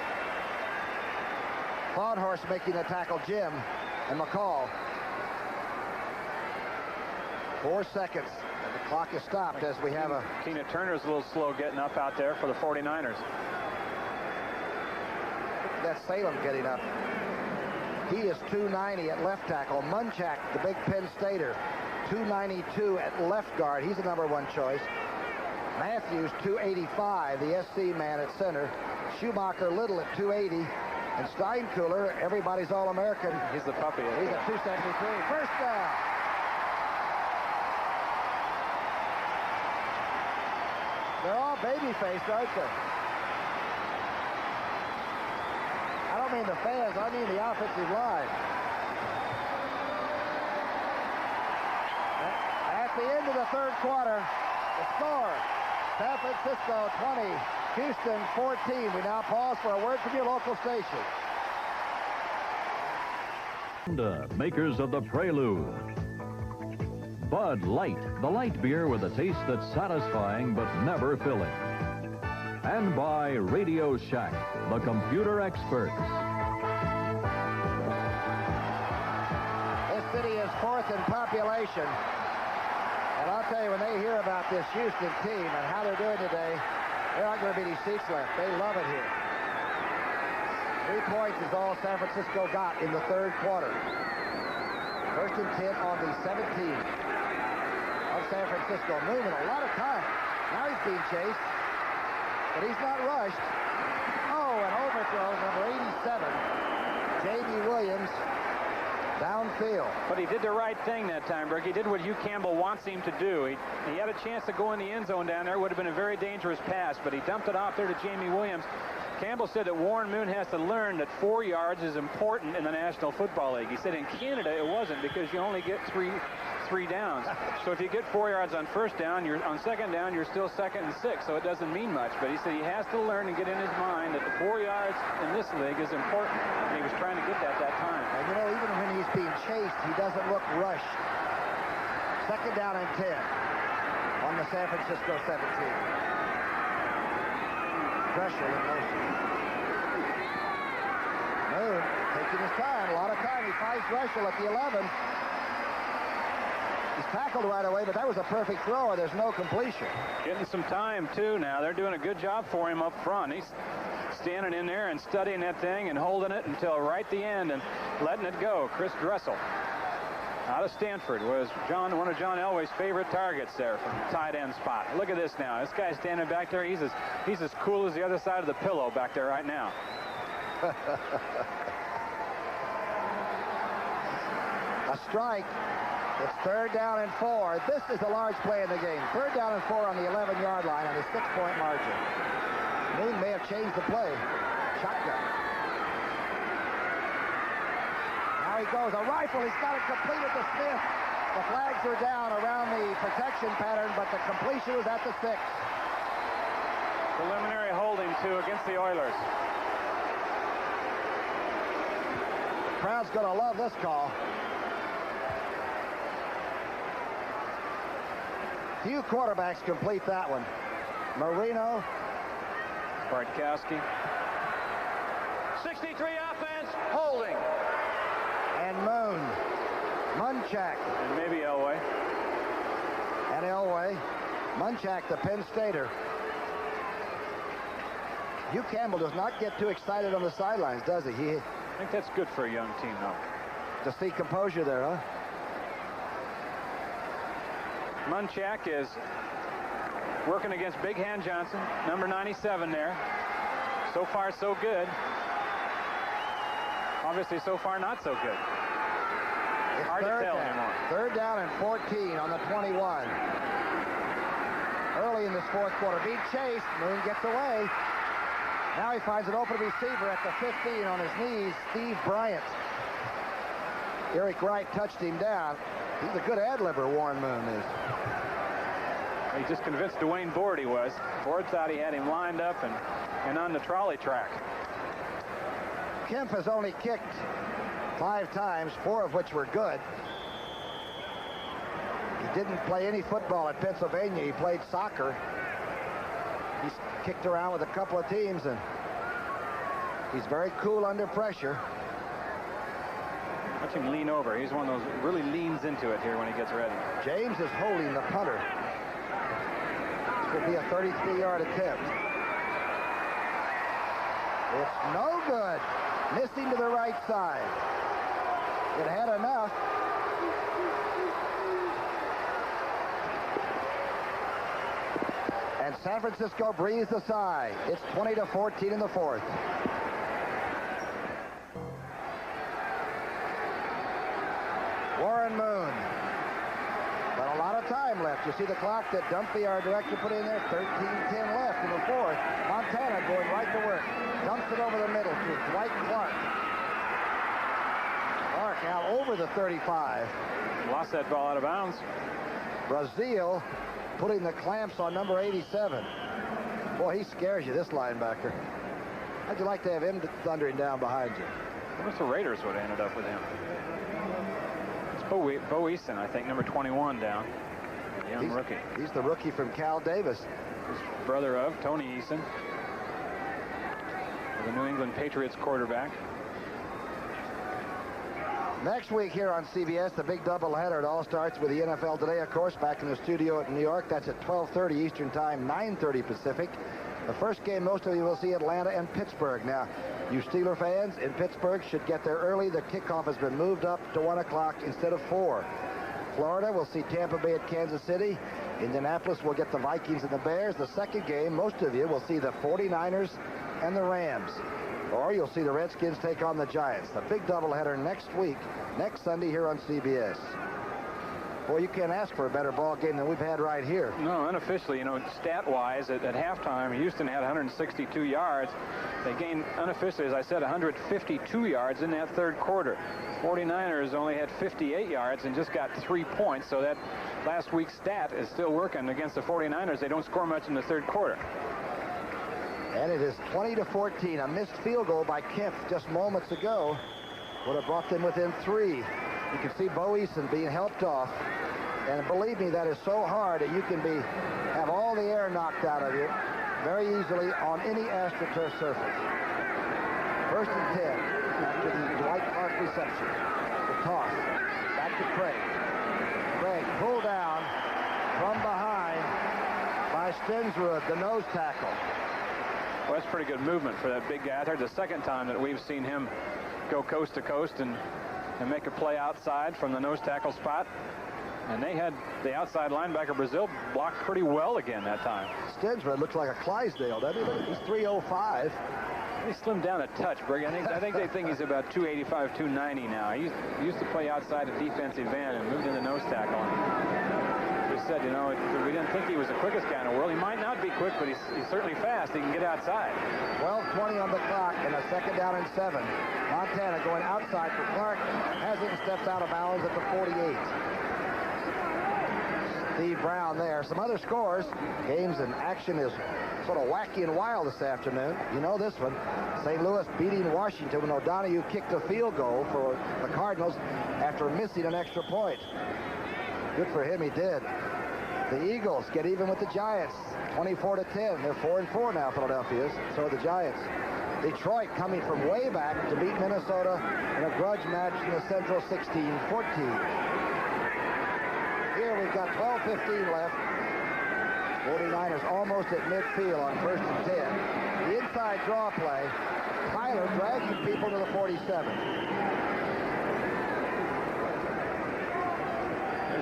Fawnhorse making the tackle, Jim and McCall. 4 seconds. And the clock is stopped as we have a... Tina Turner's a little slow getting up out there for the 49ers. That's Salem getting up. He is 290 at left tackle. Munchak, the Big Penn Stater, 292 at left guard. He's the number 1 choice. Matthews, 285, the SC man at center. Schumacher Little at 280. And Steinkühler, everybody's All-American. He's the puppy. He's at 273. First down. They're all baby-faced, aren't they? I don't mean the fans, I mean the offensive line. At the end of the 3rd quarter, the score, San Francisco 20, Houston 14. We now pause for a word from your local station. Makers of the Prelude. Bud Light, the light beer with a taste that's satisfying but never filling. And by Radio Shack, the computer experts. This city is 4th in population. And I'll tell you, when they hear about this Houston team and how they're doing today, there aren't going to be any seats left. They love it here. 3 points is all San Francisco got in the third quarter. First and 10 on the 17 of San Francisco. Moving a lot of time. Now he's being chased, but he's not rushed. Oh, an overthrow, number 87, Jamie Williams, downfield. But he did the right thing that time, Brooke. He did what Hugh Campbell wants him to do. He had a chance to go in the end zone down there. It would have been a very dangerous pass, but he dumped it off there to Jamie Williams. Campbell said that Warren Moon has to learn that 4 yards is important in the National Football League. He said in Canada it wasn't, because you only get three downs. So if you get 4 yards on first down, on second down, you're still 2nd and 6, so it doesn't mean much. But he said he has to learn and get in his mind that the 4 yards in this league is important. And he was trying to get that time. And you know, even when he's being chased, he doesn't look rushed. 2nd down and 10 on the San Francisco 17. Pressure in motion. Moon taking his time, a lot of time. He finds Russell at the 11. He's tackled right away, but that was a perfect throw, and there's no completion. Getting some time, too, now. They're doing a good job for him up front. He's standing in there and studying that thing and holding it until right the end and letting it go. Chris Dressel, out of Stanford, was one of John Elway's favorite targets there from the tight end spot. Look at this now. This guy's standing back there. He's as cool as the other side of the pillow back there right now. A strike. It's 3rd down and 4. This is a large play in the game. 3rd down and 4 on the 11-yard line on a 6-point margin. Moon may have changed the play. Shotgun. Now he goes. A rifle. He's got it completed to Smith. The flags are down around the protection pattern, but the completion was at the 6. Preliminary holding, too, against the Oilers. The crowd's going to love this call. Few quarterbacks complete that one. Marino. Bartkowski. 63 offense, holding. And Moon. Munchak. And maybe Elway. And Elway. Munchak, the Penn Stater. Hugh Campbell does not get too excited on the sidelines, does he? I think that's good for a young team, though. To see composure there, huh? Munchak is working against Big Hand Johnson, number 97 there. So far, so good. Obviously, so far, not so good. It's hard to tell anymore. 3rd down and 14 on the 21. Early in this 4th quarter, being chased. Moon gets away. Now he finds an open receiver at the 15 on his knees, Steve Bryant. Eric Wright touched him down. He's a good ad-libber, Warren Moon is. He just convinced Dwayne Board he was. Board thought he had him lined up and on the trolley track. Kemp has only kicked 5 times, 4 of which were good. He didn't play any football at Pennsylvania. He played soccer. He's kicked around with a couple of teams, and he's very cool under pressure. Watch him lean over. He's one of those really leans into it here when he gets ready. James is holding the punter. This will be a 33-yard attempt. It's no good. Missing to the right side. It had enough. And San Francisco breathes a sigh. It's 20-14 in the 4th. Warren Moon. But a lot of time left. You see the clock that Dunphy, our director, put in there. 13:10 left in the 4th. Montana going right to work. Dumps it over the middle to Dwight Clark. Clark now over the 35. Lost that ball out of bounds. Brazil putting the clamps on number 87. Boy, he scares you, this linebacker. How'd you like to have him thundering down behind you? I wish the Raiders would have ended up with him. It's Bo Eason, I think, number 21 down. Young rookie. He's the rookie from Cal Davis. He's brother of Tony Eason, the New England Patriots quarterback. Next week here on CBS, the big doubleheader. It all starts with the NFL Today, of course, back in the studio at New York. That's at 12:30 Eastern Time, 9:30 Pacific. The first game, most of you will see Atlanta and Pittsburgh. Now, you Steeler fans in Pittsburgh should get there early. The kickoff has been moved up to 1 o'clock instead of 4. Florida will see Tampa Bay at Kansas City. Indianapolis will get the Vikings and the Bears. The second game, most of you will see the 49ers and the Rams. Or you'll see the Redskins take on the Giants. The big doubleheader next week, next Sunday here on CBS. Boy, you can't ask for a better ball game than we've had right here. No, unofficially, stat-wise, at halftime, Houston had 162 yards. They gained, unofficially, as I said, 152 yards in that third quarter. 49ers only had 58 yards and just got 3 points, so that last week's stat is still working against the 49ers. They don't score much in the third quarter. And it is 20-14. A missed field goal by Kemp just moments ago would have brought them within 3. You can see Bo Eason being helped off. And believe me, that is so hard that you can have all the air knocked out of you very easily on any AstroTurf surface. 1st and 10 after the Dwight Clark reception. The toss. Back to Craig. Craig pulled down from behind by Stensrud, the nose tackle. Well, that's pretty good movement for that big guy. That's the second time that we've seen him go coast to coast and make a play outside from the nose tackle spot. And they had the outside linebacker, Brazil, blocked pretty well again that time. Stensrud looks like a Clydesdale, doesn't he? He's 305. He slimmed down a touch, Briggs. I think they think he's about 285, 290 now. He used to play outside at defensive end and moved into nose tackle. We said, we didn't think he was the quickest guy in the world. He might not be quick, but he's certainly fast. He can get outside. 12:20 on the clock and a 2nd down and 7. Montana going outside for Clark. Hasn't stepped out of bounds at the 48. Steve Brown there. Some other scores. Games and action is sort of wacky and wild this afternoon. You know this one. St. Louis beating Washington when O'Donoghue kicked a field goal for the Cardinals after missing an extra point. Good for him, he did. The Eagles get even with the Giants, 24-10. They're 4-4 now, Philadelphia is. So are the Giants. Detroit coming from way back to beat Minnesota in a grudge match in the Central 16-14. Here we've got 12:15 left. 49ers almost at midfield on 1st and 10. The inside draw play. Tyler dragging people to the 47.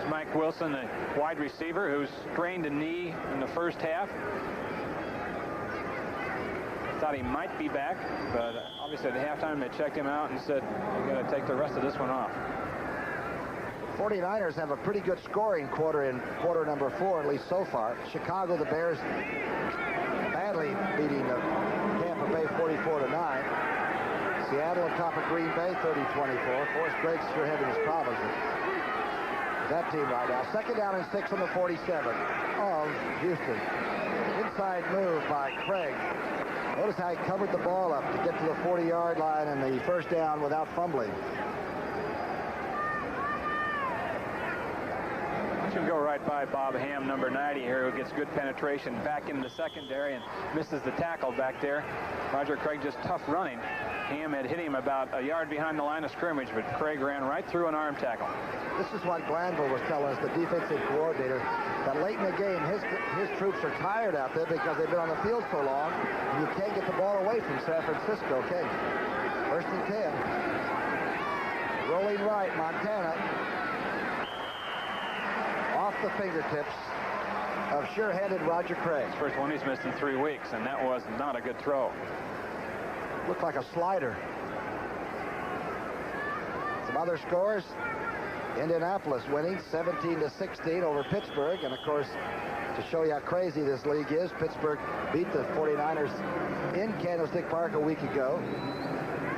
Mike Wilson, the wide receiver, who strained a knee in the first half. Thought he might be back, but obviously at halftime they checked him out and said, "You got to take the rest of this one off." 49ers have a pretty good scoring quarter in quarter number 4, at least so far. Chicago, the Bears, badly beating Tampa Bay 44-9. Seattle on top of Green Bay 30-24. Forrest Gregg sure having his problems with that team right now. 2nd down and 6 on the 47 of Houston. Inside move by Craig. Notice how he covered the ball up to get to the 40-yard line and the 1st down without fumbling. You can go right by Bob Ham, number 90 here, who gets good penetration back in the secondary and misses the tackle back there. Roger Craig just tough running. Ham had hit him about a yard behind the line of scrimmage, but Craig ran right through an arm tackle. This is what Glanville was telling us, the defensive coordinator, that late in the game, his troops are tired out there because they've been on the field so long, and you can't get the ball away from San Francisco, can you? 1st and 10. Rolling right, Montana. Off the fingertips of sure-handed Roger Craig. First one he's missed in 3 weeks, and that was not a good throw. Looked like a slider. Some other scores. Indianapolis winning 17-16 over Pittsburgh. And of course, to show you how crazy this league is, Pittsburgh beat the 49ers in Candlestick Park a week ago.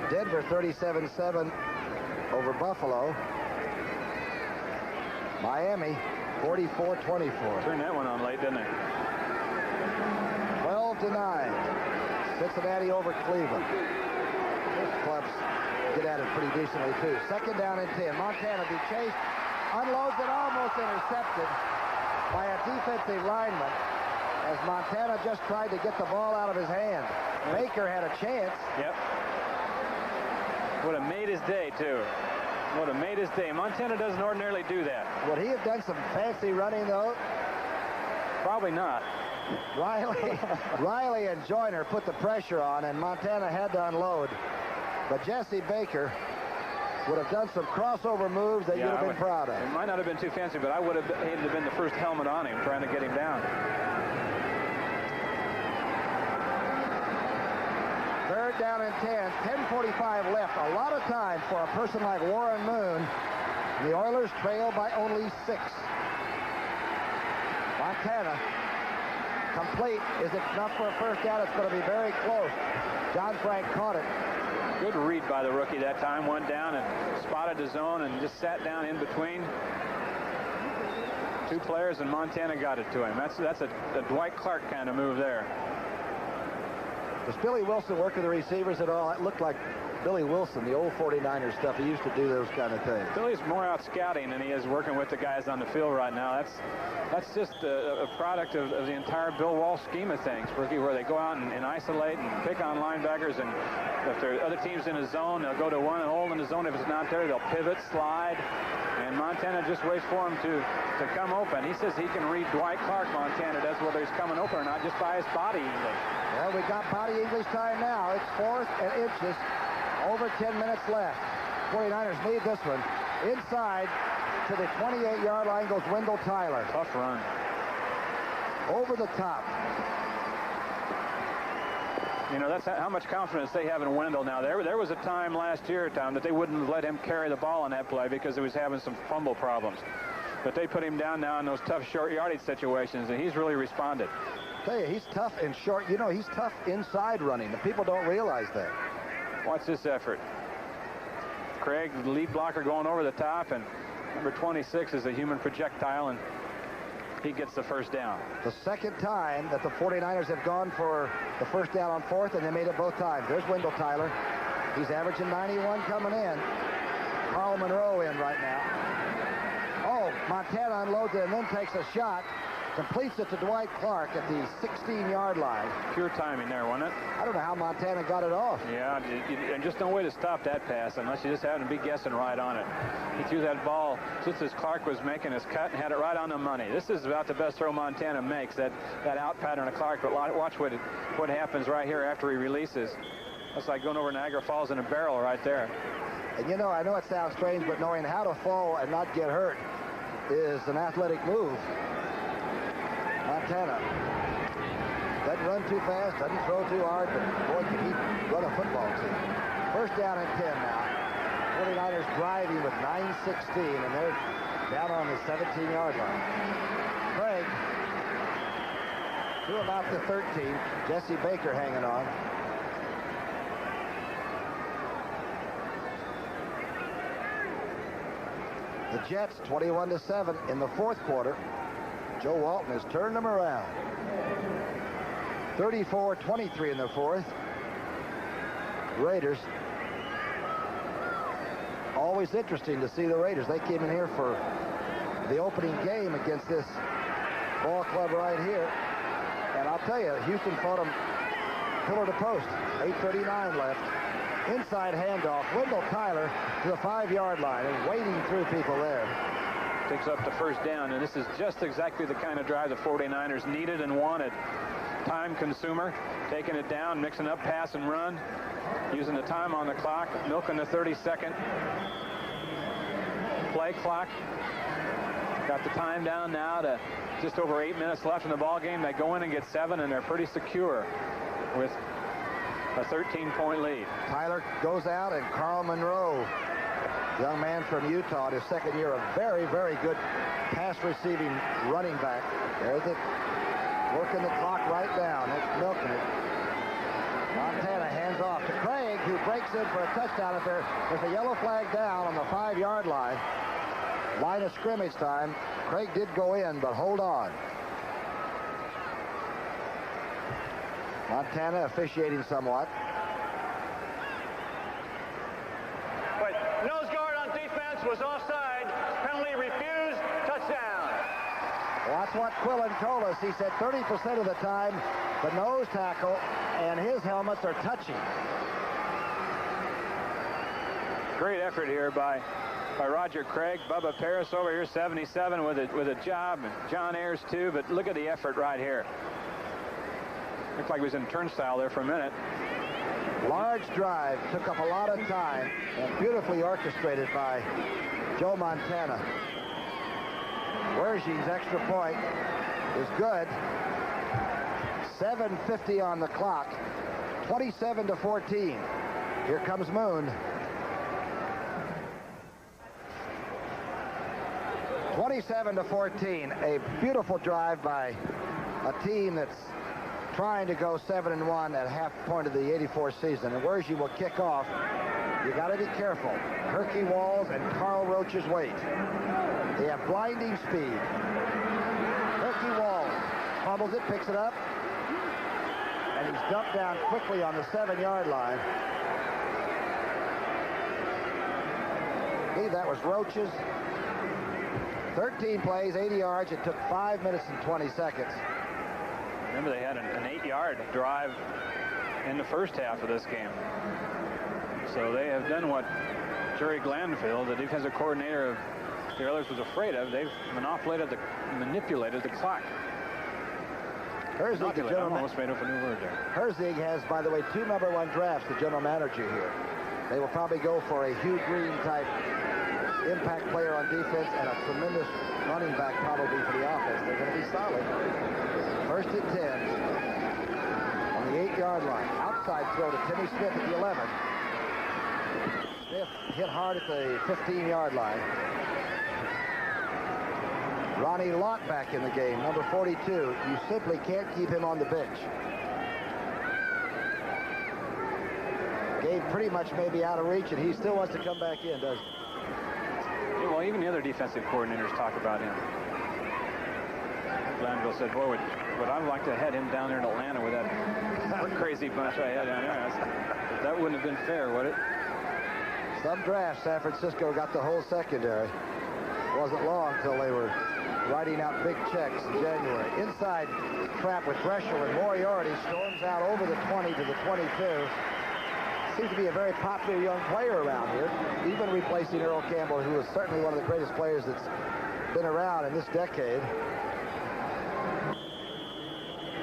Denver 37-7 over Buffalo. Miami 44-24. Turned that one on late, didn't they? 12-9. Cincinnati over Cleveland. Those clubs get at it pretty decently, too. 2nd down and 10. Montana be chased, unloads it, almost intercepted by a defensive lineman as Montana just tried to get the ball out of his hand. Baker had a chance. Yep. Would have made his day, too. would have made his day. Montana doesn't ordinarily do that. Would he have done some fancy running, though? Probably not. Riley and Joyner put the pressure on, and Montana had to unload. But Jesse Baker would have done some crossover moves that you'd have been proud of. It might not have been too fancy, but I would have hated to have been the first helmet on him, trying to get him down. Third down and 10, 10:45 left. A lot of time for a person like Warren Moon. The Oilers trail by only 6. Montana complete. Is it enough for a first down? It's going to be very close. John Frank caught it. Good read by the rookie that time. Went down and spotted the zone and just sat down in between two players, and Montana got it to him. That's a Dwight Clark kind of move there. Does Billy Wilson work with the receivers at all? It looked like Billy Wilson, the old 49ers stuff. He used to do those kind of things. Billy's more out scouting than he is working with the guys on the field right now. That's just a product of the entire Bill Walsh scheme of things, Ricky, where they go out and isolate and pick on linebackers, and if there are other teams in a zone, they'll go to one hole in the zone. If it's not there, they'll pivot, slide, and Montana just waits for him to come open. He says he can read Dwight Clark, Montana does, whether he's coming open or not, just by his body English. Well, we got body English time now. It's 4th and inches. Over 10 minutes left. 49ers need this one. Inside to the 28-yard line goes Wendell Tyler. Tough run. Over the top. You know, that's how much confidence they have in Wendell now. There was a time last year, Tom, that they wouldn't let him carry the ball on that play because he was having some fumble problems. But they put him down now in those tough short yardage situations, and he's really responded. I tell you, he's tough in short. You know, he's tough inside running. The people don't realize that. Watch this effort. Craig, the lead blocker, going over the top, and number 26 is a human projectile, and he gets the first down. The second time that the 49ers have gone for the first down on 4th, and they made it both times. There's Wendell Tyler. He's averaging 91 coming in. Carl Monroe in right now. Oh, Montana unloads it and then takes a shot. Completes it to Dwight Clark at the 16-yard line. Pure timing there, wasn't it? I don't know how Montana got it off. Yeah, and just no way to stop that pass unless you just happen to be guessing right on it. He threw that ball just as Clark was making his cut and had it right on the money. This is about the best throw Montana makes, that out pattern of Clark. But watch what happens right here after he releases. That's like going over Niagara Falls in a barrel right there. And you know, I know it sounds strange, but knowing how to fall and not get hurt is an athletic move. Montana doesn't run too fast, doesn't throw too hard, but boy, can he run a football team. First down and 10 now. 49ers driving with 9:16, and they're down on the 17-yard line. Craig to about the 13. Jesse Baker hanging on. The Jets 21-7 in the 4th quarter. Joe Walton has turned them around. 34-23 in the 4th. Raiders. Always interesting to see the Raiders. They came in here for the opening game against this ball club right here. And I'll tell you, Houston fought them pillar to post. 8:39 left. Inside handoff. Wendell Tyler to the 5-yard line and wading through people there. Picks up the first down, and this is just exactly the kind of drive the 49ers needed and wanted. Time consumer, taking it down, mixing up pass and run, using the time on the clock, milking the 30-second play clock. Got the time down now to just over 8 minutes left in the ball game. They go in and get 7, and they're pretty secure with a 13-point lead. Tyler goes out, and Carl Monroe, young man from Utah, his second year, a very, very good pass-receiving running back. There's it, working the clock right down. It's milking it. Montana hands off to Craig, who breaks in for a touchdown. There's a yellow flag down on the 5-yard line. Line of scrimmage time. Craig did go in, but hold on. Montana officiating somewhat. But nose guard on defense was offside. Penalty refused. Touchdown. Well, that's what Quillen told us. He said 30% of the time the nose tackle and his helmets are touching. Great effort here by by Roger Craig. Bubba Paris over here, 77 with a job. John Ayers too, but look at the effort right here. Looked like he was in turnstile there for a minute. Large drive, took up a lot of time, and beautifully orchestrated by Joe Montana. Wersching's extra point is good. 7:50 on the clock. 27-14. Here comes Moon. 27-14. A beautiful drive by a team that's trying to go 7-1 at half point of the '84 season. And Wersching will kick off. You got to be careful. Herky Walls and Carl Roach's weight. They have blinding speed. Herky Walls fumbles it, picks it up, and he's dumped down quickly on the 7-yard line. I believe that was Roach's. 13 plays, 80 yards. It took 5 minutes and 20 seconds. Remember, they had an 8-yard drive in the first half of this game. So they have done what Jerry Glanville, the defensive coordinator of the Oilers, was afraid of. They've manipulated the clock. Herzig, the general almost made up a new word there. Herzig has, by the way, 2 #1 drafts, the general manager here. They will probably go for a Hugh Green type impact player on defense and a tremendous running back probably for the offense. They're going to be solid. First and 10 on the 8-yard line. Outside throw to Timmy Smith at the 11. Smith hit hard at the 15-yard line. Ronnie Lott back in the game, number 42. You simply can't keep him on the bench. Game pretty much may be out of reach, and he still wants to come back in, doesn't he? Yeah, well, even the other defensive coordinators talk about him. Glanville said, boy, would I like to head him down there in Atlanta with that crazy bunch I had down there. That wouldn't have been fair, would it? Some drafts, San Francisco got the whole secondary. It wasn't long until they were writing out big checks in January. Inside trap with Dreschel, and Moriarty storms out over the 20 to the 22. Seems to be a very popular young player around here, even replacing Earl Campbell, who is certainly one of the greatest players that's been around in this decade.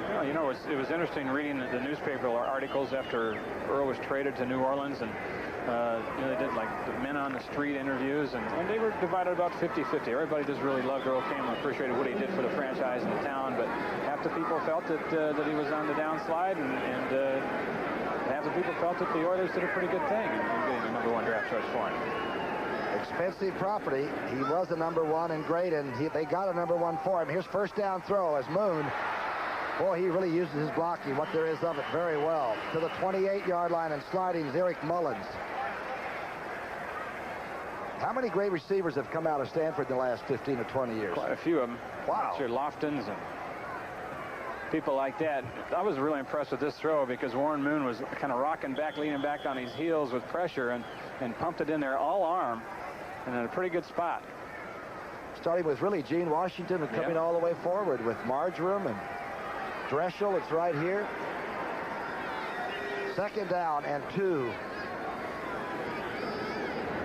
Well, you know, it was interesting reading the newspaper articles after Earl was traded to New Orleans, and you know, they did like the men on the street interviews, and they were divided about 50-50. Everybody just really loved Earl Campbell, appreciated what he did for the franchise and the town, but half the people felt that he was on the downslide, and half the people felt that the Oilers did a pretty good thing in getting the #1 draft choice for him. Expensive property. He was a #1 and great, and they got a #1 for him. Here's first down throw as Moon. Boy, he really uses his blocking, what there is of it, very well. To the 28-yard line and sliding is Eric Mullins. How many great receivers have come out of Stanford in the last 15 or 20 years? Quite a few of them. Wow. Sure, Loftons and people like that. I was really impressed with this throw because Warren Moon was kind of rocking back, leaning back on his heels with pressure, and pumped it in there all arm and in a pretty good spot. Starting with really Gene Washington and coming all the way forward with Marjoram and Dreschel. It's right here. Second down and 2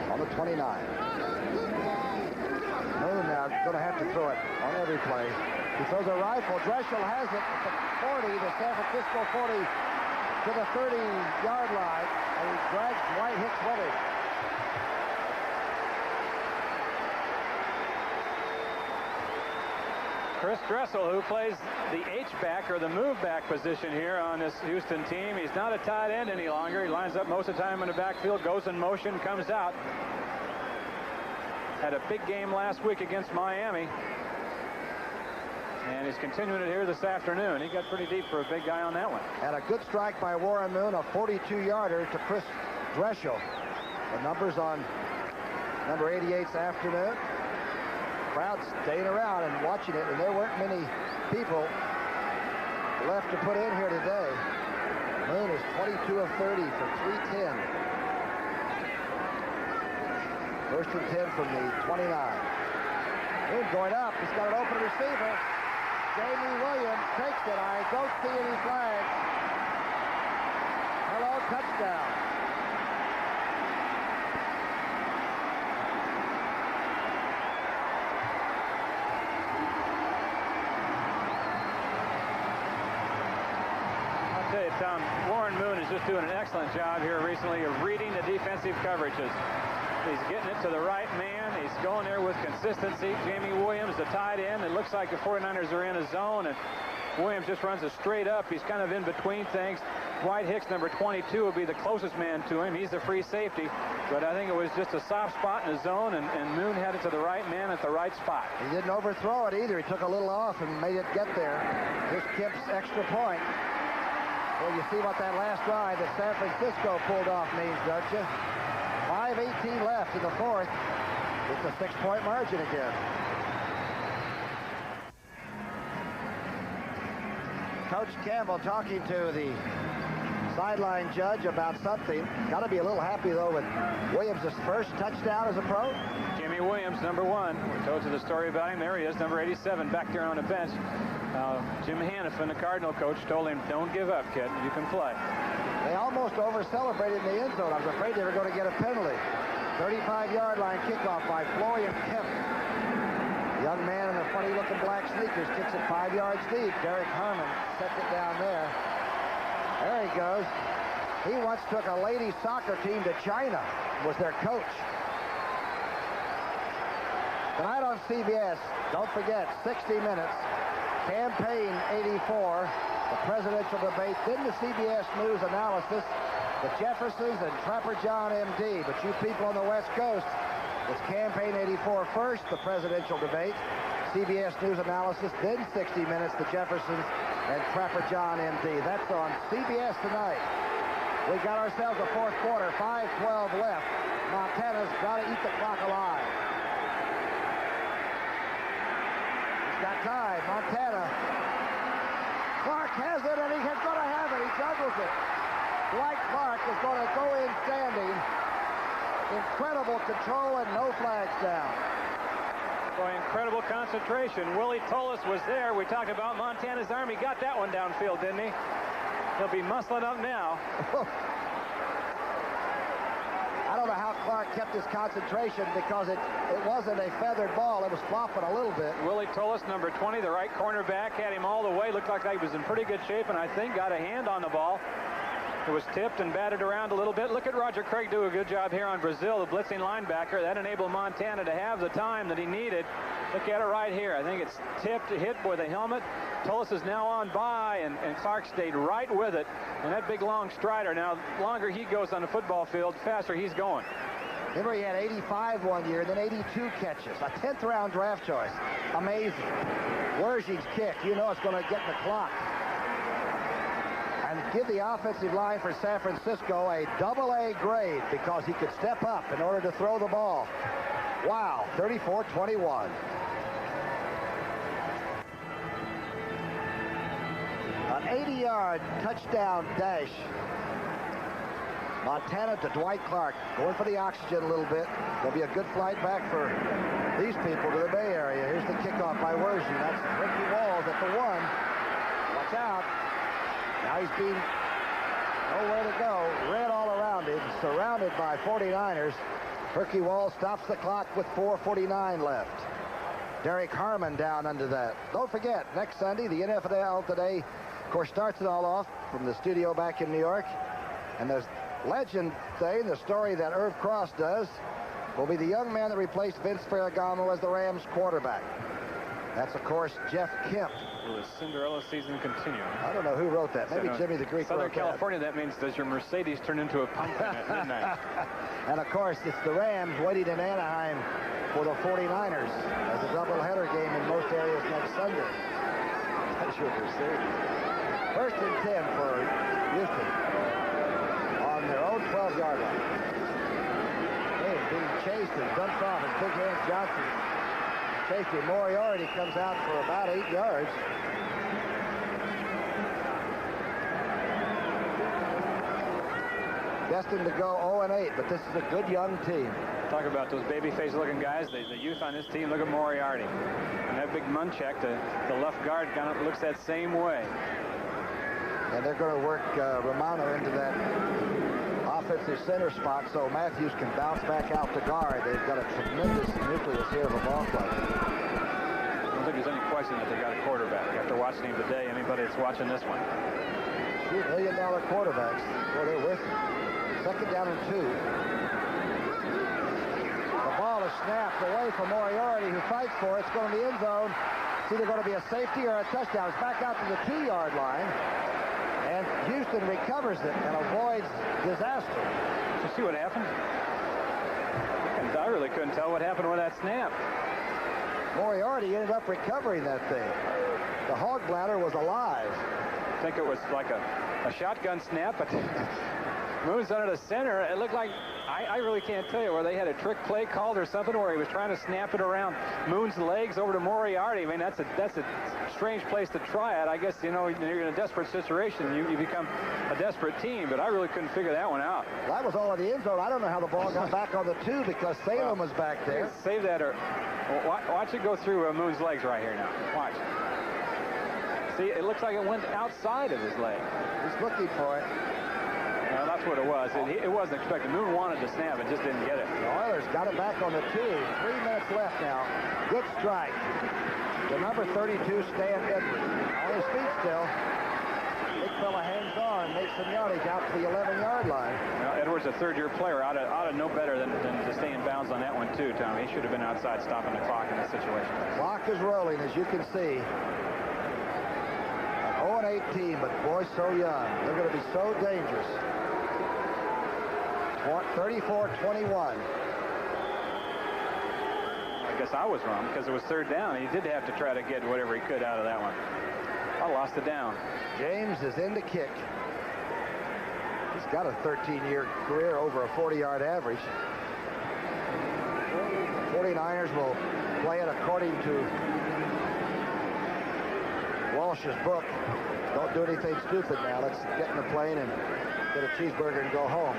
on the 29. Moon now going to have to throw it on every play. He throws a rifle. Dreschel has it at the 40, the San Francisco 40 to the 30-yard line, and he drags Dwight Hicks with him. Chris Dressel, who plays the H-back or the move-back position here on this Houston team. He's not a tight end any longer. He lines up most of the time in the backfield, goes in motion, comes out. Had a big game last week against Miami. And he's continuing it here this afternoon. He got pretty deep for a big guy on that one. And a good strike by Warren Moon, a 42-yarder to Chris Dreschel. The numbers on number 88's afternoon. Crowd staying around and watching it, and there weren't many people left to put in here today. Moon is 22 of 30 for 310. First and 10 from the 29. Moon going up. He's got an open receiver. Jamie Williams takes it. I don't see any flags. Hello, touchdown. Tom, Warren Moon is just doing an excellent job here recently of reading the defensive coverages. He's getting it to the right man. He's going there with consistency. Jamie Williams, the tight end. It looks like the 49ers are in a zone, and Williams just runs it straight up. He's kind of in between things. Dwight Hicks, number 22, will be the closest man to him. He's the free safety, but I think it was just a soft spot in the zone, and Moon had it to the right man at the right spot. He didn't overthrow it either. He took a little off and made it get there. Here's Kemp's extra point. Well, you see what that last drive that San Francisco pulled off means, don't you? 5:18 left in the fourth. It's a 6-point margin again. Coach Campbell talking to the sideline judge about something. Got to be a little happy, though, with Williams' first touchdown as a pro. Jimmy Williams, number 1. We told you the story about him. There he is, number 87, back there on the bench. Jim Hanifin, the Cardinal coach, told him, don't give up, kid. You can play. They almost over-celebrated in the end zone. I was afraid they were going to get a penalty. 35-yard line kickoff by Florian Kemp. Young man in the funny-looking black sneakers kicks it 5 yards deep. Derek Harmon sets it down there. There he goes. He once took a ladies soccer team to China, was their coach. Tonight on CBS, don't forget, 60 Minutes, Campaign 84, the presidential debate, then the CBS News analysis, the Jeffersons and Trapper John M.D. But you people on the West Coast, it's Campaign 84 first, the presidential debate, CBS News analysis, then 60 Minutes, the Jeffersons and Trapper John M.D. That's on CBS tonight. We got ourselves a fourth quarter, 5:12 left. Montana's got to eat the clock alive. He's got time. Montana. Clark has it, and he's going to have it. He juggles it. Dwight Clark is going to go in standing. Incredible control and no flags down. Boy, incredible concentration. Willie Tullis was there. We talked about Montana's Army. Got that one downfield, didn't he? He'll be muscling up now. I don't know how Clark kept his concentration because it wasn't a feathered ball. It was flopping a little bit. Willie Tullis, number 20, the right cornerback, had him all the way. Looked like he was in pretty good shape, and I think got a hand on the ball. It was tipped and batted around a little bit. Look at Roger Craig do a good job here on Brazil, the blitzing linebacker. That enabled Montana to have the time that he needed. Look at it right here. I think it's tipped, hit with a helmet. Tullis is now on by, and Clark stayed right with it. And that big, long strider, now, longer he goes on the football field, faster he's going. Remember, he had 85 one year, then 82 catches. A 10th round draft choice. Amazing. Wersching's kick. You know it's going to get in the clock. And give the offensive line for San Francisco a double-A grade because he could step up in order to throw the ball. Wow, 34-21. An 80-yard touchdown dash. Montana to Dwight Clark, going for the oxygen a little bit. There'll be a good flight back for these people to the Bay Area. Here's the kickoff by Wersching. That's Ricky Walls at the 1. Watch out. Now he's being nowhere to go. Red all around him, surrounded by 49ers. Herky Wall stops the clock with 4:49 left. Derek Harmon down under that. Don't forget, next Sunday, the NFL Today, of course, starts it all off from the studio back in New York. And the legend thing, the story that Irv Cross does, will be the young man that replaced Vince Ferragamo as the Rams quarterback. That's, of course, Jeff Kemp. Will the Cinderella season continue? I don't know who wrote that. Maybe Jimmy the Greek Southern wrote that. California, that means does your Mercedes turn into a pumpkin at midnight? And, of course, it's the Rams waiting in Anaheim for the 49ers as a doubleheader game in most areas next Sunday. That's your Mercedes. 1st and 10 for Houston on their own 12-yard line. Hey, being chased and dumped off as Big Hands Johnson. Safety Moriarty comes out for about 8 yards. Destined to go 0-8, but this is a good young team. Talk about those baby-face-looking guys, the youth on this team. Look at Moriarty. And that big Munchak, the left guard, kind of looks that same way. And they're going to work Romano into that offensive center spot so Matthews can bounce back out to guard. They've got a tremendous nucleus here of a ball club. I don't think there's any question that they got a quarterback. After watching him today, anybody that's watching this one. Two million-dollar quarterbacks. Boy, they're with it. Second down and 2. The ball is snapped away from Moriarty, who fights for it. It's going to the end zone. It's either going to be a safety or a touchdown. It's back out to the 2-yard line. And Houston recovers it and avoids disaster. Did you see what happened? And I really couldn't tell what happened with that snap. Moriarty ended up recovering that thing. The hog bladder was alive. I think it was like a shotgun snap, but Moon's under the center. It looked like, I really can't tell you where they had a trick play called or something, where he was trying to snap it around Moon's legs over to Moriarty. I mean, that's a strange place to try it. I guess, you know, you're in a desperate situation. You become a desperate team, but I really couldn't figure that one out. Well, that was all in the end zone. I don't know how the ball got back on the 2 because Salem was back there. Save that, or watch it go through Moon's legs right here now. Watch. See, it looks like it went outside of his leg. He's looking for it. Well, that's what it was. It wasn't expected. Moon wanted to snap it, just didn't get it. The Oilers got it back on the 2. 3 minutes left now. Good strike. The number 32, Stan Edwards. On his feet still. Big fella hangs on, makes some yardage out to the 11-yard line. Well, Edwards, a third-year player, ought to know better than to stay in bounds on that one, too, Tom. He should have been outside stopping the clock in this situation. Clock is rolling, as you can see. 0-18, but boy, so young. They're going to be so dangerous. 34-21. I guess I was wrong because it was third down. He did have to try to get whatever he could out of that one. I lost it down. James is in to kick. He's got a 13-year career over a 40-yard average. 49ers will play it according to Walsh's book. Don't do anything stupid now. Let's get in the plane and get a cheeseburger and go home.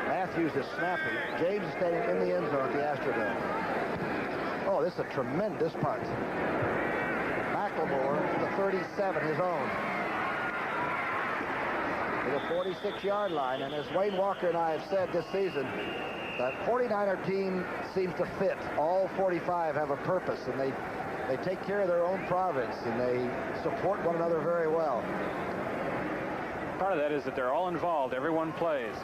Matthews is snapping. James is standing in the end zone at the Astrodome. Oh, this is a tremendous punt. McLemore to the 37, his own. To the 46-yard line. And as Wayne Walker and I have said this season, that 49er team seems to fit. All 45 have a purpose, and they take care of their own province, and they support one another very well. Part of that is that they're all involved. Everyone plays.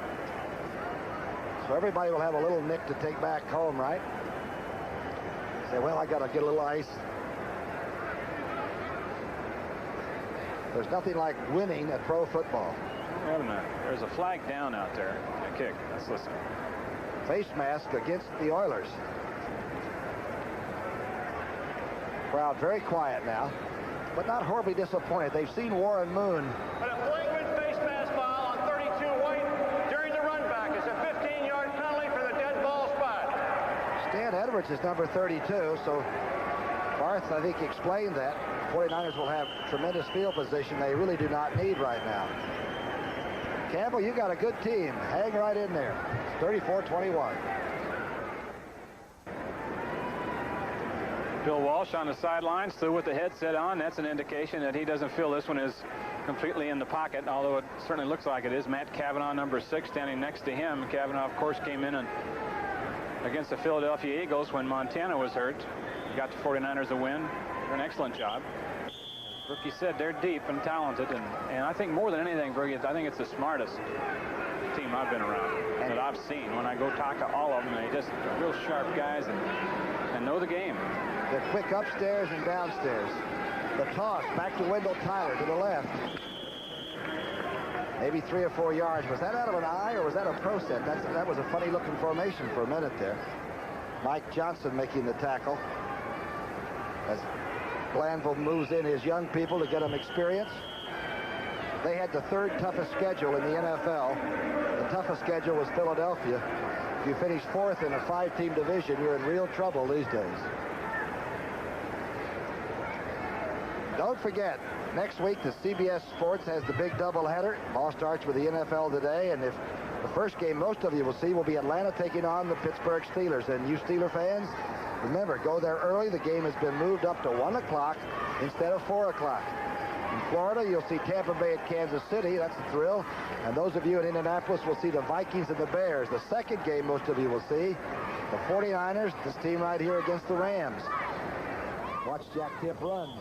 So everybody will have a little nick to take back home, right? Say, well, I got to get a little ice. There's nothing like winning at pro football. Wait a minute. There's a flag down out there. A kick. Let's listen. Face mask against the Oilers. Crowd very quiet now, but not horribly disappointed. They've seen Warren Moon. But a flagrant face mask foul on 32 White during the run back. It's a 15-yard penalty for the dead ball spot. Stan Edwards is number 32, so Barth, I think, explained that. 49ers will have tremendous field position they really do not need right now. Campbell, you got a good team. Hang right in there. It's 34-21. Bill Walsh on the sideline, still with the headset on. That's an indication that he doesn't feel this one is completely in the pocket, although it certainly looks like it is. Matt Cavanaugh, number 6, standing next to him. Cavanaugh, of course, came in against the Philadelphia Eagles when Montana was hurt. Got the 49ers a win. Did an excellent job. Brookie said they're deep and talented, and I think more than anything, Brookie, I think it's the smartest team I've been around that I've seen. When I go talk to all of them, they just real sharp guys and know the game. They're quick upstairs and downstairs. The toss back to Wendell Tyler to the left. Maybe 3 or 4 yards. Was that out of an eye or was that a pro set? That was a funny looking formation for a minute there. Mike Johnson making the tackle as Glanville moves in his young people to get them experience. They had the 3rd toughest schedule in the NFL. The toughest schedule was Philadelphia. If you finish 4th in a 5-team division, you're in real trouble these days. Don't forget, next week the CBS Sports has the big doubleheader. All starts with the NFL today, and if the first game most of you will see will be Atlanta taking on the Pittsburgh Steelers. And you Steeler fans, remember, go there early. The game has been moved up to 1 o'clock instead of 4 o'clock. In Florida, you'll see Tampa Bay at Kansas City. That's a thrill. And those of you in Indianapolis will see the Vikings and the Bears. The second game most of you will see the 49ers, this team right here, against the Rams. Watch Jack Tipp run.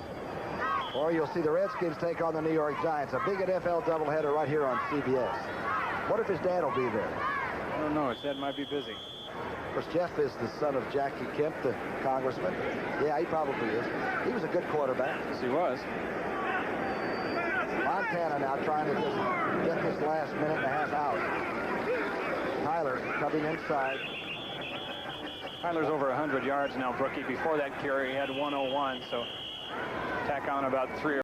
Or you'll see the Redskins take on the New York Giants. A big NFL doubleheader right here on CBS. What if his dad will be there? I don't know. His dad might be busy. Of course, Jeff is the son of Jackie Kemp, the congressman. Yeah, he probably is. He was a good quarterback. Yes, he was. Montana now trying to just get this last minute and a half out. Tyler coming inside. Tyler's over 100 yards now, Brookie. Before that carry, he had 101, so tack on about 3 or